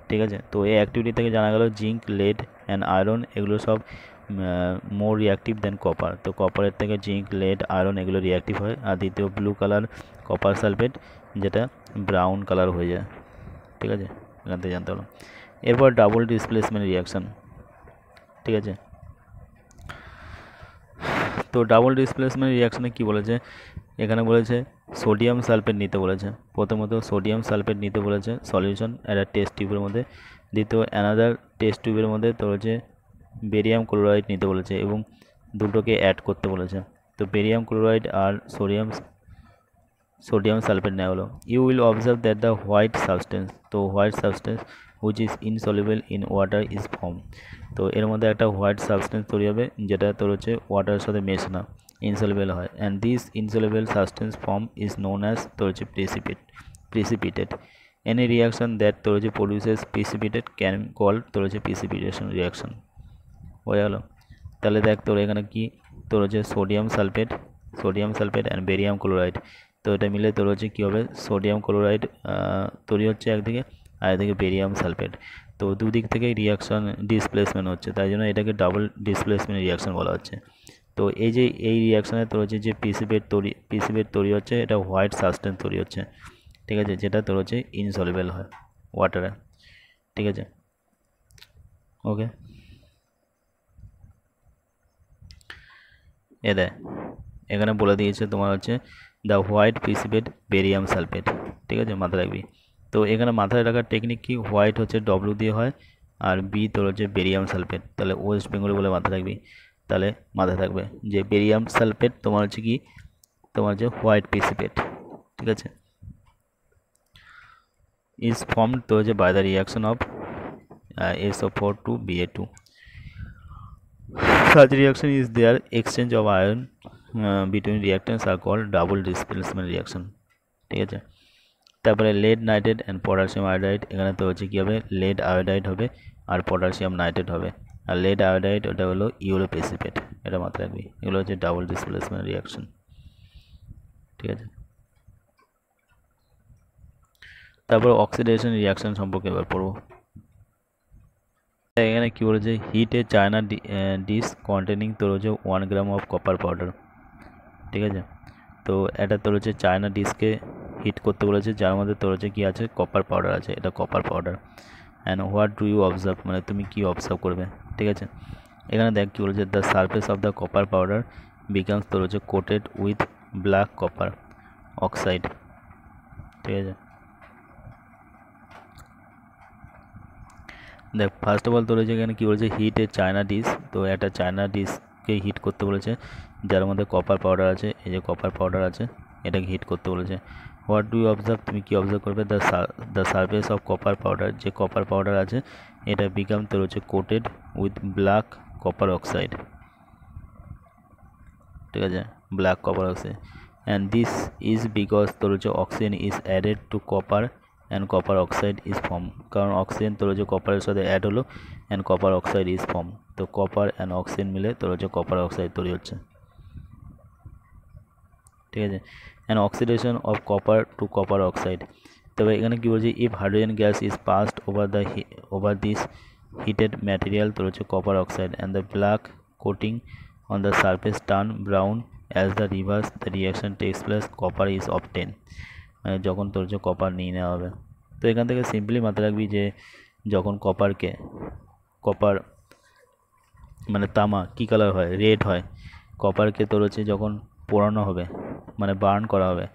ঠিক আছে। তো এই অ্যাক্টিভিটি থেকে জানা গেল জিঙ্ক lead অ্যান্ড আয়রন এগুলো সব মোর রিয়াক্টিভ দেন কপার, তো কপারের থেকে জিঙ্ক lead আয়রন এগুলো রিয়াক্টিভ হয়। আর দ্বিতীয় ব্লু কালার কপার সালফেট, যেটা ব্রাউন কালার হয়ে যায়, ঠিক আছে, এখান থেকে জানতে হলো। এরপর ডাবল ডিসপ্লেসমেন্ট রিয়াকশান, ঠিক আছে। তো ডাবল ডিসপ্লেসমেন্ট রিয়াকশানে কি বলেছে, এখানে বলেছে সোডিয়াম সালফেট নিতে বলেছে। প্রথমত সোডিয়াম সালফেট নিতে বলেছে সলিউশন একটা টেস্ট টিউবের মধ্যে। দ্বিতীয় অ্যানাদার টেস্ট টিউবের মধ্যে তোর হচ্ছে বেরিয়াম ক্লোরাইড নিতে বলেছে এবং দুটোকে অ্যাড করতে বলেছে। তো বেরিয়াম ক্লোরাইড আর সোডিয়াম সালফেট নেওয়া হলো। You will observe that the white substance, তো white substance which is insoluble in water is form, তো এর মধ্যে একটা হোয়াইট সাবস্টেন্স তৈরি হবে যেটা তোর হচ্ছে ওয়াটারের সাথে মেশে না, ইনসলিউবল হয়। And this insoluble substance form is known as তোর হচ্ছে প্রিসিপিটেট। এনি রিয়াকশন দ্যাট তোর হচ্ছে প্রডিউসেস প্রিসিপিটেট ক্যান কল তোর হচ্ছে প্রিসিপিটেশন রিয়াকশন, হয়ে গেল। তাহলে দেখ তোর এখানে কি, তোর হচ্ছে sodium sulphate and barium chloride, তো এটা মিলে তোর হচ্ছে কী হবে, সোডিয়াম ক্লোরাইড তৈরি হচ্ছে একদিকে, আর এদিকে বেরিয়াম সালফেট, তো দুদিক থেকে রিয়াকশন ডিসপ্লেসমেন্ট হচ্ছে, তাই জন্য এটাকে ডাবল ডিসপ্লেসমেন্ট রিয়াকশন বলা হচ্ছে। তো এই যে এই রিয়াকশানে তোর হচ্ছে যে পিসিবেট তৈরি হচ্ছে, এটা হোয়াইট সাবস্টেন্স তৈরি হচ্ছে, ঠিক আছে, যেটা তোর হচ্ছে ইনসলিউবল হয় ওয়াটারে, ঠিক আছে, ওকে। দেখ এখানে বলে দিয়েছে তোমার হচ্ছে the white precipitate barium sulphate, ঠিক আছে, মাথায় রাখবি। তো এখানে মাথায় রাখার টেকনিক কি, হোয়াইট হচ্ছে ডব্লিউ দিয়ে হয় আর বি তোর হচ্ছে বেরিয়াম সালফেট, তাহলে ওয়েস্ট বেঙ্গল বলে মাথায় রাখবি, তাহলে মাথায় থাকবে যে বেরিয়াম সালফেট তোমার হচ্ছে কি, তোমার হচ্ছে হোয়াইট প্রিসিপিটেট, ঠিক আছে, ইজ ফর্মড তো হচ্ছে by the reaction of SO4 to Ba2. Such reaction is there exchange of ion between reactants are called double displacement reaction, ঠিক আছে। তারপরে lead nitrate and potassium iodide, এখানে তো হচ্ছে কী হবে, lead iodide হবে আর পটাশিয়াম নাইট্রেট হবে, আর lead iodide ওটা হলো ইউরো প্রিসিপিটেট, এটা মাথায় রাখবি, এগুলো হচ্ছে ডাবল ডিসপ্লেসমেন্ট রিয়াকশন, ঠিক আছে। তারপর অক্সিডেশন রিয়াকশন সম্পর্কে এবার পড়বো। এখানে কী বলেছে, হিট এ চায়না ডিশ কন্টেনিং তোর হচ্ছে 1 গ্রাম অফ কপার পাউডার, ঠিক আছে। তো এটা তোর হচ্ছে চায়না ডিশকে হিট করতে বলেছে, যার মধ্যে তোর হচ্ছে কী আছে, কপার পাউডার আছে, এটা copper powder. And what do you observe, মানে তুমি কী অবজার্ভ করবে, ঠিক আছে। এখানে দেখ কী বলেছে, the surface of the copper powder becomes তোর হচ্ছে coated with black copper oxide, ঠিক আছে। দেখ ফার্স্ট অফ অল তোর হচ্ছে এখানে কী বলেছে, হিট এ চায়না ডিশ, তো একটা চায়না ডিশকে হিট করতে বলেছে যার মধ্যে কপার পাউডার আছে, এই যে কপার পাউডার আছে, এটাকে হিট করতে বলেছে। হোয়াট ডু ইউ অবজার্ভ, তুমি কি অবজার্ভ করবে, the surface of copper powder, যে কপার পাউডার আছে এটা বিকাম তোর হচ্ছে coated with black copper oxide, ঠিক আছে, black copper oxide. And this is because তোর হচ্ছে oxygen is added to copper and copper oxide is form, কারণ অক্সিজেন তোর হচ্ছে কপারের সাথে অ্যাড হলো and copper oxide is form, তো কপার অ্যান্ড অক্সিজেন মিলে তোর হচ্ছে কপার অক্সাইড তৈরি হচ্ছে, ঠিক আছে। And oxidation of copper to copper oxide, তবে এখানে কী বলছে, if hydrogen gas is passed over this heated material তোর হচ্ছে copper oxide and the black coating on the surface turn brown as the reverse the reaction takes place copper is obtain, মানে যখন তোর যে কপার নিয়ে নেওয়া হবে। তো এখান থেকে সিম্পলি মাথায় রাখবি যে যখন কপার মানে তামা কী কালার হয়, রেড হয়। কপারকে তোর হচ্ছে যখন পোড়ানো হবে মানে বার্ন করা হবে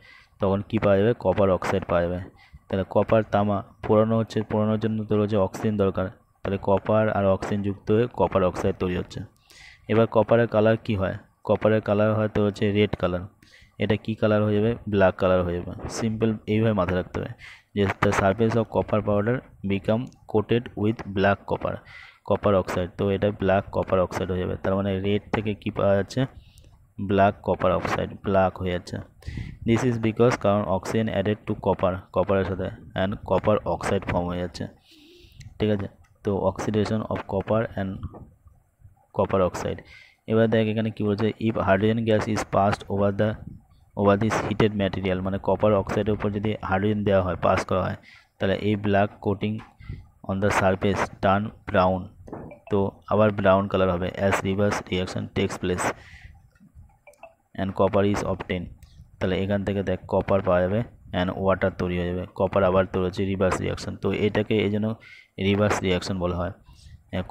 তখন কি পাওয়া যাবে, কপার অক্সাইড পাওয়া যাবে। তাহলে কপার তামা পোড়ানোর জন্য তোর হচ্ছে অক্সিজেন দরকার, তাহলে কপার আর অক্সিজেন যুক্ত হয়ে কপার অক্সাইড তৈরি হচ্ছে। এবার কপারের কালার কি হয়, কপারের কালার হয় তোর হচ্ছে রেড কালার, এটা কি কালার হয়ে যাবে, ব্ল্যাক কালার হয়ে যাবে। সিম্পল এইভাবে মাথায় রাখতে হবে যে the surface of copper powder become coated with black copper oxide, তো এটা ব্ল্যাক কপার অক্সাইড হয়ে যাবে। তার মানে রেড থেকে কি পাওয়া যাচ্ছে, ব্ল্যাক কপার অক্সাইড, ব্ল্যাক হয়ে যাচ্ছে। দিস ইজ বিকজ কারণ অক্সিজেন অ্যাডেড টু কপারের সাথে অ্যান্ড কপার অক্সাইড ফর্ম হয়ে যাচ্ছে। ঠিক আছে, তো oxidation of copper and copper oxide. এবার দেখ এখানে কি বলছে, if hydrogen gas is passed over this heated material, মানে কপার অক্সাইডের উপর যদি হাইড্রোজেন দেওয়া হয়, পাস করা হয়, তাহলে এই black coating on the surface turn brown, তো আবার ব্রাউন কালার হবে as reverse reaction takes place and copper is obtain. তাহলে এখান থেকে দেখ কপার পাওয়া যাবে অ্যান্ড ওয়াটার তৈরি হয়ে যাবে, কপার আবার তৈরি হচ্ছে রিভার্স রিয়াকশন, তো এটাকে এই জন্য রিভার্স রিয়াকশন বলা হয়।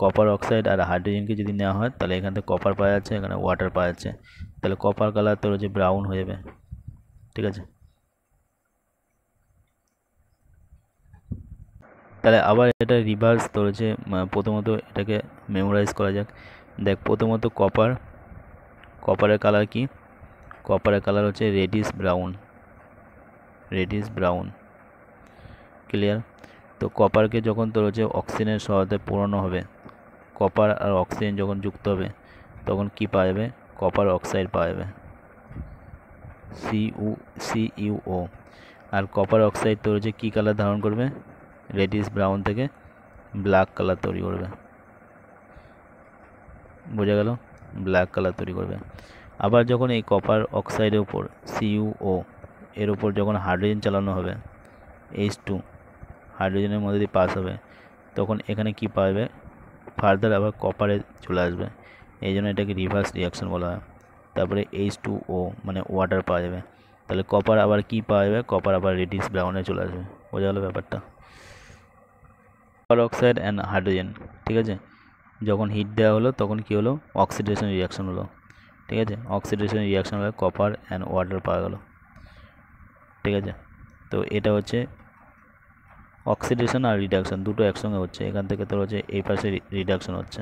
কপার অক্সাইড আর হাইড্রোজেনকে যদি নেওয়া হয় তাহলে এখান থেকে কপার পাওয়া যাচ্ছে, এখানে ওয়াটার পাওয়া যাচ্ছে, তাহলে কপার কালার তোর হচ্ছে ব্রাউন হয়ে যাবে। ঠিক আছে, তাহলে আবার এটা রিভার্স তোর হচ্ছে প্রথমত এটাকে মেমোরাইজ করা যাক। দেখ প্রথমত কপারের কালার কি, কপারের কালার হচ্ছে রেডিশ ব্রাউন, ক্লিয়ার। তো কপারকে যখন তোর হচ্ছে অক্সিজেনের সহায়তায় পোড়ানো হবে, কপার আর অক্সিজেন যখন যুক্ত হবে তখন কি পাওয়া যাবে, কপার অক্সাইড পাওয়া যাবে, CuO। আর কপার অক্সাইড তোর হচ্ছে কী কালার ধারণ করবে, রেডিশ ব্রাউন থেকে ব্ল্যাক কালার তৈরি করবে, বোঝা গেল, ব্ল্যাক কালার তৈরি করবে। আবার যখন এই কপার অক্সাইডের উপর CuO এর উপর যখন হাইড্রোজেন চালানো হবে, H2 হাইড্রোজেনের মধ্যে দিয়ে পাস হবে, তখন এখানে কি পাবে, ফার্দার আবার কপারে চলে আসবে, এই জন্য এটাকে রিভার্স রিয়াকশন বলা হয়। তারপরে H2O মানে ওয়াটার পাওয়া যাবে, তাহলে কপার আবার কি পাওয়া যাবে, কপার আবার রেডিশ ব্রাউনে চলে আসবে, বোঝা গেল ব্যাপারটা। কপার অক্সাইড অ্যান্ড হাইড্রোজেন, ঠিক আছে, যখন হিট দেওয়া হলো তখন কি হলো, অক্সিডেশন রিয়াকশন হলো। ঠিক আছে, অক্সিডেশন রিয়াকশন হলে কপার অ্যান্ড ওয়াটার পাওয়া গেল। ঠিক আছে, তো এটা হচ্ছে অক্সিডেশন আর রিডাকশন দুটো একসঙ্গে হচ্ছে, এখান থেকে তোর হচ্ছে এই পাশে রিডাকশন হচ্ছে।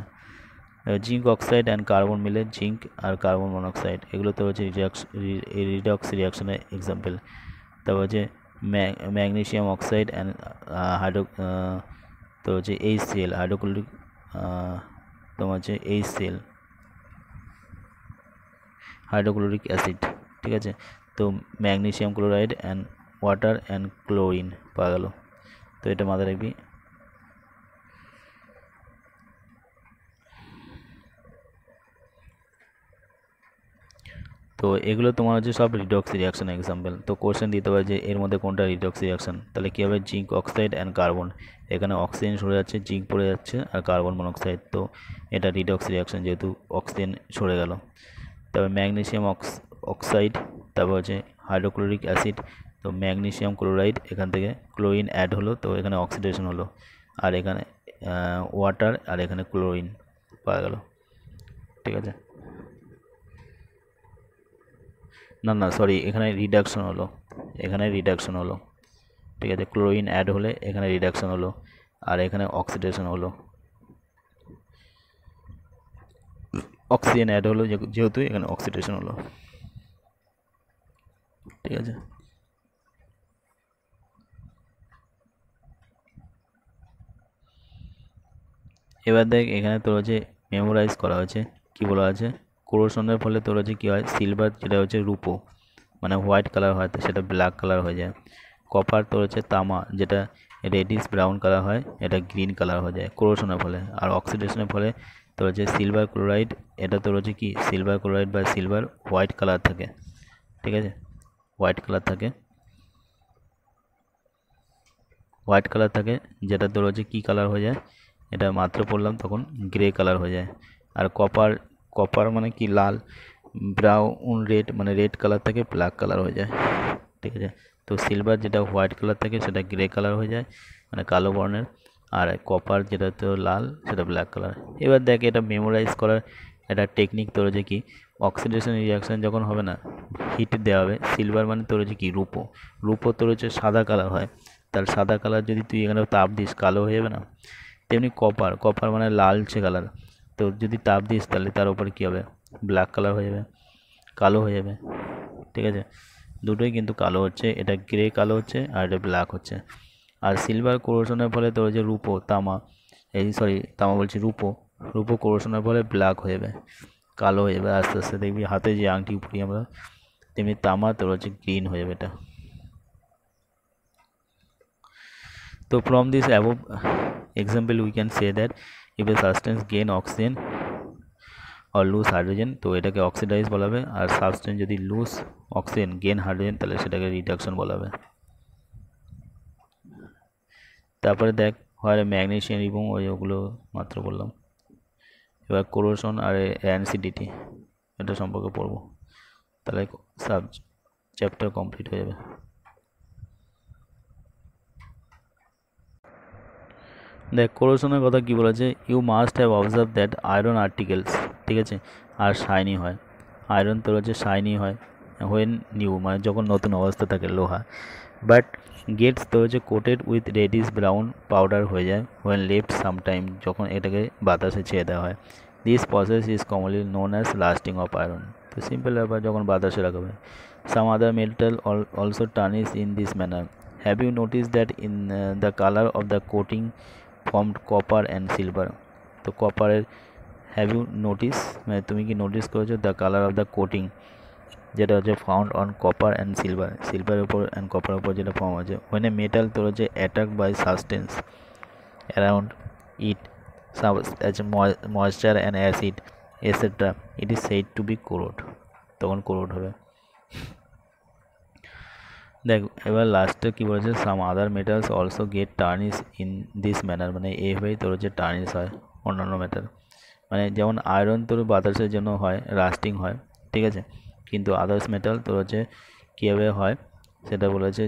জিঙ্ক অক্সাইড অ্যান্ড কার্বন মিলে জিঙ্ক আর কার্বন মনোক্সাইড, এগুলো তো হচ্ছে রিডক্স রিয়াকশনের এক্সাম্পল। তারপর হচ্ছে ম্যাগনেসিয়াম অক্সাইড অ্যান্ড তো হচ্ছে HCl হাইড্রোক্লোরিক, তোমার হচ্ছে HCl হাইড্রোক্লোরিক অ্যাসিড। ঠিক আছে, তো magnesium chloride and water and chlorine পাওয়া গেল, তো এটা মাথায় রাখবি। তো এগুলো তোমার হচ্ছে সব রিডক্স রিয়াকশন এক্সাম্পল। তো কোশ্চেন দিতে পারে যে এর মধ্যে কোনটা রিডক্স রিয়াকশন, তাহলে কী হবে, জিঙ্ক অক্সাইড অ্যান্ড কার্বন, এখানে অক্সিজেন সরে যাচ্ছে, জিঙ্ক পড়ে যাচ্ছে আর কার্বন মনোক্সাইড, তো এটা রিডক্স রিয়াকশন যেহেতু অক্সিজেন সরে গেল। তারপর ম্যাগনেসিয়াম অক্সাইড, তারপর হচ্ছে হাইড্রোক্লোরিক অ্যাসিড, তো ম্যাগনেসিয়াম ক্লোরাইড, এখান থেকে ক্লোরিন অ্যাড হলো, তো এখানে অক্সিডেশন হলো, আর এখানে ওয়াটার আর এখানে ক্লোরিন পাওয়া গেল। ঠিক আছে, না সরি, এখানে রিডাকশন হলো, ঠিক আছে, ক্লোরিন অ্যাড হলে এখানে রিডাকশন হলো আর এখানে অক্সিডেশন হলো, অক্সিজেন অ্যাড হলো যেহেতু এখানে অক্সিডেশন হলো। ঠিক আছে, এবার দেখ এখানে তোর হচ্ছে মেমোরাইজ করা হয়েছে, কি বলা আছে, কোরোশনের ফলে তোর হচ্ছে কী হয়, সিলভার যেটা হচ্ছে রূপো মানে হোয়াইট কালার হয় তো সেটা ব্ল্যাক কালার হয়ে যায়। কপার তোর হচ্ছে তামা যেটা রেডিশ ব্রাউন কালার হয়, এটা গ্রিন কালার হয়ে যায় কোরোশনের ফলে। আর অক্সিডেশনের ফলে তোর হচ্ছে সিলভার ক্লোরাইড, এটা তোর হচ্ছে কি সিলভার ক্লোরাইড বা সিলভার হোয়াইট কালার থাকে। ঠিক আছে, হোয়াইট কালার থাকে যেটা তোর হচ্ছে কী কালার হয়ে যায়, এটা মাত্র পড়লাম তখন গ্রে কালার হয়ে যায়। আর কপার মানে কি লাল, ব্রাউন রেড মানে রেড কালার থেকে ব্ল্যাক কালার হয়ে যায়, ঠিক আছে। তো সিলভার যেটা হোয়াইট কালার থাকে সেটা গ্রে কালার হয়ে যায় মানে কালো বর্ণের, আর কপার যেটা তো লাল সেটা ব্ল্যাক কালার। এবার দেখ এটা মেমোরাইজ করার একটা টেকনিক তোর যে কি, অক্সিডেশন রিয়াকশান যখন হবে না, হিট দেওয়া হবে, সিলভার মানে তোর হচ্ছে কি রূপো, রূপো তোর হচ্ছে সাদা কালার হয়, তার সাদা কালার যদি তুই এখানে তাপ দিস কালো হয়ে যাবে না। তেমনি কপার, কপার মানে লালচে কালার, তো যদি তাপ দিস তাহলে তার উপরে কী হবে, ব্ল্যাক কালার হয়ে যাবে, কালো হয়ে যাবে, ঠিক আছে। দুটোই কিন্তু কালো হচ্ছে, এটা গ্রে কালো হচ্ছে আর এটা ব্ল্যাক হচ্ছে। আর সিলভার কোরোশনের ফলে তোর যে রূপো তামা, এই সরি তামা বলছি রূপো, রূপো কোরোশনের ফলে ব্ল্যাক হয়ে যাবে, কালো হয়ে যাবে আস্তে আস্তে, দেখবি হাতে যে আংটি পরি আমরা, তেমনি তামা তোর হচ্ছে গ্রিন হয়ে যাবে এটা। তো from this above example we can say that if a substance gain oxygen আর লুজ হাইড্রোজেন, তো এটাকে অক্সিডাইজ বলা হবে, আর সাবস্টেন্স যদি লুজ অক্সিজেন গেইন হাইড্রোজেন তাহলে সেটাকে রিডাকশন বলা হবে। তারপরে দেখ হয় ম্যাগনেসিয়াম এবং ওগুলো মাত্র বললাম। এবার কোরোশন আর অ্যানসিডিটি এটা সম্পর্কে পড়বো, তাহলে সাব চ্যাপ্টার কমপ্লিট হয়ে যাবে। দেখ কোরোশনের কথা কী বলেছে, you must have observe that iron articles, ঠিক আছে, আর শাইনি হয়, আয়রন তোর হচ্ছে শাইনি হয় হোয়েন নিউ মানে যখন নতুন অবস্থা থাকে লোহা, বাট গেটস তো হচ্ছে coated with reddish brown powder হয়ে যায় হোয়েন লেফট সামটাইম যখন এটাকে বাতাসে ছেড়ে দেওয়া হয়। This process is commonly known as rusting of iron, তো সিম্পল ব্যাপার যখন বাতাসে রাখা হয়। Some other metal also tarnish in this manner. Have you notice that in the colour of the coating formed copper and silver, তো কপারের have you notice মানে তুমি কি নোটিস করেছো the colour of the coating যেটা হচ্ছে found on copper and silver, সিলভারের উপর অ্যান্ড কপারের উপর যেটা ফর্ম আছে, ওয়েন এ মেটাল তোর হচ্ছে attack by substance around it moisture and acid etcetera, it is said to be corrode, তখন কোরোড হবে। দেখ এবার লাস্টে কী বলেছে, some other metals also get tarnish in this manner, মানে এইভাবেই তোর হচ্ছে টার্নিশ হয় অন্যান্য মেটাল, মানে যেমন আয়রন তোর বাতাসের জন্য হয় রাস্টিং হয়, ঠিক আছে, কিন্তু আদার্স মেটাল তোর হচ্ছে কীভাবে হয় সেটা বলেছে।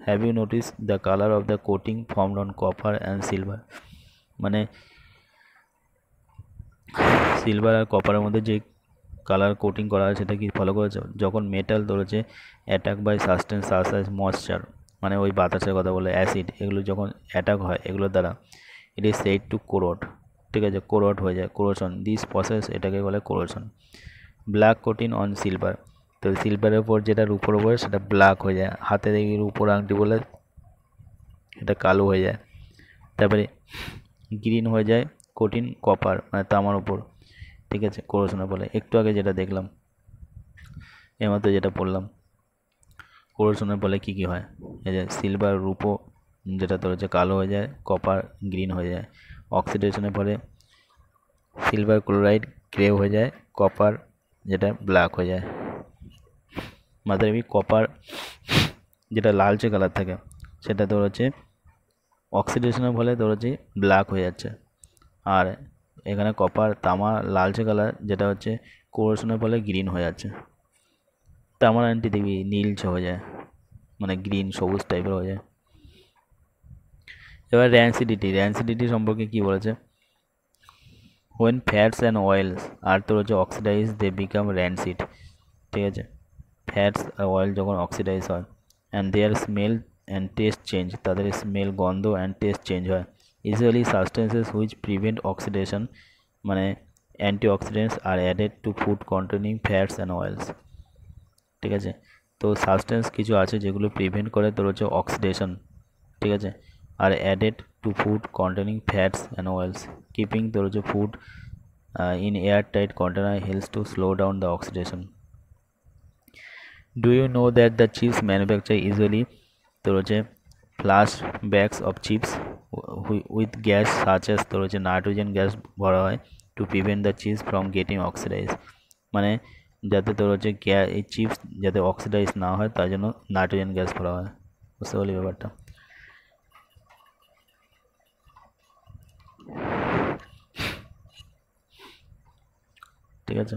Have you notice the colour of the coating formed on copper and silver, মানে সিলভার আর কপারের মধ্যে যে কালার কোটিং করা হয় সেটা কি ফলো করেছে, যখন মেটাল তোর হচ্ছে attack by substance such as moisture মানে ওই বাতাসের কথা বলে অ্যাসিড, এগুলো যখন অ্যাটাক হয় এগুলোর দ্বারা, ইট ইজ সেড টু কোরোড, ঠিক আছে, কোরোড হয়ে যায়, কোরোশন, দিস প্রসেস এটাকে বলে corrosion. Black coating on silver, তো সিলভারের উপর যেটা রূপোর উপরে সেটা ব্ল্যাক হয়ে যায়, হাতে দেখি রূপোর আংটি বলে এটা কালো হয়ে যায়। তারপরে গ্রিন হয়ে যায় কোটিং কপার মানে তামার উপর, ঠিক আছে, কোরোশনের ফলে। একটু আগে যেটা দেখলাম এর মধ্যে যেটা পড়লাম, কোরোশনের ফলে কী কী হয়, এই যে সিলভার রূপো যেটা তোর হচ্ছে কালো হয়ে যায়, কপার গ্রিন হয়ে যায়, অক্সিডেশনের ফলে সিলভার ক্লোরাইড গ্রে হয়ে যায়, কপার যেটা ব্ল্যাক হয়ে যায়। মাথায় কপার যেটা লালচে কালার থাকে সেটা তোর হচ্ছে অক্সিডেশনের ফলে তোর হচ্ছে ব্ল্যাক হয়ে যাচ্ছে, আর এখানে কপার তামা লালচে কালার যেটা হচ্ছে কোরোশনের ফলে গ্রিন হয়ে যাচ্ছে। তামার আন্টি দেখবি নীলচে হয়ে যায় মানে গ্রিন সবুজ টাইপের হয়ে যায়। এবার র্যান্সিডিটি সম্পর্কে কি বলেছে, when fats and oils are তোর হচ্ছে অক্সিডাইজ দে বিকাম র্যান্সিড, ঠিক আছে, ফ্যাটস আর অয়েল যখন অক্সিডাইজ হয় and their smell and taste change, তাদের স্মেল গন্ধ অ্যান্ড টেস্ট চেঞ্জ হয়। Usually substances which prevent oxidation মানে antioxidants are added to food containing fats and oils, ঠিক আছে। তো সাবস্টেন্স কিছু আছে যেগুলো প্রিভেন্ট করে তোর হচ্ছে অক্সিডেশন, ঠিক আছে, are added to food containing fats and oils, keeping তোর হচ্ছে food in airtight container helps to slow down the oxidation. Do you know that the chips manufacturer usually তোর হচ্ছে flush bags of chips with gas such as তোর হচ্ছে nitrogen gas ভরা হয় to prevent the chips from getting oxidize, মানে যাতে তোর হচ্ছে এই চিপস যাতে অক্সিডাইজ না হয় তার জন্য নাইট্রোজেন গ্যাস ভরা হয়। বুঝতে পারলি ব্যাপারটা? ঠিক আছে।